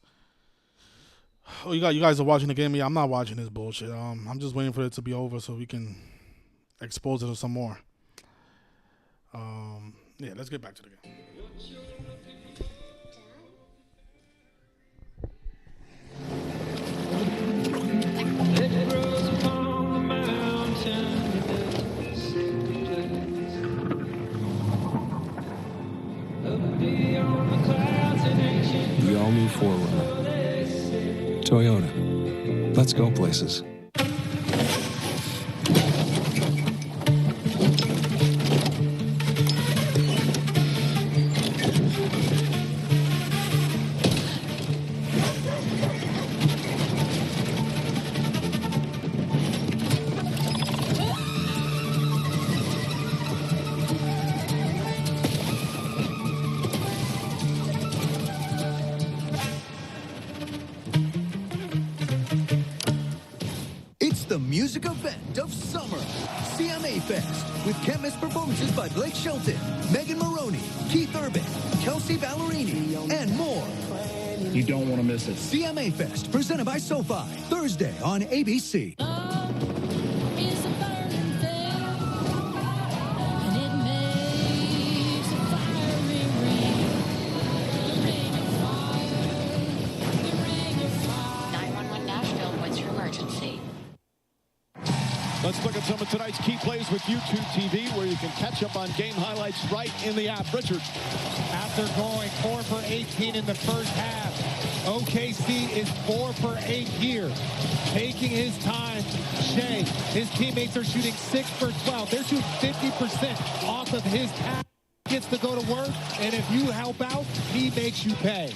Oh, you guys are watching the game. Yeah, I'm not watching this bullshit. I'm just waiting for it to be over so we can expose it some more. Yeah, let's get back to the game. The all-new 4Runner. Toyota. Let's go places. The music event of summer, CMA Fest, with can't-miss performances by Blake Shelton, Megan Maroney, Keith Urban, Kelsey Ballerini, and more. You don't want to miss it. CMA Fest, presented by SoFi, Thursday on ABC. Let's look at some of tonight's key plays with YouTube TV, where you can catch up on game highlights right in the app. Richard. After going 4 for 18 in the first half, OKC is 4 for 8 here. Taking his time, Shea, his teammates are shooting 6 for 12. They're shooting 50% off of his pass. Gets to go to work, and if you help out, he makes you pay.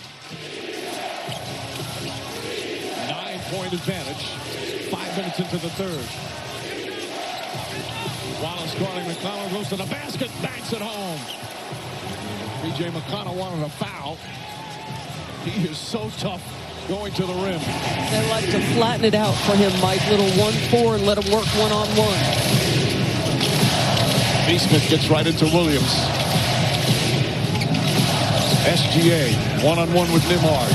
9-point advantage. 5 minutes into the third. Wallace guarding McConnell, goes to the basket, banks it home. B.J. McConnell wanted a foul. He is so tough going to the rim. They like to flatten it out for him, Mike. Little 1-4 and let him work one-on-one. Neesmith gets right into Williams. SGA, one-on-one with Nimhard.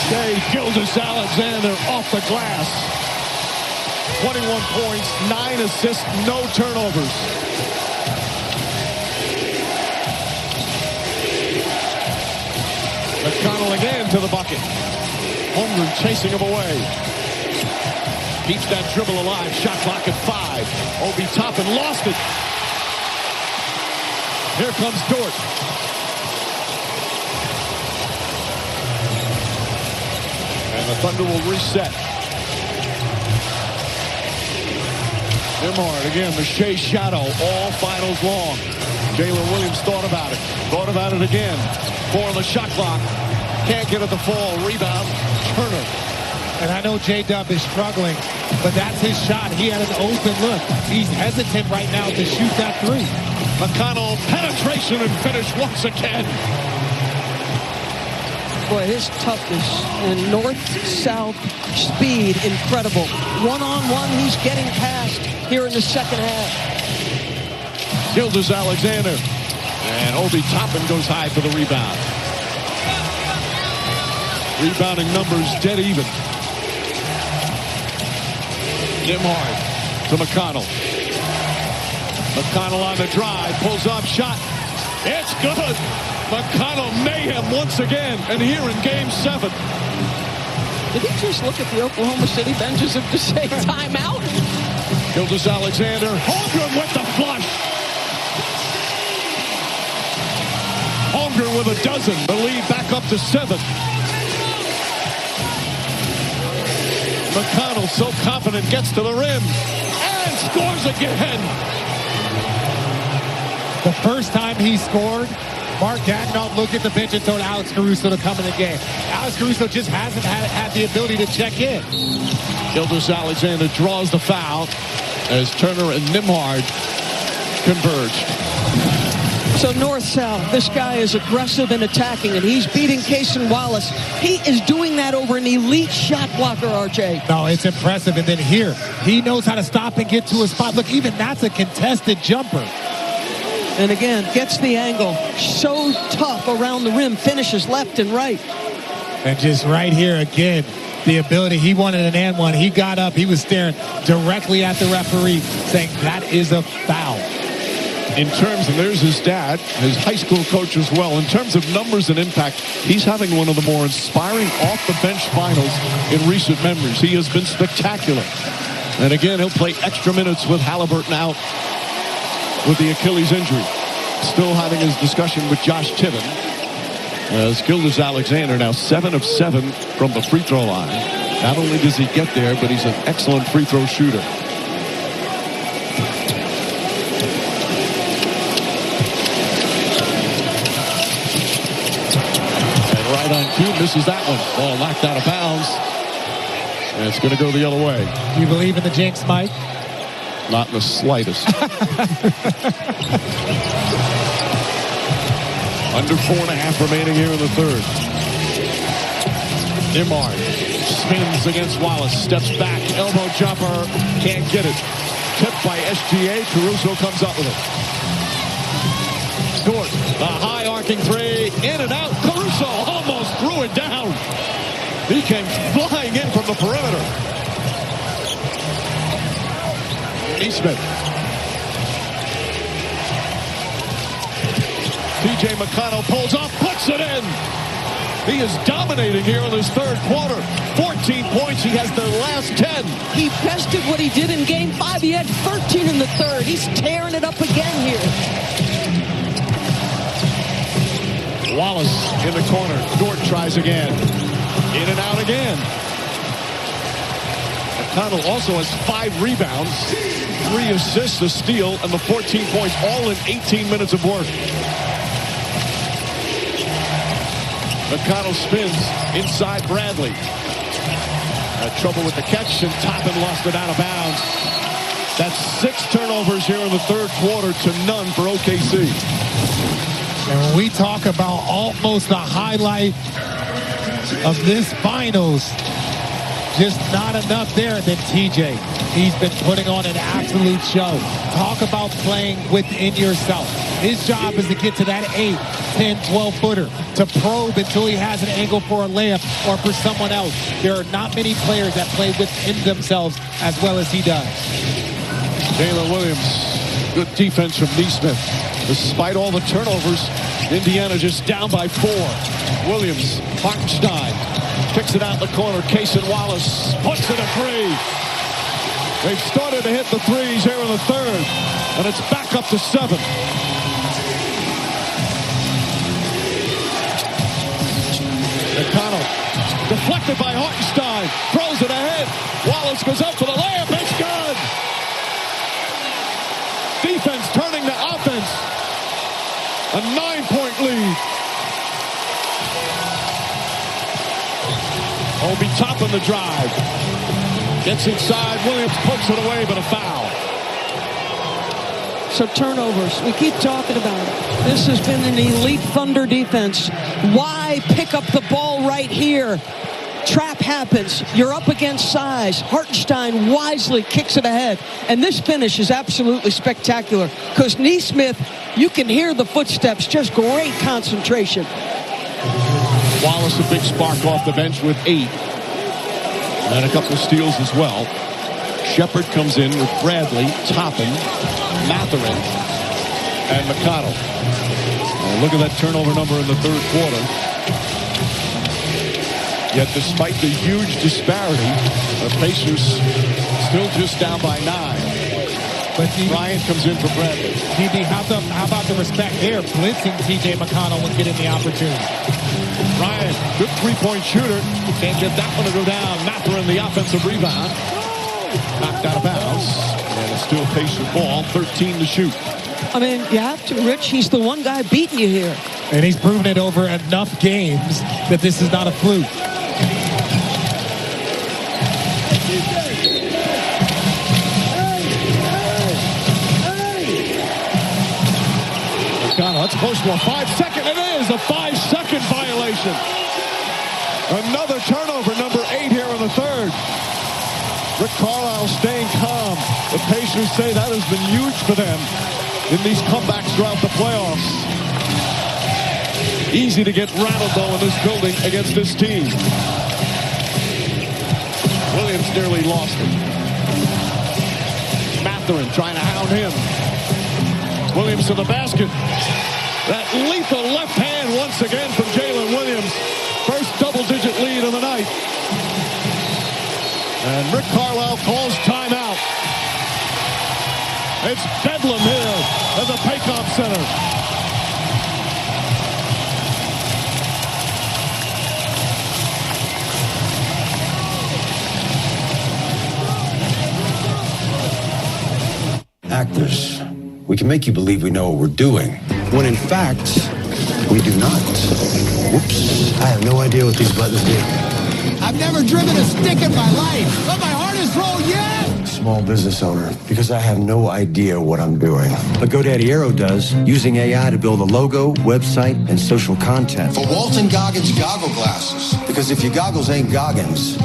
Shea Gilgeous-Alexander off the glass. 21 points, 9 assists, no turnovers. McConnell again to the bucket. Holmgren chasing him away. Keeps that dribble alive. Shot clock at 5. Obi Toppin lost it. Here comes Dort. And the Thunder will reset. Nimhard again, the Shea shadow all finals long. Jalen Williams thought about it again. 4 on the shot clock. Can't get it to fall. Rebound, Turner. And I know J-Dub is struggling, but that's his shot. He had an open look. He's hesitant right now to shoot that 3. McConnell, penetration and finish once again. Boy, his toughness and north-south speed, incredible. One-on-one, he's getting past here in the second half. Gilgeous-Alexander. And Obi Toppin goes high for the rebound. Rebounding numbers dead even. Nimhard to McConnell. McConnell on the drive, pulls up, shot. It's good. McConnell mayhem once again, and here in Game 7. Did he just look at the Oklahoma City benches and just say timeout? Gilgeous-Alexander, Holmgren with the flush. Holmgren with a dozen, the lead back up to 7. McConnell so confident, gets to the rim and scores again. The first time he scored, Mark Gagnon looked at the bench and told Alex Caruso to come in the game. Alex Caruso just hasn't had the ability to check in. Gilgeous-Alexander draws the foul as Turner and Nembhard converged. So north-south, this guy is aggressive and attacking, and he's beating Cason Wallace. He is doing that over an elite shot blocker, RJ. No, it's impressive. And then here, he knows how to stop and get to a spot. Look, even that's a contested jumper. And again, gets the angle. So tough around the rim, finishes left and right. And just right here again, the ability, he wanted an and one. He got up, he was staring directly at the referee, saying that is a foul. In terms, and there's his dad, his high school coach as well. In terms of numbers and impact, he's having one of the more inspiring off-the-bench finals in recent memories. He has been spectacular. And again, he'll play extra minutes with Haliburton out with the Achilles injury. Still having his discussion with Josh Tiven. As Gilgeous-Alexander now 7 of 7 from the free throw line. Not only does he get there, but he's an excellent free throw shooter. And right on cue, misses that one. Ball knocked out of bounds. And it's going to go the other way. You believe in the jinx, Mike? Not in the slightest. Under 4.5 remaining here in the third. Nembhard spins against Wallace, steps back, elbow jumper, can't get it. Tipped by SGA, Caruso comes up with it. Dort, a high arcing three, in and out. Caruso almost threw it down. He came flying in from the perimeter. Neesmith. TJ McConnell pulls off, puts it in. He is dominating here in this third quarter. 14 points. He has their last 10. He bested what he did in game 5. He had 13 in the third. He's tearing it up again here. Wallace in the corner. Dort tries again. In and out again. McConnell also has 5 rebounds, 3 assists, a steal, and the 14 points, all in 18 minutes of work. McConnell spins inside Bradley. Had trouble with the catch, and Toppin lost it out of bounds. That's 6 turnovers here in the third quarter to none for OKC. And when we talk about almost the highlight of this finals, just not enough there. Then TJ, he's been putting on an absolute show. Talk about playing within yourself. His job is to get to that 8, 10, 12-footer, to probe until he has an angle for a layup or for someone else. There are not many players that play within themselves as well as he does. Taylor Williams, good defense from Neesmith. Despite all the turnovers, Indiana just down by 4. Williams, Hartenstein, kicks it out in the corner. Cason Wallace puts it a 3. They've started to hit the threes here in the third, and it's back up to 7. McConnell, deflected by Hartenstein, throws it ahead. Wallace goes up for the layup. It's good. Defense turning to offense. A 9-point lead. Obi Toppin the drive. Gets inside. Williams puts it away, but a foul. So turnovers, we keep talking about it. This has been an elite Thunder defense. Why pick up the ball right here? Trap happens. You're up against size. Hartenstein wisely kicks it ahead. And this finish is absolutely spectacular because Neesmith, you can hear the footsteps. Just great concentration. Wallace, a big spark off the bench with 8. And a couple of steals as well. Shepard comes in with Bradley, Toppin, Mathurin, and McConnell. And look at that turnover number in the third quarter. Yet despite the huge disparity, the Pacers still just down by 9. But Bryant comes in for Bradley. DB, how about the respect there? Blitzing TJ McConnell when getting the opportunity. Bryant, good three-point shooter. Can't get that one to go down. Mathurin, the offensive rebound. Knocked out of bounds. And it's Pacer ball, 13 to shoot. I mean, you have to, Rich. He's the one guy beating you here. And he's proven it over enough games that this is not a fluke. That's close to a 5-second. It is a 5-second violation. Another turnover, number 8 here in the third. Rick Carlisle staying calm. The Pacers say that has been huge for them in these comebacks throughout the playoffs. Easy to get rattled, though, in this building against this team. Williams nearly lost it. Mathurin trying to hound him. Williams to the basket. That lethal left hand once again from Jalen Williams. First double-digit lead of the night. And Rick Carlisle calls timeout. It's bedlam here at the Paycom Center. Actors, we can make you believe we know what we're doing, when in fact, we do not. Whoops, I have no idea what these buttons do. I've never driven a stick in my life, but my heart is rolled yet. Small business owner, because I have no idea what I'm doing. But GoDaddy Aero does, using AI to build a logo, website, and social content. For Walton Goggins goggle glasses. Because if your goggles ain't Goggins,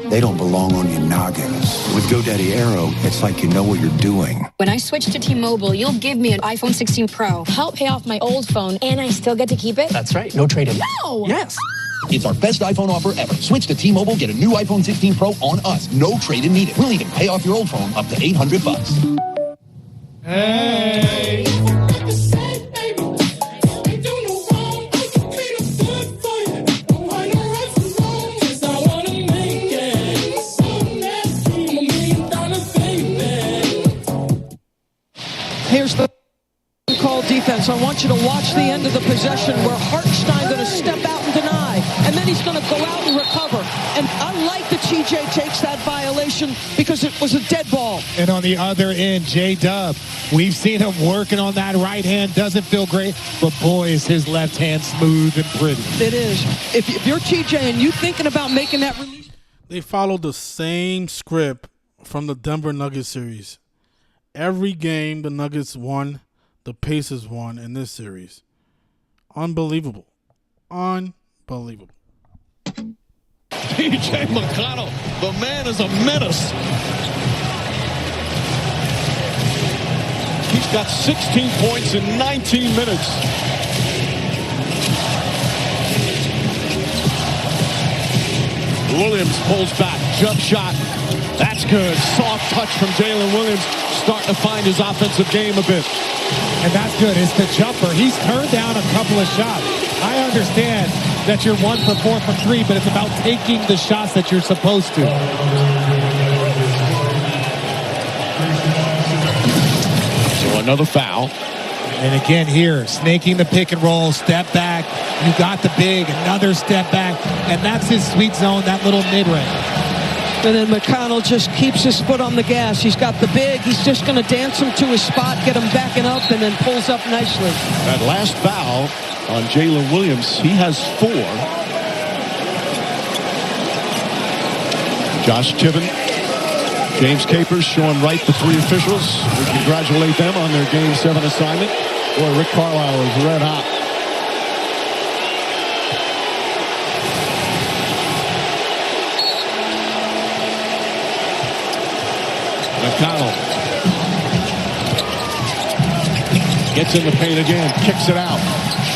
they don't belong on your noggins. With GoDaddy Aero, it's like you know what you're doing. When I switch to T-Mobile, you'll give me an iPhone 16 Pro, help pay off my old phone, and I still get to keep it? That's right. No trade-in. No! Yes. It's our best iPhone offer ever. Switch to T-Mobile, get a new iPhone 16 Pro on us. No trade-in needed. We'll even pay off your old phone up to $800. Hey! Here's the call defense. I want you to watch the end of the possession where Hartenstein going to step out and deny, and then he's going to go out and recover. And I like that TJ takes that violation because it was a dead ball. And on the other end, J-Dub, we've seen him working on that right hand. Doesn't feel great, but boy, is his left hand smooth and pretty. It is. If you're TJ and you thinking about making that release. They followed the same script from the Denver Nuggets series. Every game the Nuggets won, the Pacers won in this series. Unbelievable. Unbelievable. P.J. McConnell, the man is a menace. He's got 16 points in 19 minutes. Williams pulls back, jump shot. That's good. Soft touch from Jalen Williams, starting to find his offensive game a bit. And that's good. It's the jumper. He's turned down a couple of shots. I understand that you're 1 for 4 from 3, but it's about taking the shots that you're supposed to. So another foul. And again here, snaking the pick and roll, step back. You got the big, another step back. And that's his sweet zone, that little mid-range. And then McConnell just keeps his foot on the gas. He's got the big. He's just going to dance him to his spot, get him backing up, and then pulls up nicely. That last foul on Jalen Williams, he has 4. Josh Tiven, James Capers showing right the 3 officials. We congratulate them on their Game 7 assignment. Boy, Rick Carlisle is red hot. McConnell gets in the paint again, kicks it out.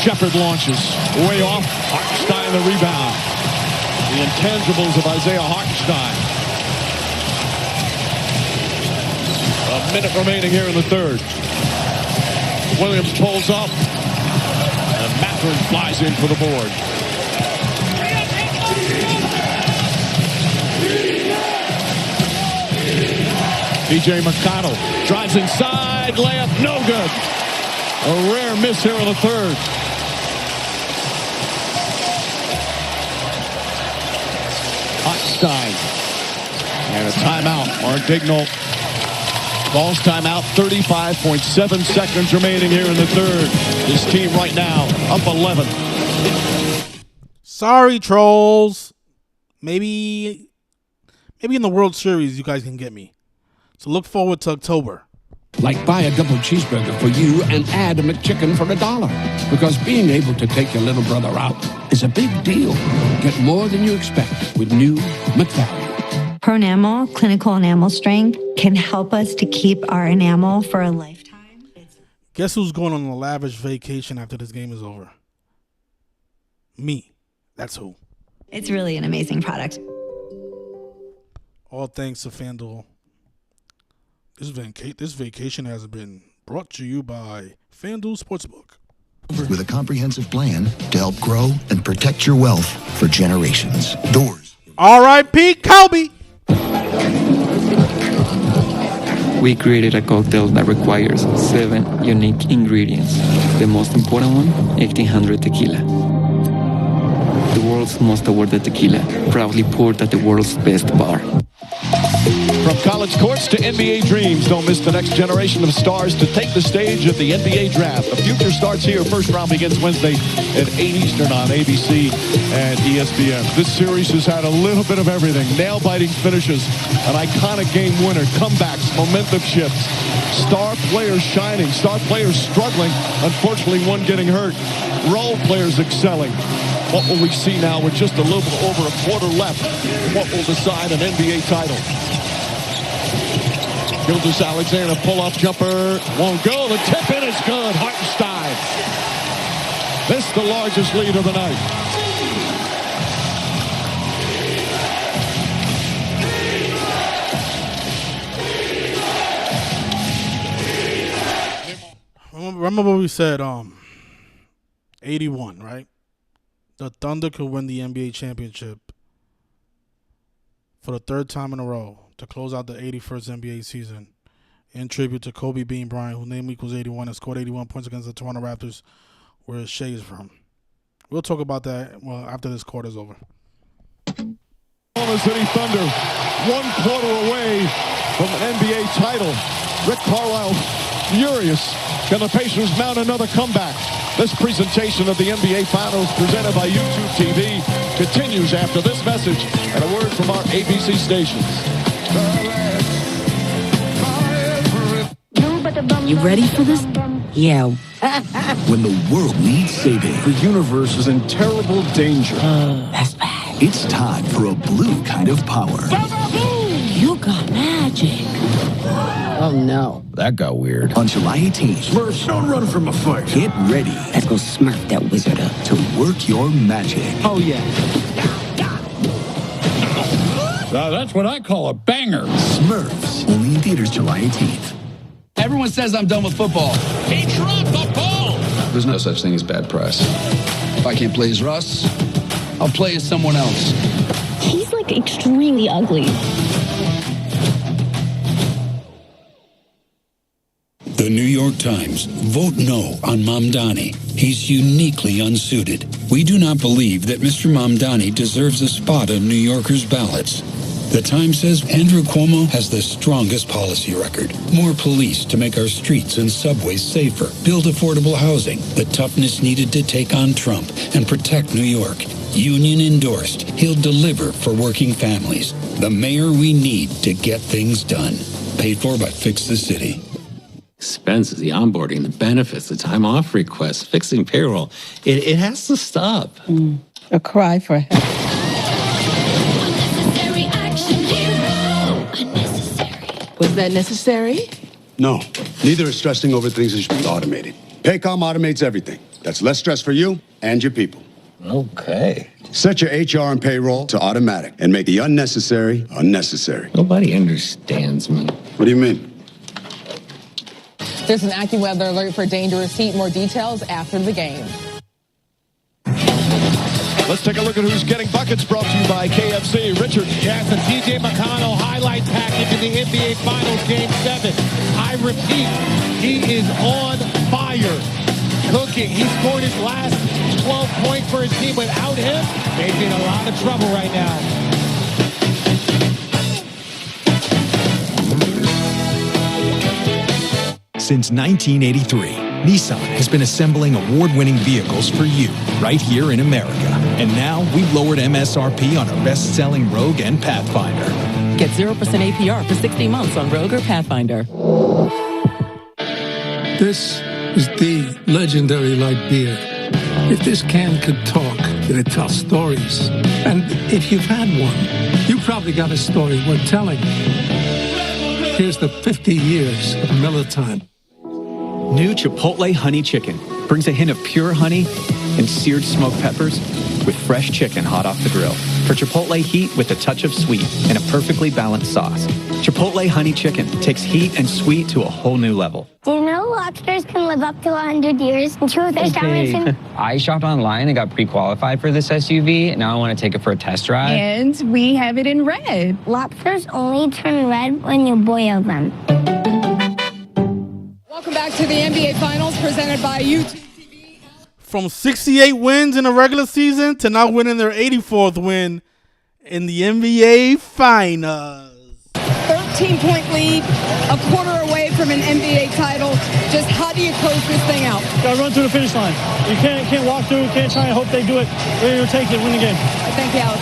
Shepard launches way off. Hartenstein the rebound. The intangibles of Isaiah Hartenstein. A minute remaining here in the third. Williams pulls up, and Mathurin flies in for the board. P.J. McConnell drives inside, layup, no good. A rare miss here in the third. Hartenstein. And a timeout. Mark Dignall Balls timeout, 35.7 seconds remaining here in the third. This team right now up 11. Sorry, trolls. Maybe in the World Series you guys can get me. So look forward to October. Like buy a double cheeseburger for you and add a McChicken for $1. Because being able to take your little brother out is a big deal. Get more than you expect with new McValue. Pronamel, clinical enamel strength, can help us to keep our enamel for a lifetime. Guess who's going on a lavish vacation after this game is over? Me. That's who. It's really an amazing product. All thanks to FanDuel. This vacation has been brought to you by FanDuel Sportsbook. With a comprehensive plan to help grow and protect your wealth for generations. Doors. R.I.P. Kobe. We created a cocktail that requires 7 unique ingredients. The most important one, 1800 tequila. The world's most awarded tequila, proudly poured at the world's best bar. From college courts to NBA dreams, don't miss the next generation of stars to take the stage at the NBA draft. The future starts here. First round begins Wednesday at 8 Eastern on ABC and ESPN. This series has had a little bit of everything. Nail-biting finishes, an iconic game winner, comebacks, momentum shifts, star players shining, star players struggling, unfortunately one getting hurt, role players excelling. What will we see now with just a little bit over a quarter left? What will decide an NBA title? Gilgeous-Alexander pull-off jumper won't go. The tip-in is good. Hartenstein. This the largest lead of the night. Remember what we said, 81, right? The Thunder could win the NBA championship for the third time in a row to close out the 81st NBA season in tribute to Kobe Bryant, whose name equals 81 and scored 81 points against the Toronto Raptors, where his shade is from. We'll talk about that after this quarter's over. Oklahoma City Thunder, 1 quarter away from an NBA title. Rick Carlisle furious. Can the Pacers mount another comeback? This presentation of the NBA Finals presented by YouTube TV continues after this message and a word from our ABC stations. You ready for this? Yeah. When the world needs saving, the universe is in terrible danger. That's bad. It's time for a blue kind of power. You got magic. Oh, no. That got weird. On July 18th, Smurfs, don't run from a fight. Get ready. Let's go smurf that wizard up. To work your magic. Oh, yeah. Now that's what I call a banger. Smurfs, only in theaters July 18th. Everyone says I'm done with football. He dropped the ball. There's no such thing as bad press. If I can't play as Russ, I'll play as someone else. He's like extremely ugly. The New York Times. Vote no on Mamdani. He's uniquely unsuited. We do not believe that Mr. Mamdani deserves a spot on New Yorkers' ballots. The Times says Andrew Cuomo has the strongest policy record. More police to make our streets and subways safer. Build affordable housing. The toughness needed to take on Trump and protect New York. Union endorsed. He'll deliver for working families. The mayor we need to get things done. Paid for by Fix the City. Expenses, the onboarding, the benefits, the time off requests, fixing payroll. It has to stop. A cry for help. Was that necessary? No. Neither is stressing over things that should be automated. Paycom automates everything. That's less stress for you and your people. Okay. Set your HR and payroll to automatic and make the unnecessary unnecessary. Nobody understands me. What do you mean? There's an AccuWeather alert for dangerous heat. More details after the game. Let's take a look at who's getting buckets, brought to you by KFC. Richard. Yes, the T.J. McConnell highlight package in the NBA Finals Game 7. I repeat, he is on fire. Cooking. He scored his last 12 points for his team. Without him, they'd be in a lot of trouble right now. Since 1983, Nissan has been assembling award-winning vehicles for you right here in America. And now we've lowered MSRP on our best-selling Rogue and Pathfinder. Get 0% APR for 60 months on Rogue or Pathfinder. This is the legendary light beer. If this can could talk, it'd tell stories. And if you've had one, you probably got a story worth telling. Here's the 50 years of Miller Time. New Chipotle Honey Chicken brings a hint of pure honey and seared smoked peppers with fresh chicken hot off the grill. For Chipotle heat with a touch of sweet and a perfectly balanced sauce. Chipotle Honey Chicken takes heat and sweet to a whole new level. Do you know lobsters can live up to 100 years? And chew with their stomachs. I shopped online and got pre-qualified for this SUV. Now I want to take it for a test drive. And we have it in red. Lobsters only turn red when you boil them. Welcome back to the NBA Finals presented by YouTube. From 68 wins in the regular season to now winning their 84th win in the NBA Finals. 13-point lead, a quarter away from an NBA title. Just how do you close this thing out? Got to run through the finish line. You can't walk through, can't try and hope they do it. We're going to take it, win the game. Thank you, Alex.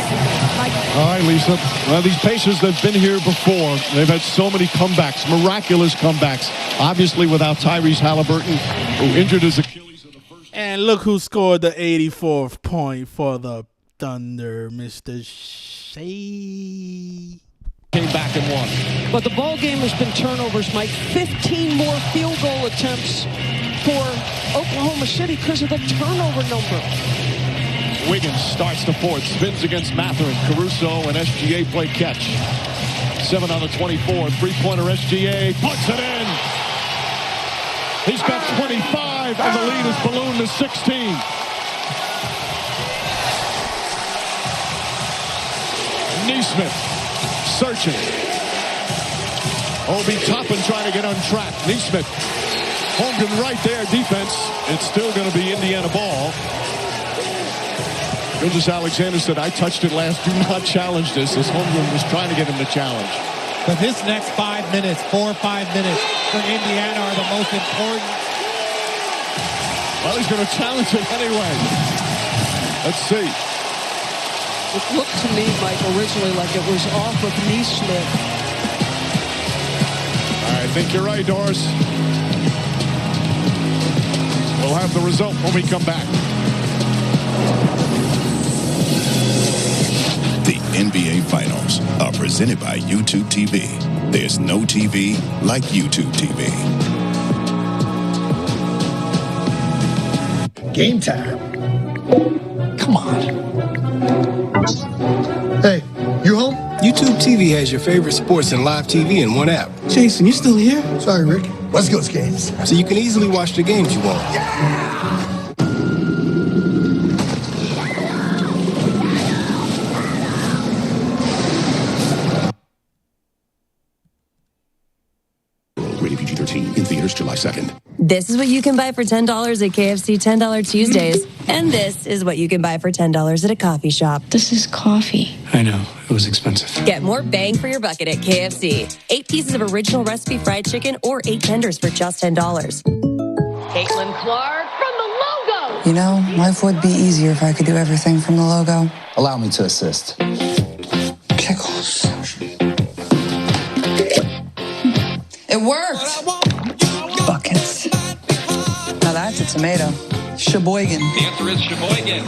Mike. All right, Lisa. Well, these Pacers that have been here before, they've had so many comebacks, miraculous comebacks. Obviously without Tyrese Haliburton, who injured his Achilles. And look who scored the 84th point for the Thunder, Mr. Shea. Came back and won. But the ball game has been turnovers, Mike. 15 more field goal attempts for Oklahoma City because of the turnover number. Wiggins starts the fourth, spins against Matherin. Caruso and SGA play catch. 7 on the 24, three-pointer SGA puts it in. He's got 25, and the lead is ballooned to 16. Neesmith searching. Obi Toppin trying to get on track. Neesmith. Holmgren right there, defense. It's still going to be Indiana ball. Gilgeous Alexander said, I touched it last. Do not challenge this, as Holmgren was trying to get him to challenge. But this next 5 minutes, 4 or 5 minutes for Indiana are the most important. Well, he's going to challenge it anyway. Let's see. It looked to me, Mike, originally like it was off of Neesmith. I think you're right, Doris. We'll have the result when we come back. The NBA Finals are presented by YouTube TV. There's no TV like YouTube TV. Game time. Come on. Hey, you home? YouTube TV has your favorite sports and live TV in one app. Jason, you still here? Sorry, Rick. West Coast games. So you can easily watch the games you want. Rated PG-13 in theaters July 2nd. This is what you can buy for $10 at KFC $10 Tuesdays. And this is what you can buy for $10 at a coffee shop. This is coffee. I know, it was expensive. Get more bang for your bucket at KFC. 8 pieces of original recipe fried chicken or 8 tenders for just $10. Caitlin Clark from the logo. You know, life would be easier if I could do everything from the logo. Allow me to assist. Pickles. It worked! Buckets. Now that's a tomato. Sheboygan. The answer is Sheboygan.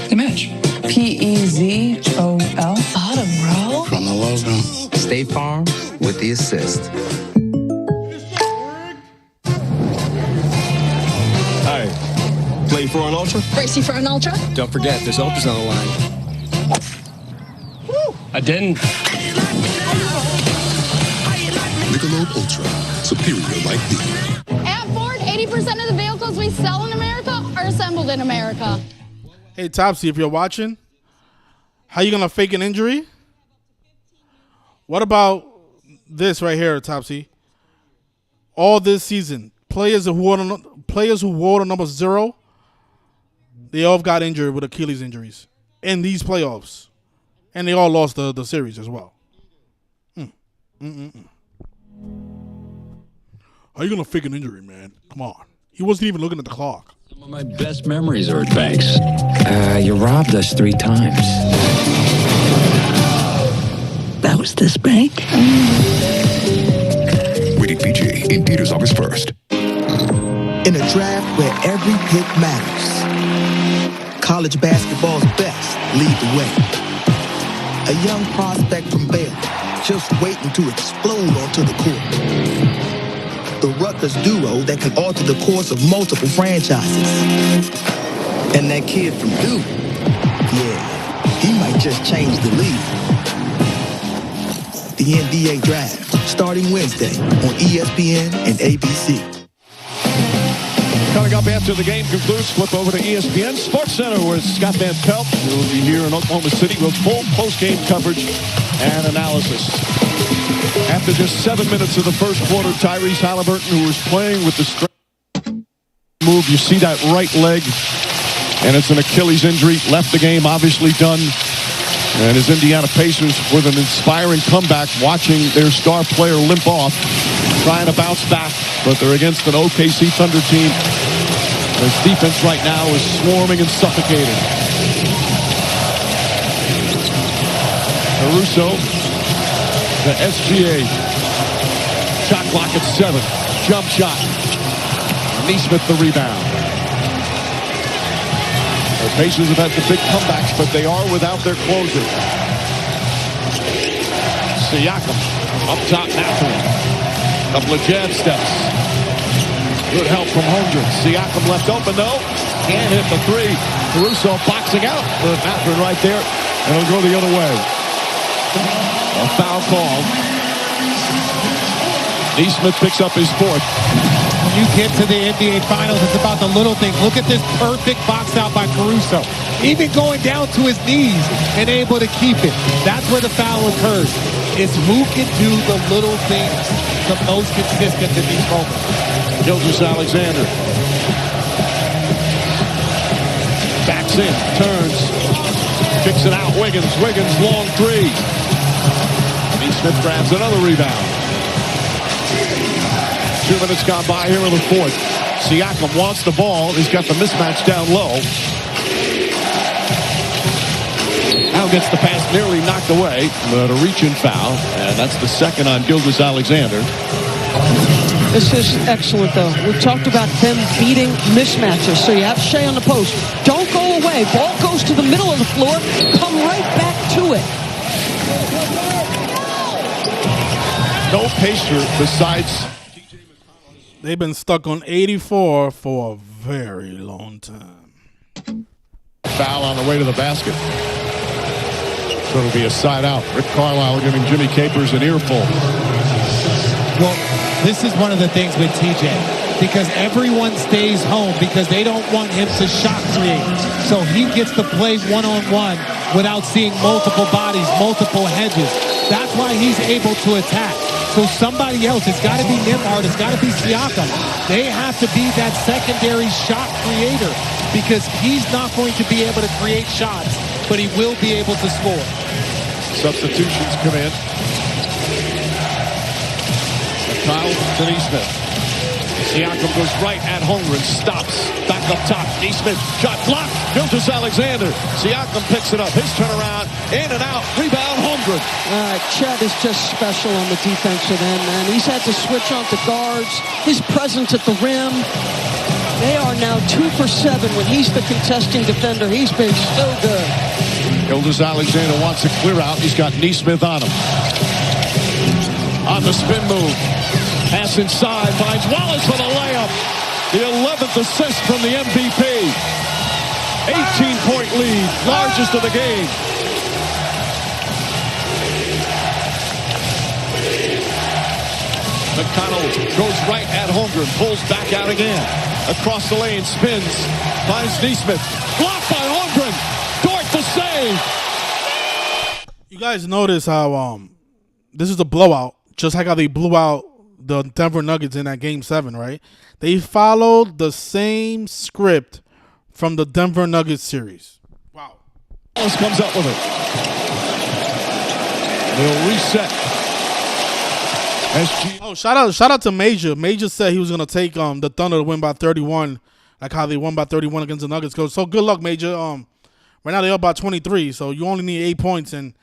They match. P-E-Z-O-L. Autumn roll. From the logo. State Farm with the assist. Hi. Play for an Ultra? Racing for an Ultra? Don't forget, there's Ultras on the line. Woo! I didn't. Michelob Ultra. Superior like beer. At Ford, 80% of the vehicles we sell in America are assembled in America. Hey, Topsy, if you're watching, how you going to fake an injury? What about this right here, Topsy? All this season, players who wore the number 0, they all got injured with Achilles injuries in these playoffs. And they all lost the series as well. How you gonna fake an injury, man? Come on. He wasn't even looking at the clock. Some of my best memories are at banks. You robbed us 3 times. That was this bank? Rated PG in theaters August 1st. In a draft where every pick matters, college basketball's best lead the way. A young prospect from Baylor, just waiting to explode onto the court. The Rutgers duo that can alter the course of multiple franchises. And that kid from Duke, yeah, he might just change the league. The NBA Draft, starting Wednesday on ESPN and ABC. Coming up after the game concludes, flip over to ESPN Sports Center where Scott Van Pelt will be here in Oklahoma City with full post-game coverage and analysis. After just 7 minutes of the first quarter, Tyrese Haliburton, who was playing with the strength move, you see that right leg, and it's an Achilles injury, left the game, obviously done. And his Indiana Pacers with an inspiring comeback, watching their star player limp off, trying to bounce back, but they're against an OKC Thunder team. His defense right now is swarming and suffocating. Caruso, the SGA. Shot clock at 7. Jump shot. Neesmith the rebound. The Pacers have had the big comebacks, but they are without their closer. Siakam up top, Mathurin. Couple of jab steps. Good help from Holmgren. Siakam left open though. Can't hit the 3. Caruso boxing out. But Mathurin right there. And it'll go the other way. A foul call. Neesmith picks up his 4th. When you get to the NBA Finals, it's about the little things. Look at this perfect box out by Caruso. Even going down to his knees and able to keep it. That's where the foul occurs. It's who can do the little things the most consistent in these moments. Gilgeous-Alexander. Backs in, turns. Kicks it out, Wiggins. Wiggins, long 3. Neesmith grabs another rebound. 2 minutes gone by here in the 4th. Siakam wants the ball. He's got the mismatch down low. Now gets the pass nearly knocked away, but a reach-in foul, and that's the 2nd on Gilgeous-Alexander. This is excellent, though. We've talked about them beating mismatches. So you have Shea on the post. Don't go away. Ball goes to the middle of the floor. Come right back to it. No Pacer besides... They've been stuck on 84 for a very long time. Foul on the way to the basket. So it'll be a side out. Rick Carlisle giving Jimmy Capers an earful. Well, this is one of the things with TJ, because everyone stays home because they don't want him to shot create. So he gets to play one-on-one without seeing multiple bodies, multiple hedges. That's why he's able to attack. So somebody else, it's got to be Nembhard, it's got to be Siakam. They have to be that secondary shot creator because he's not going to be able to create shots, but he will be able to score. Substitutions come in. Kyle to Neesmith. Siakam goes right at Holmgren, stops, back up top. Neesmith, shot blocked. Gilgeous-Alexander. Siakam picks it up. His turnaround, in and out, rebound, Holmgren. Chet is just special on the defensive end, man. He's had to switch on to guards. His presence at the rim. They are now 2 for 7 when he's the contesting defender. He's been so good. Gilgeous-Alexander wants a clear out. He's got Neesmith on him. On the spin move. Pass inside, finds Wallace for the layup. The 11th assist from the MVP. 18-point lead, largest of the game. McConnell goes right at Holmgren, pulls back out again. Across the lane, spins, finds Neesmith. Blocked by Holmgren. Dort the save. You guys notice how this is a blowout, just like how they blew out the Denver Nuggets in that Game 7, right? They followed the same script from the Denver Nuggets series. Wow. Wallace comes up with it. They'll reset. Oh, shout out to Major. Major said he was gonna take the Thunder to win by 31, like how they won by 31 against the Nuggets. So good luck, Major. Right now they're up by 23, so you only need 8 points, and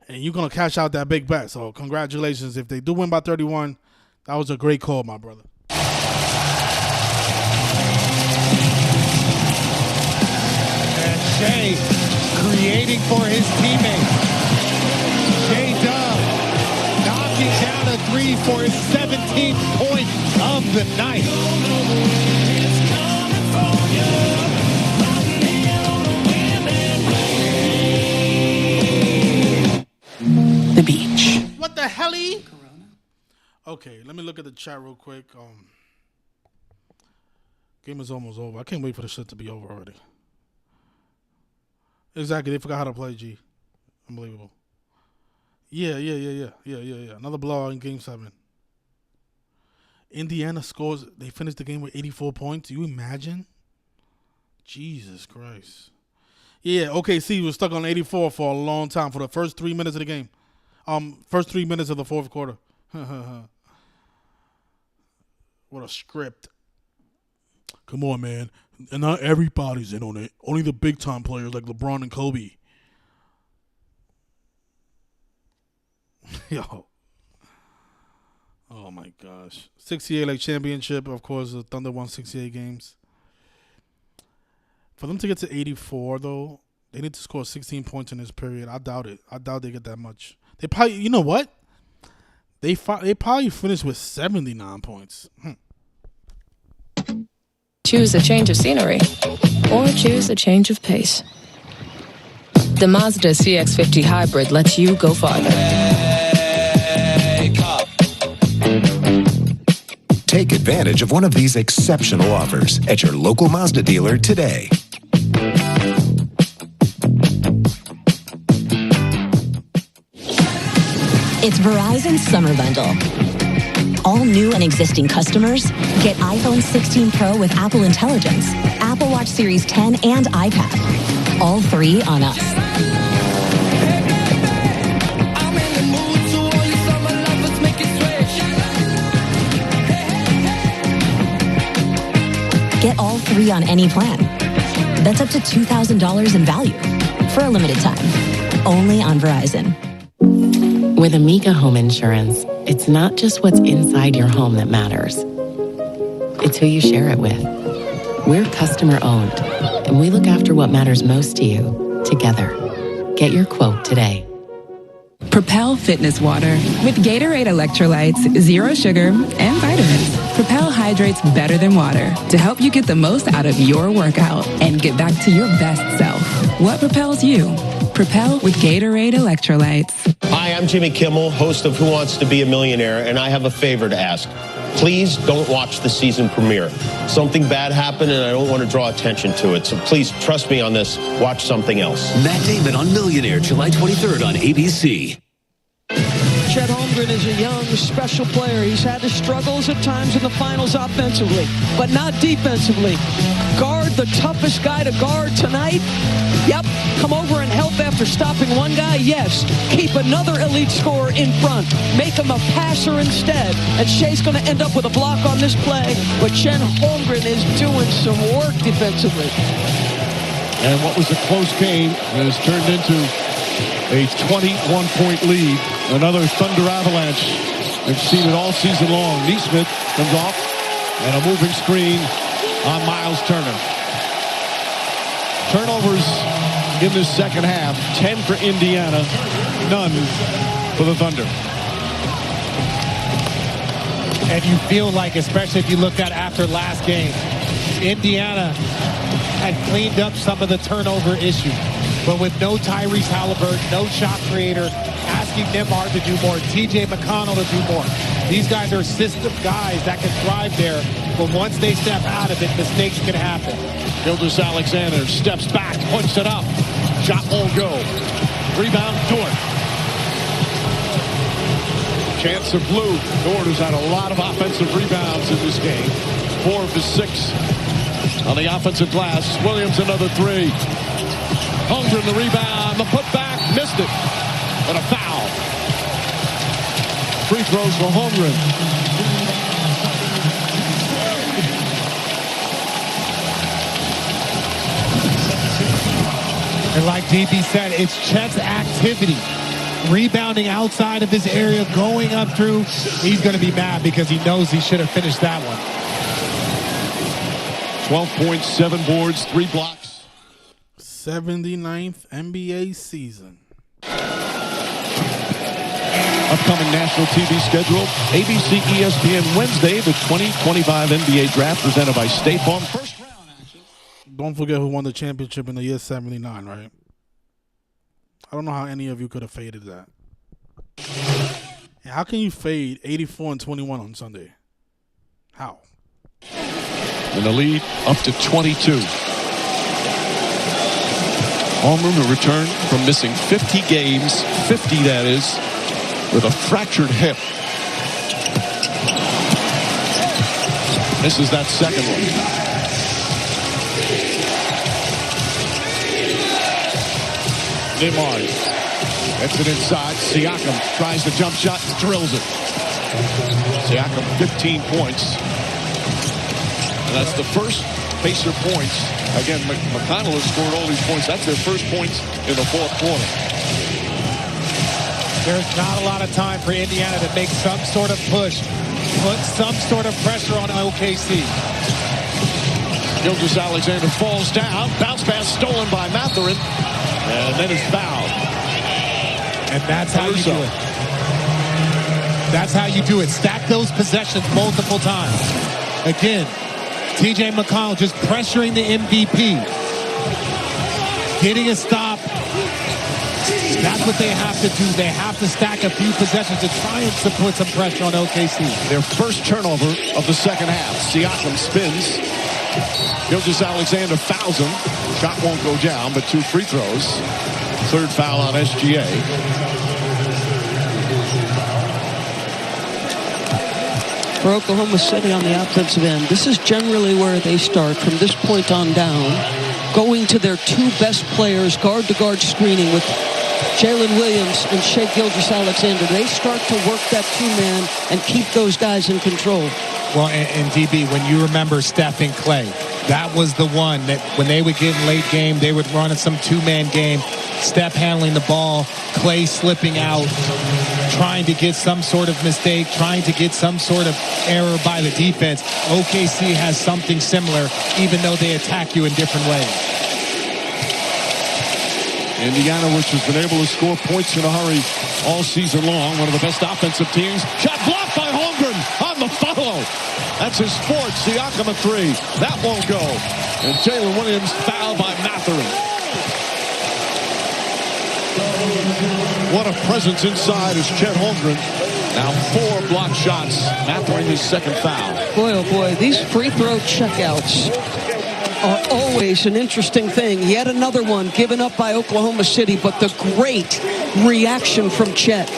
you're gonna cash out that big bet. So congratulations. If they do win by 31, that was a great call, my brother. And Shea creating for his teammates. J-Dub knocking down a three for his 17th point of the night. The beach. What the hell-y? Okay, let me look at the chat real quick. Game is almost over. I can't wait for the shit to be over already. Exactly, they forgot how to play, G. Unbelievable. Yeah. Another blowout in Game 7. Indiana scores. They finished the game with 84 points. Do you imagine? Jesus Christ. Yeah, OKC was stuck on 84 for a long time for the first 3 minutes of the game. First 3 minutes of the fourth quarter. What a script. Come on, man. And not everybody's in on it. Only the big-time players like LeBron and Kobe. Yo. Oh, my gosh. 68 like championship. Of course, the Thunder won 68 games. For them to get to 84, though, they need to score 16 points in this period. I doubt it. I doubt they get that much. They probably, you know what? They probably finished with 79 points. Choose a change of scenery or choose a change of pace. The Mazda CX-50 Hybrid lets you go farther. Take advantage of one of these exceptional offers at your local Mazda dealer today. It's Verizon Summer Bundle. All new and existing customers get iPhone 16 Pro with Apple Intelligence, Apple Watch Series 10, and iPad. All 3 on us. Get all 3 on any plan. That's up to $2,000 in value for a limited time. Only on Verizon. With Amica Home Insurance, it's not just what's inside your home that matters. It's who you share it with. We're customer owned, and we look after what matters most to you together. Get your quote today. Propel Fitness Water with Gatorade electrolytes, 0 sugar, and vitamins. Propel hydrates better than water to help you get the most out of your workout and get back to your best self. What propels you? Propel with Gatorade electrolytes. Hi, I'm Jimmy Kimmel, host of Who Wants to Be a Millionaire, and I have a favor to ask. Please don't watch the season premiere. Something bad happened, and I don't want to draw attention to it. So please trust me on this. Watch something else. Matt Damon on Millionaire, July 23rd on ABC. Chet Holmgren is a young, special player. He's had his struggles at times in the finals offensively, but not defensively. Guard the toughest guy to guard tonight? Yep. Come over and help after stopping one guy? Yes. Keep another elite scorer in front. Make him a passer instead. And Shea's going to end up with a block on this play, but Chet Holmgren is doing some work defensively. And what was a close game has turned into a 21-point lead. Another Thunder avalanche. We've seen it all season long. Neesmith comes off, and a moving screen on Miles Turner. Turnovers in the second half. 10 for Indiana, none for the Thunder. And you feel like, especially if you look at after last game, Indiana had cleaned up some of the turnover issues. But with no Tyrese Haliburton, no shot creator, asking Nembhard to do more, TJ McConnell to do more. These guys are system guys that can thrive there, but once they step out of it, mistakes can happen. Gilgeous-Alexander steps back, puts it up. Shot won't go. Rebound, Dort. Chance of blue. Dort has had a lot of offensive rebounds in this game. 4 of his 6 on the offensive glass. Williams another 3. Holmgren the rebound, the putback, missed it. But a foul. free throws for Holmgren. And like DB said, it's Chet's activity. Rebounding outside of his area, going up through. He's going to be mad because he knows he should have finished that one. 12 points, 7 boards, 3 blocks. 79th NBA season. Upcoming national TV schedule, ABC, ESPN, Wednesday, the 2025 NBA Draft presented by State Farm. First round action. Don't forget who won the championship in the year 79, right? I don't know how any of you could have faded that. And how can you fade 84 and 21 on Sunday? How? In the lead, up to 22. Holmgren will return from missing 50 games, 50 that is, with a fractured hip. This is that second one. Neymar gets it inside. Siakam tries the jump shot, drills it. Siakam 15 points. And that's the first Pacer points. Again, McConnell has scored all these points. That's their first points in the fourth quarter. There's not a lot of time for Indiana to make some sort of push, put some sort of pressure on OKC. Gilgeous-Alexander falls down. Bounce pass stolen by Mathurin. And then is fouled. And that's how you do it. That's how you do it. Stack those possessions multiple times. Again, TJ McConnell just pressuring the MVP. Getting a stop. That's what they have to do. They have to stack a few possessions to try and put some pressure on OKC. Their first turnover of the second half. Siakam spins. Gilgeous-Alexander fouls him. Shot won't go down, but 2 free throws. Third foul on SGA. For Oklahoma City on the offensive end, this is generally where they start from this point on down, going to their 2 best players, guard-to-guard screening with Jalen Williams and Shai Gilgeous-Alexander. They start to work that 2-man and keep those guys in control. Well, and DB, when you remember Steph and Clay, that was the one that when they would get in late game, they would run some 2-man game. Steph handling the ball, Clay slipping out, trying to get some sort of mistake, trying to get some sort of error by the defense. OKC has something similar, even though they attack you in different ways. Indiana, which has been able to score points in a hurry all season long. One of the best offensive teams. Shot blocked by Holmgren on the follow. That's his 4th. Siakam a 3. That won't go. And Jalen Williams fouled by Mathurin. What a presence inside is Chet Holmgren. Now 4 block shots. Mathurin his second foul. Boy, oh boy, these free throw checkouts are always an interesting thing. Yet another one given up by Oklahoma City, but the great reaction from Chet.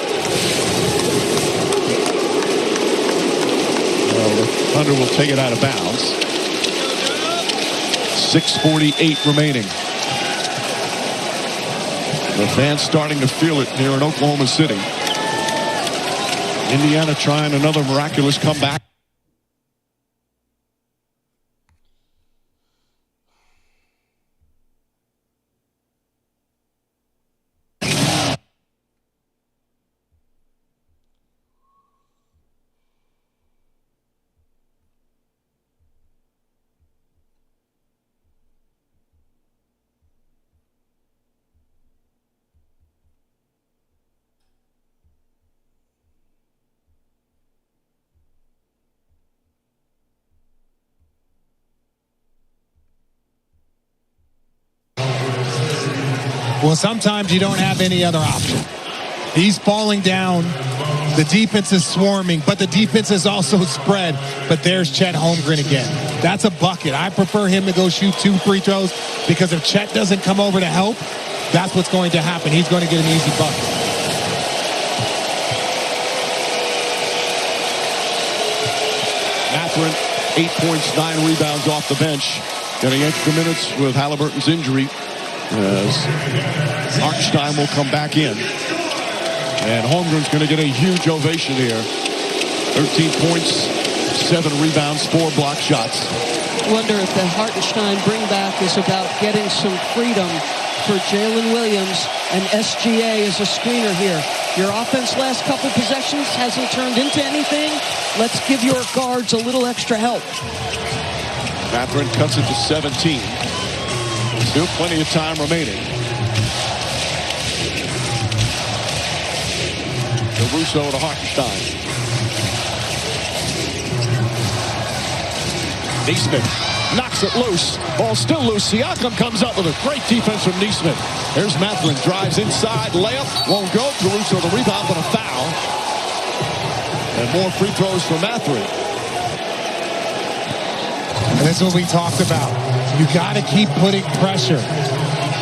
Well, the Thunder will take it out of bounds. 6:48 remaining. The fans starting to feel it here in Oklahoma City. Indiana trying another miraculous comeback. Well, sometimes you don't have any other option. He's falling down. The defense is swarming, but the defense is also spread. But there's Chet Holmgren again. That's a bucket. I prefer him to go shoot 2 free throws because if Chet doesn't come over to help, that's what's going to happen. He's going to get an easy bucket. Mathurin, 8 points, 9 rebounds off the bench. Getting extra minutes with Haliburton's injury. As Hartenstein will come back in. And Holmgren's going to get a huge ovation here. 13 points, 7 rebounds, 4 block shots. Wonder if the Hartenstein bringback is about getting some freedom for Jalen Williams and SGA as a screener here. Your offense last couple possessions hasn't turned into anything. Let's give your guards a little extra help. Mathurin cuts it to 17. Still plenty of time remaining. Caruso to Hartenstein. Neesmith knocks it loose. Ball still loose. Siakam comes up with a great defense from Neesmith. There's Mathurin. Drives inside. Layup. Won't go. Caruso the rebound, but a foul. And more free throws for Mathurin. And that's what we talked about. You got to keep putting pressure.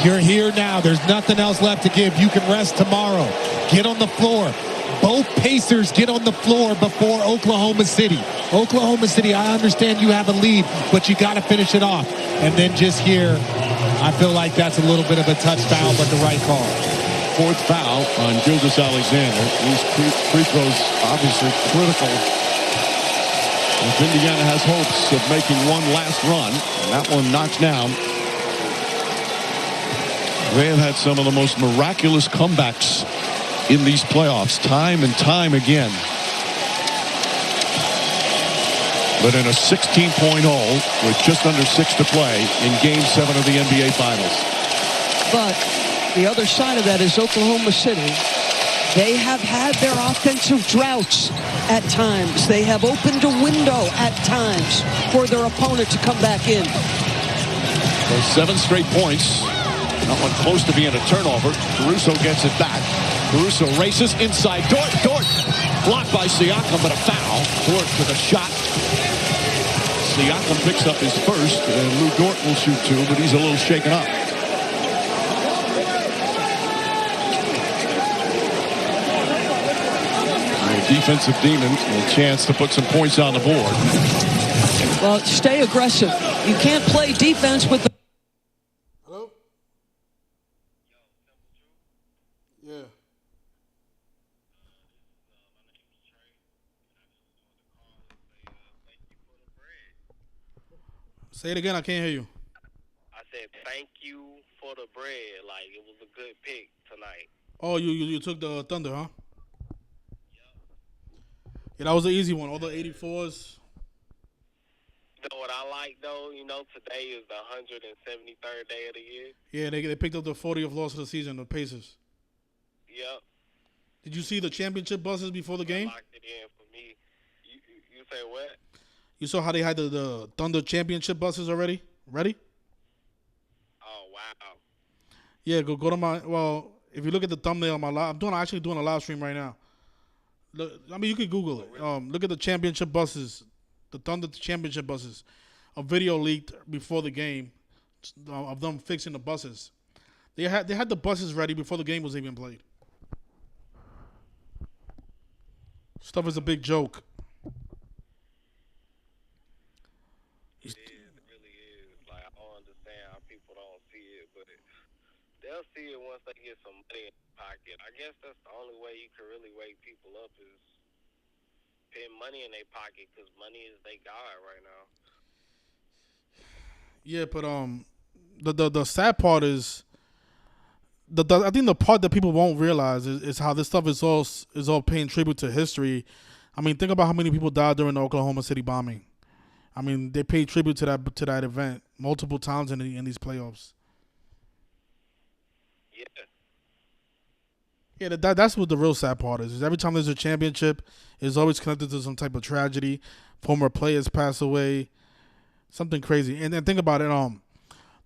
You're here now. There's nothing else left to give. You can rest tomorrow. Get on the floor. Both Pacers get on the floor before Oklahoma City. Oklahoma City, I understand you have a lead, but you got to finish it off. And then just here, I feel like that's a little bit of a touch foul, but the right call. 4th foul on Gilgeous-Alexander. These free throws obviously critical. If Indiana has hopes of making one last run, and that one knocked down. They have had some of the most miraculous comebacks in these playoffs, time and time again. But in a 16-point hole with just under 6 to play in Game 7 of the NBA Finals. But the other side of that is Oklahoma City. They have had their offensive droughts at times. They have opened a window at times for their opponent to come back in. Those 7 straight points. Not one close to being a turnover. Caruso gets it back. Caruso races inside Dort. Dort blocked by Siakam, but a foul. Dort with a shot. Siakam picks up his first, and Lou Dort will shoot 2, but he's a little shaken up. Defensive demons, a chance to put some points on the board. Well, stay aggressive. You can't play defense with the... Hello? Yeah. Say it again, I can't hear you. I said thank you for the bread. Like, it was a good pick tonight. Oh, you took the Thunder, huh? Yeah, that was an easy one. All the 84s. You know what I like, though? You know, today is the 173rd day of the year. Yeah, they picked up the 40th loss of the season, the Pacers. Yep. Did you see the championship buses before the game? Locked it in for me. You say what? You saw how they had the Thunder championship buses already? Ready? Oh, wow. Yeah, go to my... Well, if you look at the thumbnail on my live... I'm actually doing a live stream right now. Look, I mean, you can Google it. Look at the championship buses, the Thunder championship buses. A video leaked before the game of them fixing the buses. They had the buses ready before the game was even played. Stuff is a big joke. It really is. Like, I don't understand how people don't see it, but they'll see it once they get some money in their pocket. I guess that's the only way you can really wake people up is putting money in their pocket, because money is their god right now. Yeah, but the sad part is I think the part that people won't realize is how this stuff is all paying tribute to history. I mean, think about how many people died during the Oklahoma City bombing. I mean, they paid tribute to that event multiple times in these playoffs. Yeah, that's what the real sad part is every time there's a championship, it's always connected to some type of tragedy. Former players pass away, something crazy. And think about it.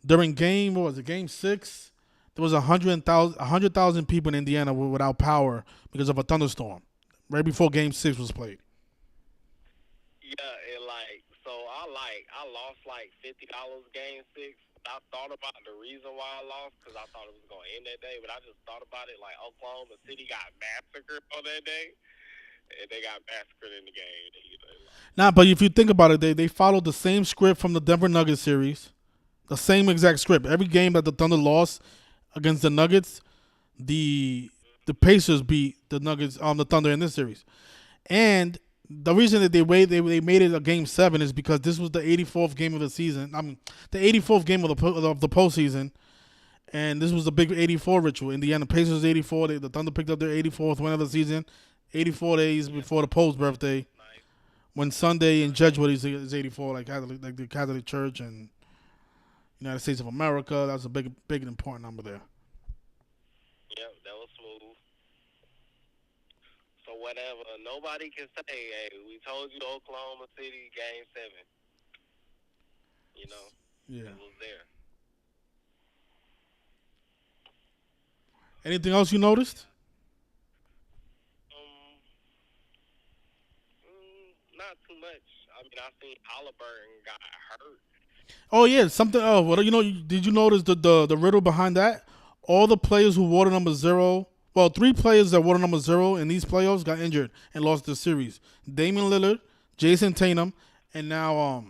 During Game 6, there was 100,000 people in Indiana without power because of a thunderstorm right before Game 6 was played. Yeah, I lost like $50 Game 6. I thought about the reason why I lost because I thought it was going to end that day, but I just thought about it like Oklahoma City got massacred on that day, and they got massacred in the game. Nah, but if you think about it, they followed the same script from the Denver Nuggets series, the same exact script. Every game that the Thunder lost against the Nuggets, the the Pacers beat the Nuggets the Thunder in this series. And the reason that they made it a game 7 is because this was the 84th game of the season. I mean, the 84th game of the postseason, and this was the big 84 ritual. In the end, the Pacers 84. The Thunder picked up their 84th win of the season, 84 days before the Pope's birthday, when Sunday in Jesuit is 84, like the Catholic Church and United States of America. That's a big and important number there. Yep, that was smooth. So whatever, nobody can say, hey, we told you Oklahoma City game 7. You know, yeah, it was there. Anything else you noticed? Not too much. I mean, I seen Haliburton got hurt. Oh yeah, something. Oh, well, did you notice the riddle behind that? All the players who wore the number 0. Well, 3 players that wore the number 0 in these playoffs got injured and lost the series. Damian Lillard, Jason Tatum, and now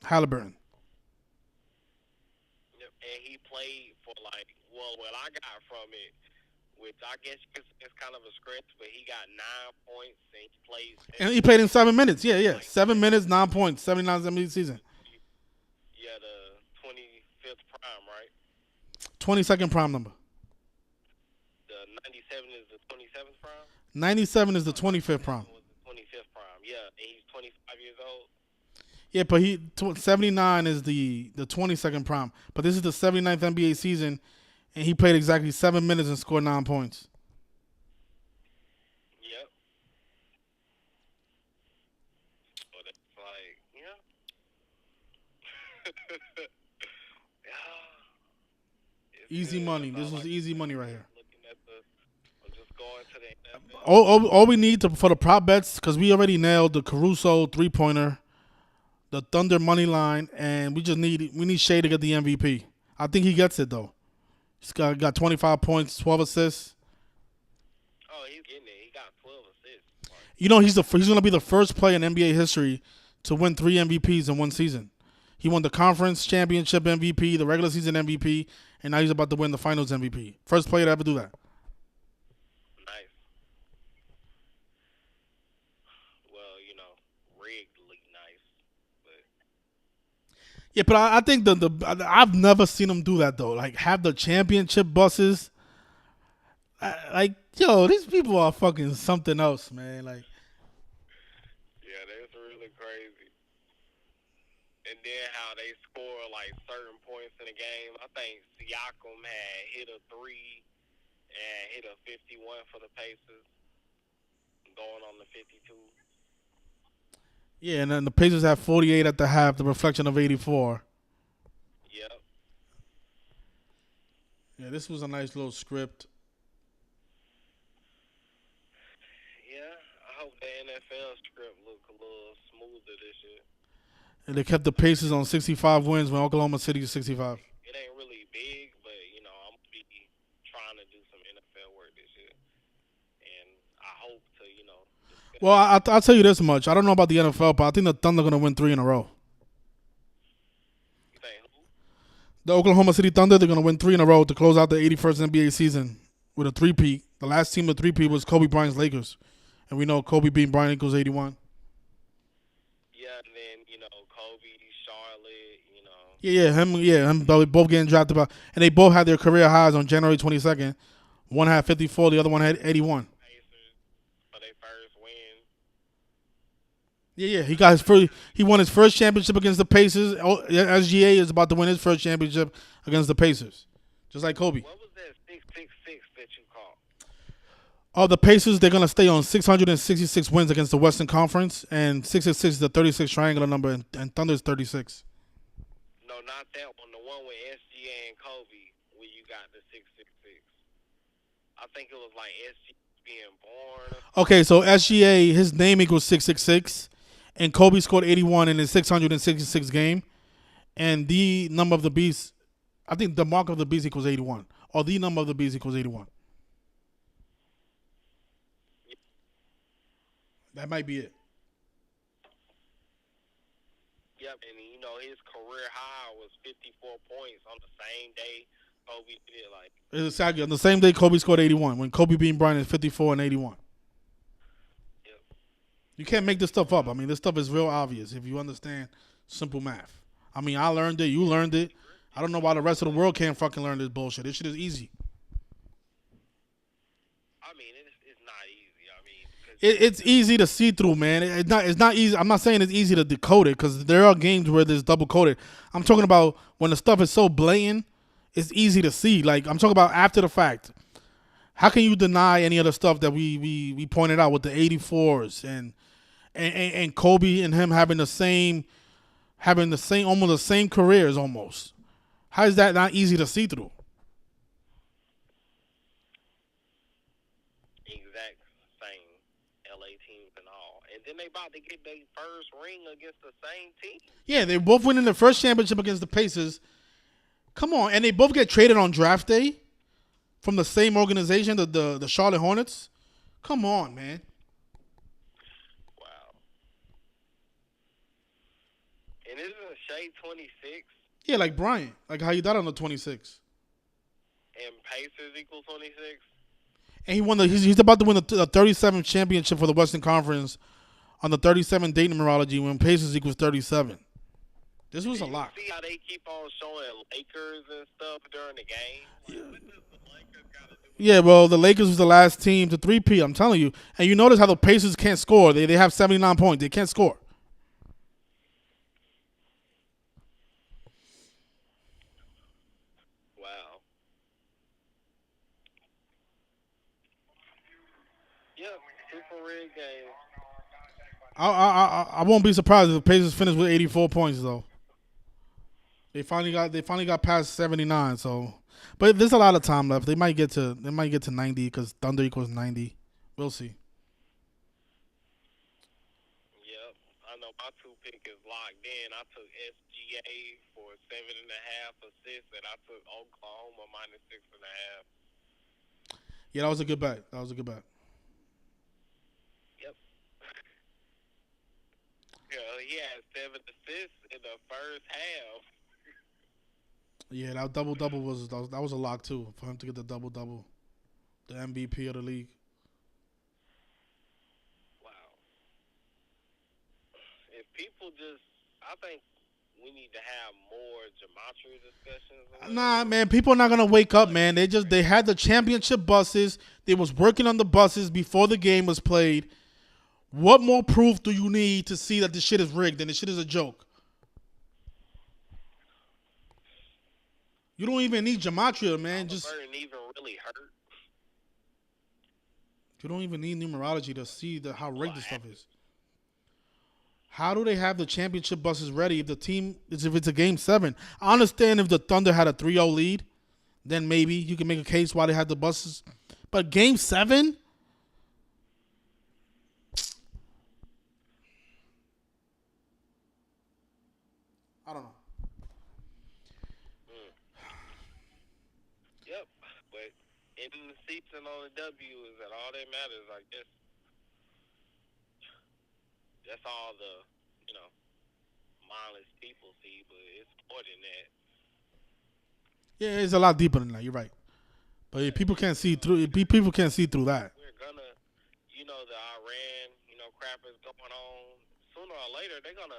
Haliburton. Yep, and he played for what I got from it, which I guess it's kind of a stretch, but he got 9 points and he played. And he played in 7 minutes. Yeah. 7 minutes, 9 points, 79-70 season. Yeah, the 25th prime, right? 22nd prime number. The 97 is the 27th prime? 97 is the 25th prime. 25th prime, yeah. And he's 25 years old? Yeah, but 79 is the 22nd prime. But this is the 79th NBA season, and he played exactly 7 minutes and scored 9 points. Yep. So that's Easy money. This was easy money right here. Just going to the NFL. All we need for the prop bets, because we already nailed the Caruso 3-pointer, the Thunder money line, and we need Shea to get the MVP. I think he gets it though. He's got 25 points, 12 assists. Oh, he's getting it. He got 12 assists. You know, he's going to be the first player in NBA history to win 3 MVPs in one season. He won the conference championship MVP, the regular season MVP, and now he's about to win the finals MVP. First player to ever do that. Nice. Well, riggedly nice. But yeah, but I think I've never seen him do that though. Like have the championship buses. These people are fucking something else, man. Like, yeah, that's really crazy. And then how they score certain points in the game. I think Siakam had hit a 3 and hit a 51 for the Pacers, going on the 52. Yeah, and then the Pacers have 48 at the half, the reflection of 84. Yep. Yeah, this was a nice little script. Yeah, I hope the NFL script look a little smoother this year. And they kept the Pacers on 65 wins when Oklahoma City is 65. It ain't really big, but, I'm going to be trying to do some NFL work this year. And I hope to, Well, I'll tell you this much. I don't know about the NFL, but I think the Thunder are going to win 3 in a row. You think who? The Oklahoma City Thunder, they're going to win 3 in a row to close out the 81st NBA season with a 3-peat. The last team with 3-peat was Kobe Bryant's Lakers. And we know Kobe beating Bryant equals 81. Yeah, and then, Kobe, Charlotte, him, both getting drafted by, and they both had their career highs on January 22nd. One had 54, the other one had 81. for their first win. Yeah, he won his first championship against the Pacers. SGA is about to win his first championship against the Pacers, just like Kobe. What was that 666 that you called? Oh, the Pacers, they're going to stay on 666 wins against the Western Conference, and 666 is the 36 triangular number, and Thunder's 36. No, not that one. The one with SGA and Kobe, where you got the 666. I think it was like SGA being born. Okay, so SGA, his name equals 666, and Kobe scored 81 in his 666 game, and the number of the beast, I think the mark of the beast equals 81, or the number of the beast equals 81. That might be it. Yep, and his career high was 54 points on the same day Kobe did, like. It's exactly on the same day Kobe scored 81. When Kobe beat Bryant is 54 and 81. Yep. You can't make this stuff up. I mean, this stuff is real obvious if you understand simple math. I mean, I learned it. You learned it. I don't know why the rest of the world can't fucking learn this bullshit. This shit is easy. I mean, it's not easy. I mean, It's easy to see through, man. It's not easy. I'm not saying it's easy to decode it because there are games where there's double coded. I'm talking about when the stuff is so blatant, it's easy to see. Like I'm talking about after the fact. How can you deny any of the stuff that we pointed out with the 84s and Kobe and him having the same almost the same careers almost? How is that not easy to see through? Exact same LA teams and all. And then they about to get their first ring against the same team. Yeah, they both winning their first championship against the Pacers. Come on, and they both get traded on draft day from the same organization, the Charlotte Hornets. Come on, man. Wow. And isn't Shea 26? Yeah, like Bryant. Like how you died on the 26. And Pacers equals 26? And he won he's about to win the 37th championship for the Western Conference on the 37 date numerology when Pacers equals 37. This was a lot. See how they keep on showing Lakers and stuff during the game? Yeah, well, the Lakers was the last team to 3-peat, I'm telling you. And you notice how the Pacers can't score. They have 79 points. They can't score. Wow. Yep, super rigged game. I won't be surprised if the Pacers finish with 84 points though. They finally got past 79. So, but there's a lot of time left. They might get to 90 because Thunder equals 90. We'll see. Yep, I know my two pick is locked in. I took SGA for 7.5 assists, and I took Oklahoma minus 6.5. Yeah, that was a good bet. Yep. Yeah, he had 7 assists in the first half. Yeah, that double-double was a lock too for him to get the double-double, the MVP of the league. Wow. If people I think we need to have more gematria discussions. Nah, man, people are not gonna wake up, man. They had the championship buses. They was working on the buses before the game was played. What more proof do you need to see that this shit is rigged and this shit is a joke? You don't even need gematria, man. Even really hurt. You don't even need numerology to see how rigged this stuff is. How do they have the championship buses ready if it's a game 7? I understand if the Thunder had a 3-0 lead, then maybe you can make a case why they had the buses. But game 7? I don't know. Yep, but ending the season on the W is that all that matters. I guess that's all the mindless people see, but it's more than that. Yeah, it's a lot deeper than that. You're right. But if people can't see through, people can't see through that. We're gonna, the Iran, crap is going on. Sooner or later, they're not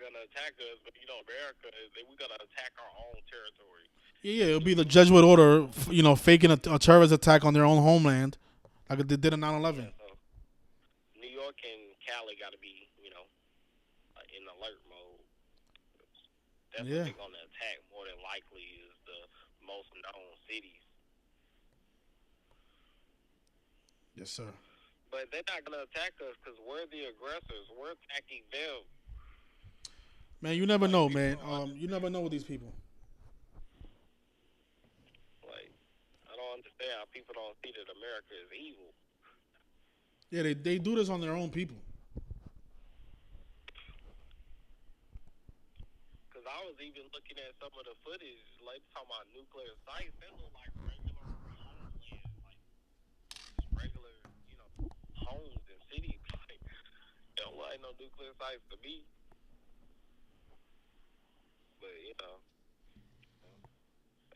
gonna attack us, but America, we're gonna attack our own territory. Yeah, it'll be the Jesuit order, faking a terrorist attack on their own homeland, like they did in 9/11. Yeah, so New York and Cali got to be, in alert mode. That's what they're gonna attack more than likely is the most known cities. Yes, sir. But they're not gonna attack us because we're the aggressors. We're attacking them. Man, you never know, man. You never know with these people. I don't understand how people don't see that America is evil. Yeah, they do this on their own people. Because I was even looking at some of the footage, talking about nuclear sites. They look like regular homeland, just regular, homes and cities. They don't look like no nuclear sites to me. But,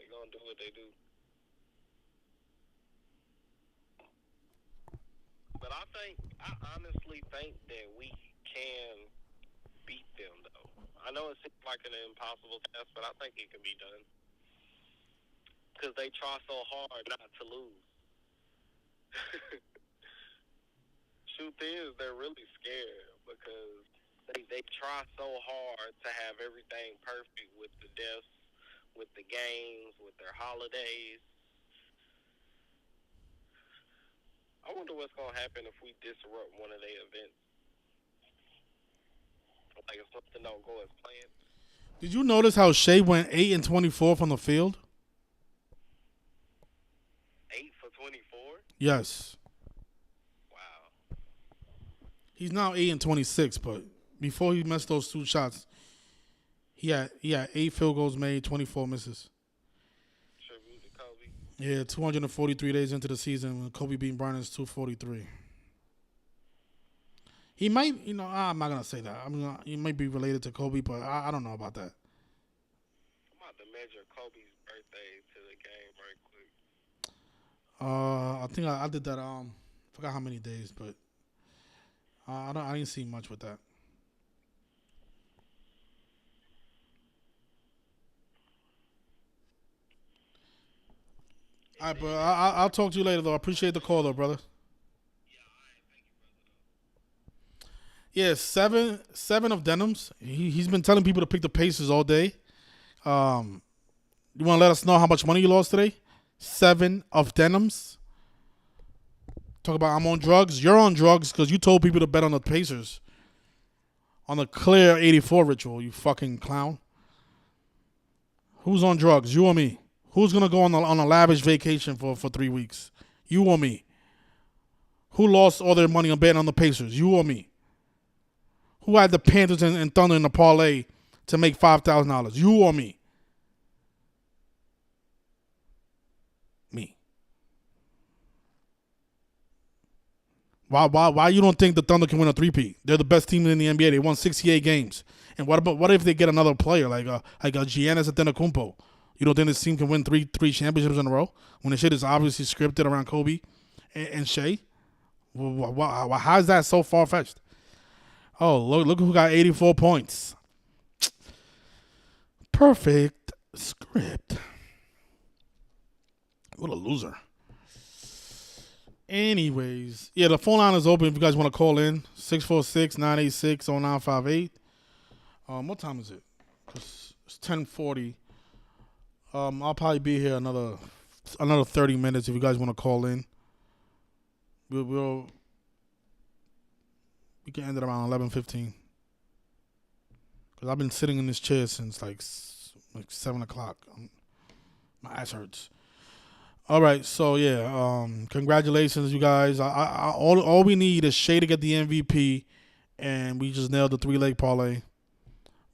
They're going to do what they do. But I honestly think that we can beat them, though. I know it seems like an impossible task, but I think it can be done. Because they try so hard not to lose. Truth is, they're really scared because they try so hard to have everything perfect with the deaths, with the games, with their holidays. I wonder what's going to happen if we disrupt one of their events. Like if something don't go as planned. Did you notice how Shea went 8 and 24 from the field? 8 for 24? Yes. Wow. He's now 8 and 26, but before he missed those 2 shots, he had 8 field goals made, 24 misses. Tribute to Kobe. Yeah, 243 days into the season when Kobe beat Bryant is 243. He might, I'm not going to say that. He might be related to Kobe, but I don't know about that. I'm about to measure Kobe's birthday to the game right quick. I think I did that. Forgot how many days, but I didn't see much with that. All right, bro. I'll talk to you later, though. I appreciate the call, though, brother. Yeah, seven of Denims. He's been telling people to pick the Pacers all day. You want to let us know how much money you lost today? 7 of Denims. Talk about I'm on drugs. You're on drugs because you told people to bet on the Pacers. On the clear 84 ritual, you fucking clown. Who's on drugs? You or me? Who's going to go on a lavish vacation for 3 weeks? You or me? Who lost all their money on betting on the Pacers? You or me? Who had the Panthers and Thunder in the parlay to make $5,000? You or me? Me. Why you don't think the Thunder can win a 3-peat? They're the best team in the NBA. They won 68 games. And what if they get another player like a Giannis Antetokounmpo? You don't think this team can win three championships in a row when the shit is obviously scripted around Kobe and Shea? How is that so far-fetched? Oh, look who got 84 points. Perfect script. What a loser. Anyways, yeah, the phone line is open if you guys want to call in. 646-986-0958. What time is it? It's 10:40. I'll probably be here another 30 minutes if you guys want to call in. We can end it around 11:15. Because I've been sitting in this chair since like 7 o'clock. My ass hurts. All right, so yeah, congratulations, you guys. All we need is Shea to get the MVP, and we just nailed the 3-leg parlay.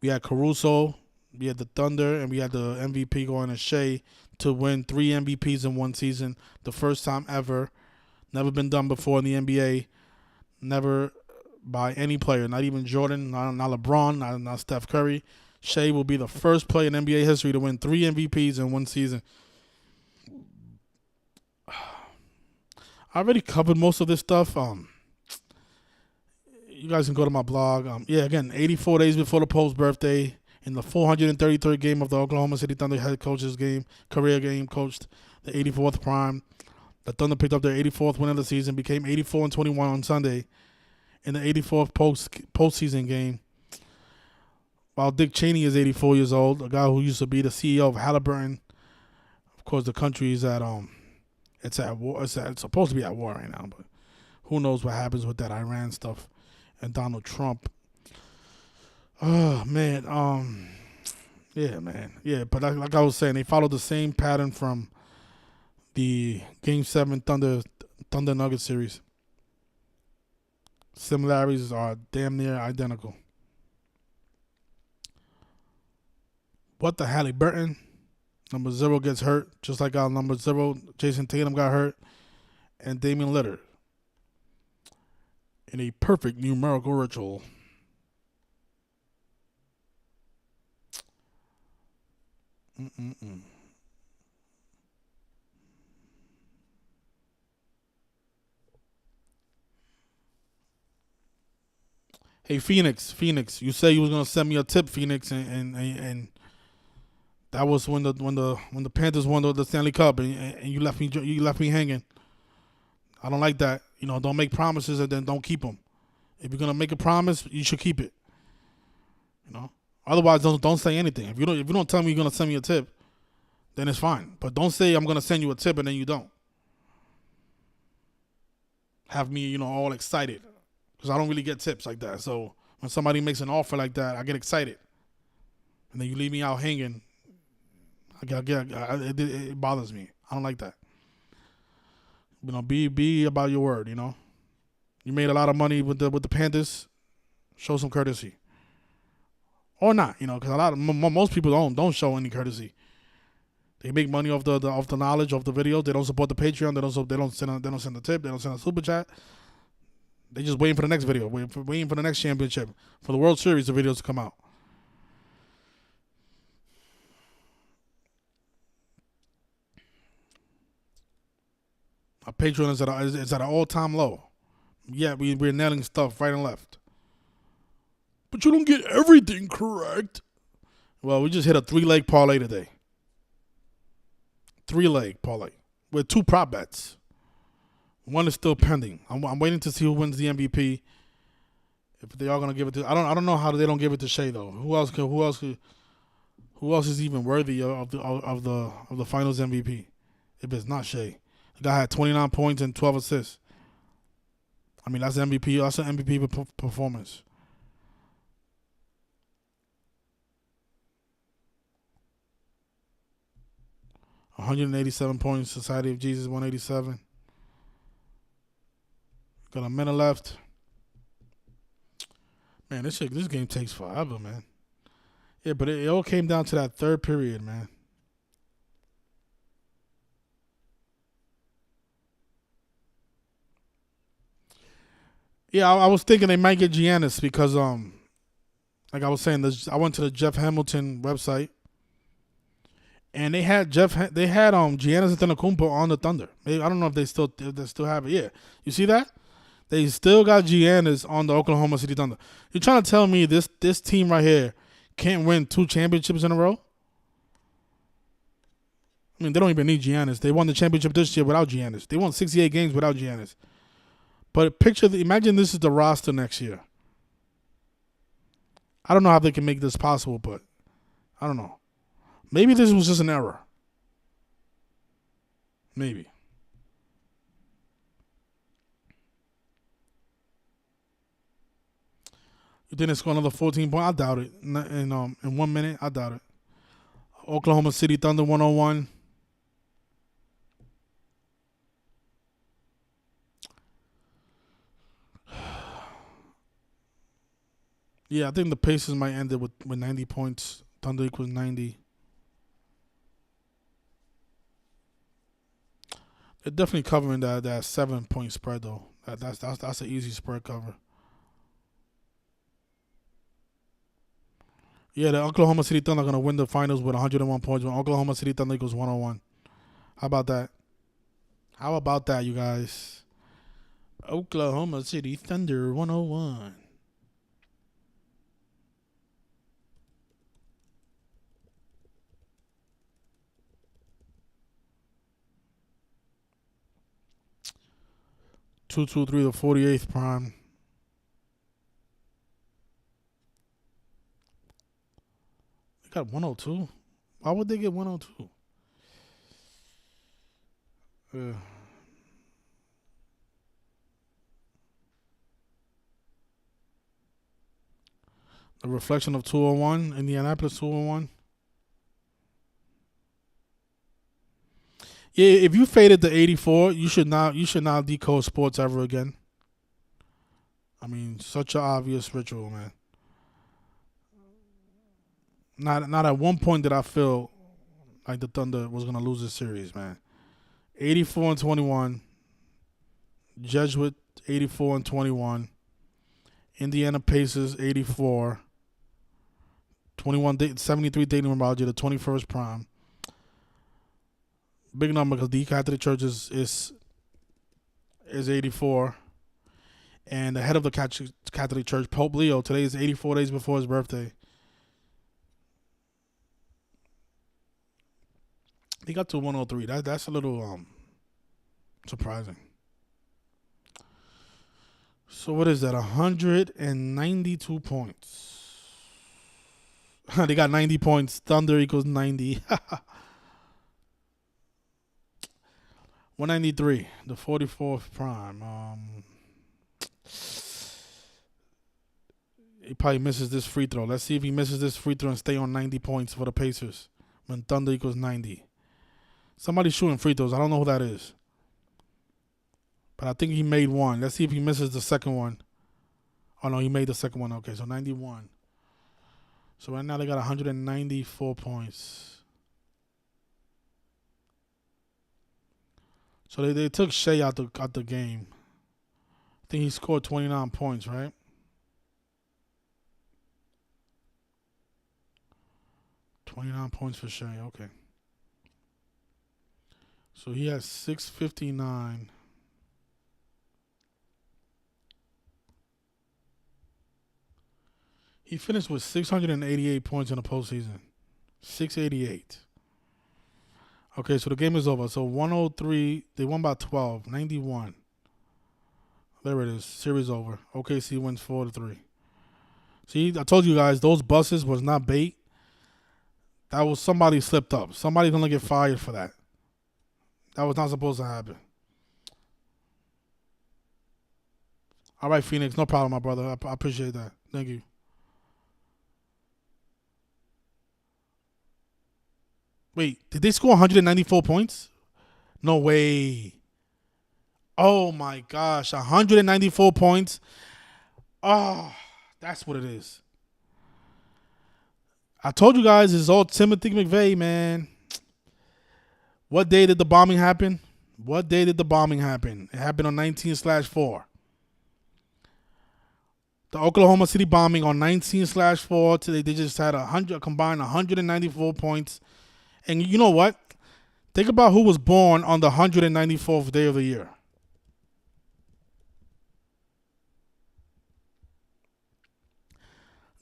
We had Caruso, we had the Thunder, and we had the MVP going to Shea to win 3 MVPs in one season. The first time ever. Never been done before in the NBA. Never by any player, not even Jordan, not LeBron, not Steph Curry. Shea will be the first player in NBA history to win 3 MVPs in one season. I already covered most of this stuff. You guys can go to my blog. Again, 84 days before the Pope's birthday, in the 433rd game of the Oklahoma City Thunder head coach's career game, coached the 84th prime. The Thunder picked up their 84th win of the season, became 84-21 on Sunday in the 84th postseason game. While Dick Cheney is 84 years old, a guy who used to be the CEO of Haliburton. Of course, the country is at it's at war. It's supposed to be at war right now, but who knows what happens with that Iran stuff and Donald Trump. Oh man, yeah, man, yeah. But like I was saying, they followed the same pattern from the Game 7 Thunder Nuggets series. Similarities are damn near identical. What the Haliburton? Number 0 gets hurt, just like our number 0, Jason Tatum got hurt, and Damian Lillard. In a perfect numerical ritual. Hey, Phoenix, you say you was gonna send me a tip, Phoenix, and that was when the Panthers won the Stanley Cup, and you left me hanging. I don't like that. Don't make promises and then don't keep them. If you're gonna make a promise, you should keep it. Otherwise, don't say anything. If you don't tell me you're gonna send me a tip, then it's fine. But don't say I'm gonna send you a tip and then you don't. Have me, all excited, because I don't really get tips like that. So when somebody makes an offer like that, I get excited, and then you leave me out hanging. It bothers me. I don't like that. Be about your word. You made a lot of money with the Panthers. Show some courtesy, or not. Because most people don't show any courtesy. They make money off the knowledge of the videos. They don't support the Patreon. They don't send the tip. They don't send a super chat. They just waiting for the next video. Waiting for the next championship, for the World Series, the videos to come out. Our Patreon is at an all-time low. Yeah, we're nailing stuff right and left. But you don't get everything correct. Well, we just hit a 3-leg parlay today. 3-leg parlay with 2 prop bets. One is still pending. I'm waiting to see who wins the MVP. If they are gonna give it to, I don't know how they don't give it to Shea though. Who else is even worthy of the Finals MVP? If it's not Shea. The guy had 29 points and 12 assists. I mean, that's MVP. That's an MVP performance. $187 points. Society of Jesus 187. Got a minute left. Man, this game takes forever, man. Yeah, but it all came down to that third period, man. Yeah, I was thinking they might get Giannis because, like I was saying, I went to the Jeff Hamilton website, and they had Giannis Antetokounmpo on the Thunder. I don't know if they still have it. Yeah, you see that? They still got Giannis on the Oklahoma City Thunder. You're trying to tell me this team right here can't win 2 championships in a row? I mean, they don't even need Giannis. They won the championship this year without Giannis. They won 68 games without Giannis. But imagine this is the roster next year. I don't know how they can make this possible, but I don't know. Maybe this was just an error. Maybe. You think they score another 14 points? I doubt it. In 1 minute, I doubt it. Oklahoma City Thunder 101. Yeah, I think the Pacers might end it with 90 points. Thunder equals 90. They're definitely covering that 7-point spread though. That's an easy spread cover. Yeah, the Oklahoma City Thunder are gonna win the finals with 101 points. When Oklahoma City Thunder equals 101. How about that? How about that, you guys? Oklahoma City Thunder 101. Two, 3 to 48th prime. They got 102. Why would they get 102? The reflection of 201, Indianapolis 201. Yeah, if you faded to 84, you should not decode sports ever again. I mean, such an obvious ritual, man. Not at one point did I feel like the Thunder was gonna lose this series, man. 84-21. Jesuit 84-21. Indiana Pacers 84. 73 dating Numerological, the 21st prime. Big number because the Catholic Church is 84, and the head of the Catholic Church. Pope Leo. Today is 84 days before his birthday. He got to 103. That's a little surprising. So what is that? 192 points. They got 90 points. Thunder equals 90. 193. The 44th prime. He probably misses this free throw. Let's see if he misses this free throw and stay on 90 points for the Pacers when Thunder equals 90. Somebody's shooting free throws. I don't know who that is. But I think he made one. Let's see if he misses the second one. Oh, no, he made the second one. Okay, so 91. So right now they got 194 points. So they took Shea out the game. I think he scored 29 points, right? $29 points for Shea. Okay. So he has 659. He finished with 688 points in the postseason. 688. Okay, so the game is over. So 103, they won by 12. 91. There it is. Series over. OKC wins 4-3. See, I told you guys, those buses was not bait. That was somebody slipped up. Somebody's going to get fired for that. That was not supposed to happen. All right, Phoenix. No problem, my brother. I appreciate that. Thank you. Wait, did they score 194 points? No way. Oh, my gosh. 194 points. Oh, that's what it is. I told you guys it's all Timothy McVeigh, man. What day did the bombing happen? What day did the bombing happen? It happened on 19/4. The Oklahoma City bombing on 19/4. Today they just had combined 194 points. And you know what? Think about who was born on the 194th day of the year.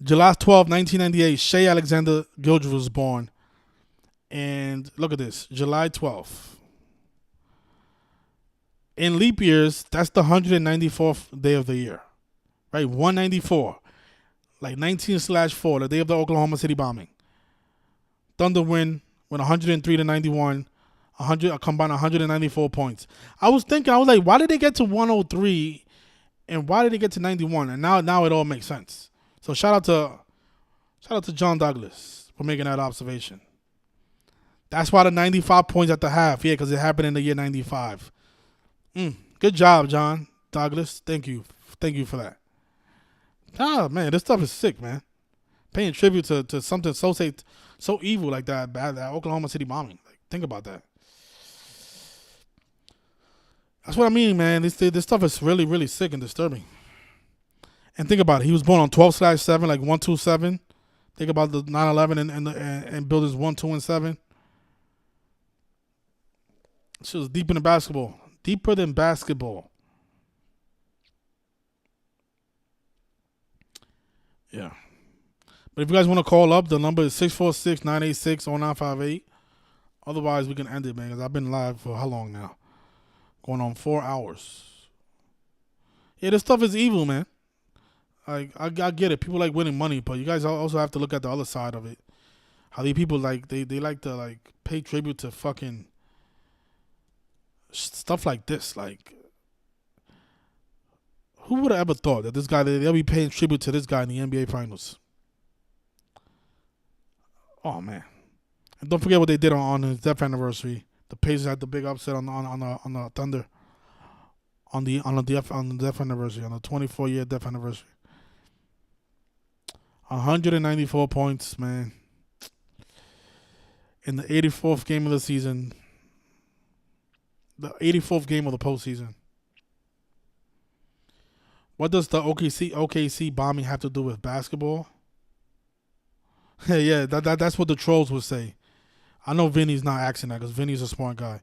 July 12, 1998, Shea Alexander Gildred was born. And look at this, July 12th. In leap years, that's the 194th day of the year. Right? 194. Like 19/4, the day of the Oklahoma City bombing. Thunder win 103-91, combined 194 points. I was like, why did they get to 103 and why did they get to 91? And now it all makes sense. So shout out to John Douglas for making that observation. That's why the 95 points at the half. Yeah, because it happened in the year 95. Good job, John Douglas. Thank you for that. Ah, man, this stuff is sick, man. Paying tribute to something so evil like that Oklahoma City bombing. Like, think about that. That's what I mean, man. This stuff is really, really sick and disturbing. And think about it. He was born on 12/7, like 127. Think about the 9/11 and buildings 1, 2, and 7. This was deeper than basketball. Deeper than basketball. Yeah. But if you guys want to call up, the number is 646-986-0958. Otherwise, we can end it, man, because I've been live for how long now? Going on 4 hours. Yeah, this stuff is evil, man. I get it. People like winning money, but you guys also have to look at the other side of it. How these people, like, they like to, like, pay tribute to fucking stuff like this. Like, who would have ever thought that this guy, they'll be paying tribute to this guy in the NBA Finals? Oh, man. And don't forget what they did on his death anniversary. The Pacers had the big upset on the Thunder on the death anniversary, on the 24-year death anniversary. 194 points, man. In the 84th game of the season. The 84th game of the postseason. What does the OKC bombing have to do with basketball? Yeah, that's what the trolls would say. I know Vinny's not asking that because Vinny's a smart guy.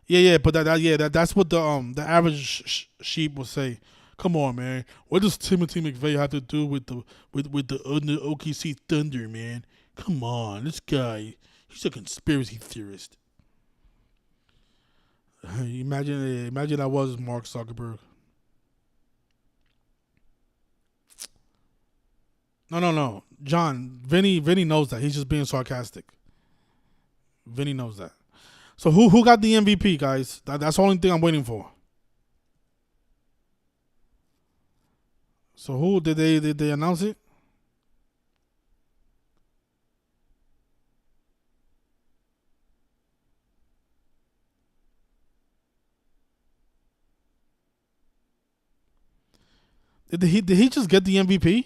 Yeah, but that's what the average sheep will say. Come on, man. What does Timothy McVeigh have to do with the OKC Thunder, man? Come on, this guy, he's a conspiracy theorist. Imagine I was Mark Zuckerberg. No. John, Vinny knows that. He's just being sarcastic. Vinny knows that. So who got the MVP, guys? That's the only thing I'm waiting for. So who did they announce it? Did he just get the MVP?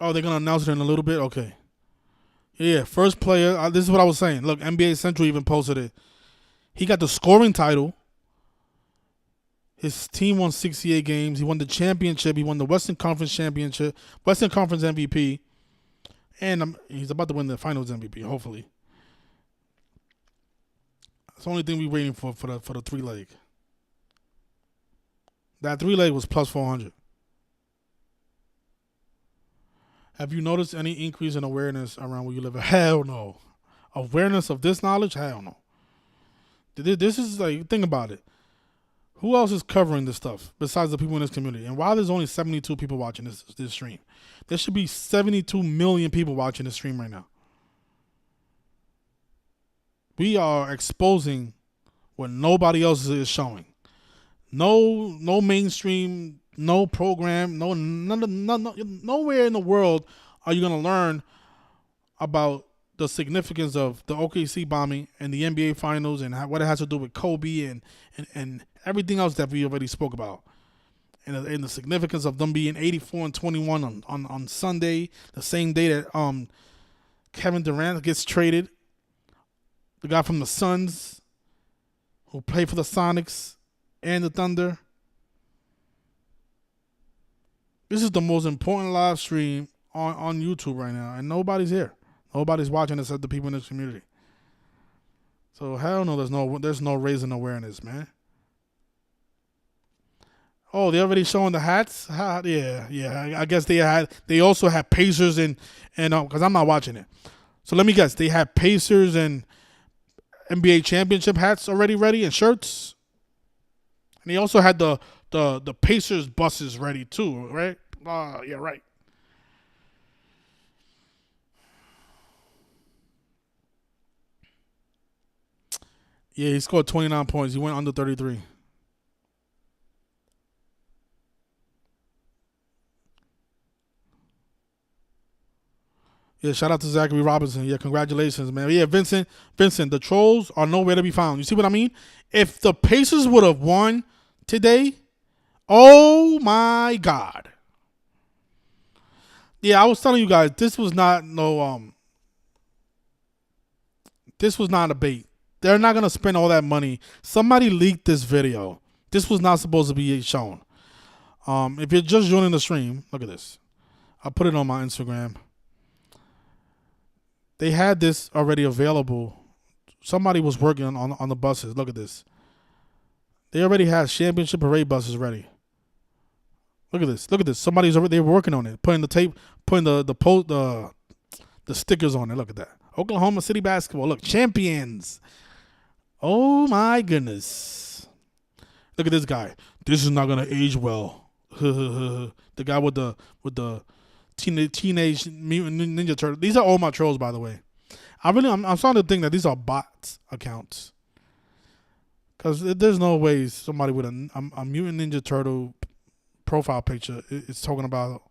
Oh, they're going to announce it in a little bit? Okay. Yeah, first player. This is what I was saying. Look, NBA Central even posted it. He got the scoring title. His team won 68 games. He won the championship. He won the Western Conference Championship, Western Conference MVP. And he's about to win the Finals MVP, hopefully. That's the only thing we're waiting for the 3-leg. That 3-leg was plus 400. Have you noticed any increase in awareness around where you live? Hell no. Awareness of this knowledge? Hell no. This is like, think about it. Who else is covering this stuff besides the people in this community? And why there's only 72 people watching this stream? There should be 72 million people watching this stream right now. We are exposing what nobody else is showing. No mainstream, no program, nowhere in the world are you going to learn about the significance of the OKC bombing and the NBA Finals and what it has to do with Kobe and everything else that we already spoke about. And the significance of them being 84-21 on Sunday, the same day that Kevin Durant gets traded. The guy from the Suns who played for the Sonics and the Thunder. This is the most important live stream on YouTube right now, and nobody's here. Nobody's watching except the people in this community. So hell no, there's no raising awareness, man. Oh, they already showing the hats? Yeah. I guess they also had Pacers and because I'm not watching it. So let me guess, they had Pacers and NBA championship hats already ready and shirts. And they also had the Pacers buses ready too, right? Yeah, right. Yeah, he scored 29 points. He went under 33. Yeah, shout out to Zachary Robinson. Yeah, congratulations, man. Yeah, Vincent, the trolls are nowhere to be found. You see what I mean? If the Pacers would have won today, oh my God. Yeah, I was telling you guys, this was not a bait. They're not going to spend all that money. Somebody leaked this video. This was not supposed to be shown. If you're just joining the stream, look at this. I put it on my Instagram. They had this already available. Somebody was working on the buses. Look at this. They already had championship parade buses ready. Look at this. They were working on it, putting the tape, putting the stickers on it. Look at that. Oklahoma City basketball. Look, champions. Oh my goodness. Look at this guy. This is not gonna age well. The guy with the Teenage Mutant Ninja Turtle. These are all my trolls, by the way. I'm starting to think that these are bots accounts. Because there's no way somebody with a Mutant Ninja Turtle profile picture is talking about,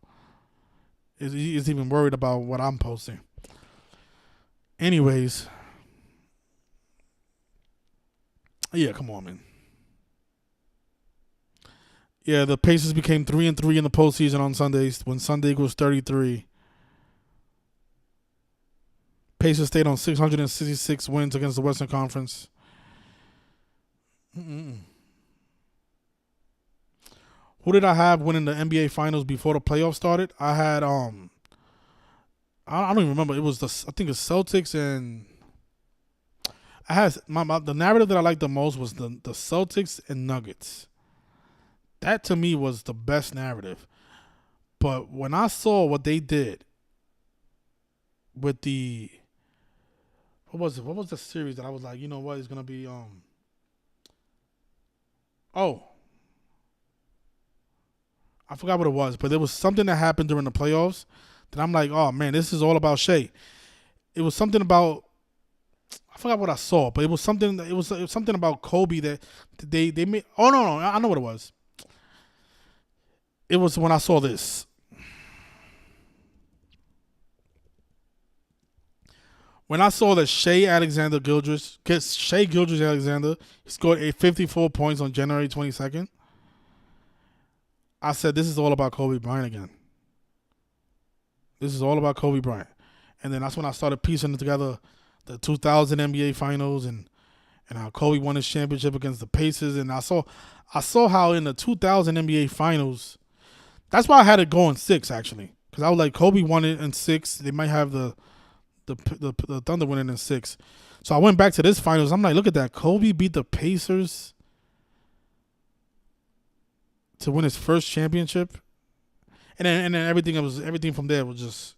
is even worried about what I'm posting. Anyways. Yeah, come on, man. Yeah, the Pacers became 3-3 in the postseason on Sundays when Sunday was 33. Pacers stayed on 666 wins against the Western Conference. Who did I have winning the NBA Finals before the playoffs started? I had I don't even remember. It was I think it's Celtics, and I had the narrative that I liked the most was the Celtics and Nuggets. That to me was the best narrative. But when I saw what they did with the what was the series that I was like, you know what, it's gonna be I forgot what it was, but there was something that happened during the playoffs that I'm like, oh man, this is all about Shea. It was something about, I forgot what I saw, but it was something. It was something about Kobe that they made. Oh no, I know what it was. It was when I saw this. When I saw that Shea Gilgeous Alexander scored 54 points on January 22nd. I said, this is all about Kobe Bryant again. This is all about Kobe Bryant. And then that's when I started piecing together the 2000 NBA Finals and how Kobe won his championship against the Pacers. And I saw how in the 2000 NBA Finals, that's why I had it go in 6, actually. Because I was like, Kobe won it in 6. They might have the Thunder winning in 6. So I went back to this Finals. I'm like, look at that. Kobe beat the Pacers to win his first championship, and then everything from there was just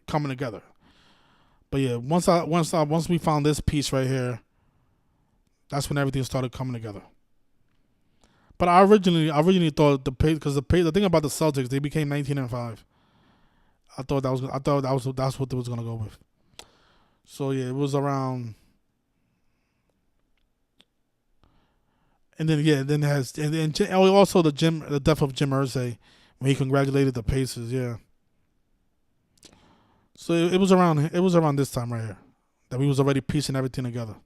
coming together. But yeah, once we found this piece right here, that's when everything started coming together. But I originally thought because the thing about the Celtics, they became 19-5. I thought that's what they was gonna go with. So yeah, it was around. And then it has also the death of Jim Irsay when he congratulated the Pacers, yeah. So it was around this time right here that we was already piecing everything together.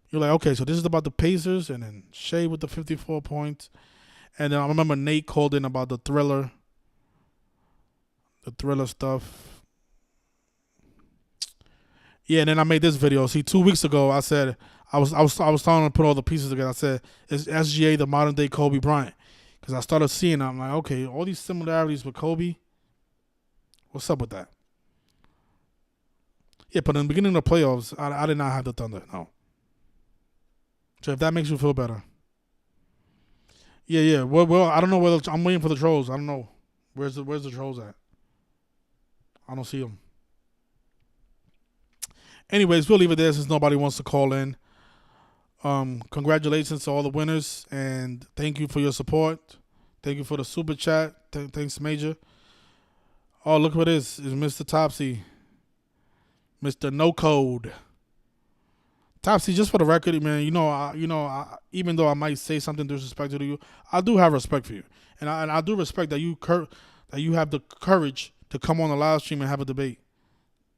You're like, okay, so this is about the Pacers, and then Shea with the 54 points, and then I remember Nate called in about the Thriller stuff. Yeah, and then I made this video. See, 2 weeks ago I said. I was starting to put all the pieces together. I said, is SGA the modern day Kobe Bryant? Because I started seeing, I'm like, okay, all these similarities with Kobe. What's up with that? Yeah, but in the beginning of the playoffs, I did not have the Thunder. No. So if that makes you feel better. Yeah. Well, I don't know whether I'm waiting for the trolls. I don't know. Where's the trolls at? I don't see them. Anyways, we'll leave it there since nobody wants to call in. Congratulations to all the winners, and thank you for your support. Thank you for the super chat. Thanks, Major. Oh, look what it is. It's Mr. Topsy. Mr. No Code. Topsy, just for the record, man, even though I might say something disrespectful to you, I do have respect for you. And I do respect that you have the courage to come on the live stream and have a debate.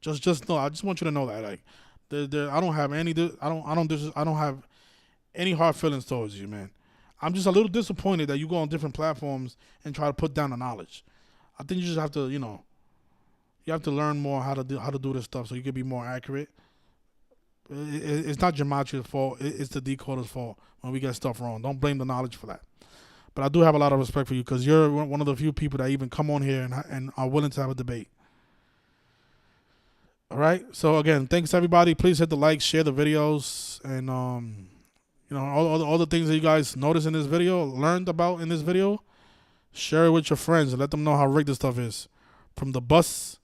Just know, I just want you to know that, like, I don't have any hard feelings towards you, man. I'm just a little disappointed that you go on different platforms and try to put down the knowledge. I think you just have to, you have to learn more how to do this stuff so you can be more accurate. It's not Gematria's fault. It's the decoder's fault when we get stuff wrong. Don't blame the knowledge for that. But I do have a lot of respect for you because you're one of the few people that even come on here and are willing to have a debate. All right. So again, thanks everybody. Please hit the like, share the videos, and all the things that you guys noticed in this video, learned about in this video. Share it with your friends and let them know how rigged this stuff is. From the bus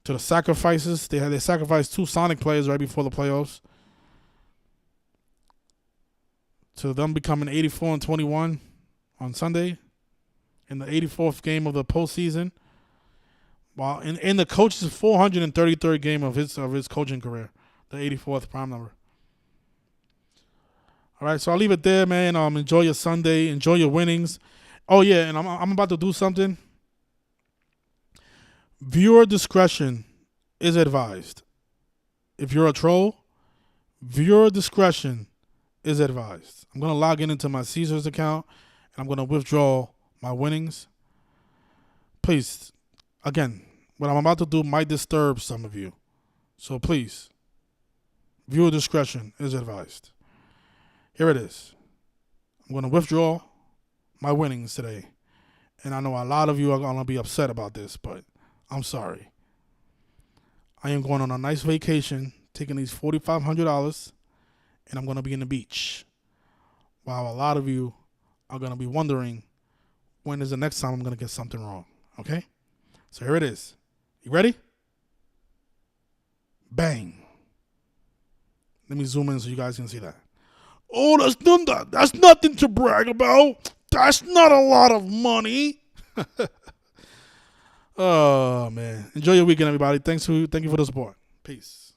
to the sacrifices, they sacrificed 2 Sonic players right before the playoffs. To them becoming 84-21 on Sunday in the 84th game of the postseason. While in the coach's 433rd game of his coaching career, the 84th prime number. All right, so I'll leave it there, man. Enjoy your Sunday, enjoy your winnings. Oh yeah, and I'm about to do something. Viewer discretion is advised. If you're a troll, viewer discretion is advised. I'm gonna log into my Caesars account and I'm gonna withdraw my winnings. Please, again, what I'm about to do might disturb some of you. So please, viewer discretion is advised. Here it is. I'm going to withdraw my winnings today. And I know a lot of you are going to be upset about this, but I'm sorry. I am going on a nice vacation, taking these $4,500, and I'm going to be in the beach. While a lot of you are going to be wondering, when is the next time I'm going to get something wrong? Okay? So here it is. You ready? Bang. Let me zoom in so you guys can see that. Oh, that's nothing to brag about. That's not a lot of money. Oh, man. Enjoy your weekend, everybody. Thank you for the support. Peace.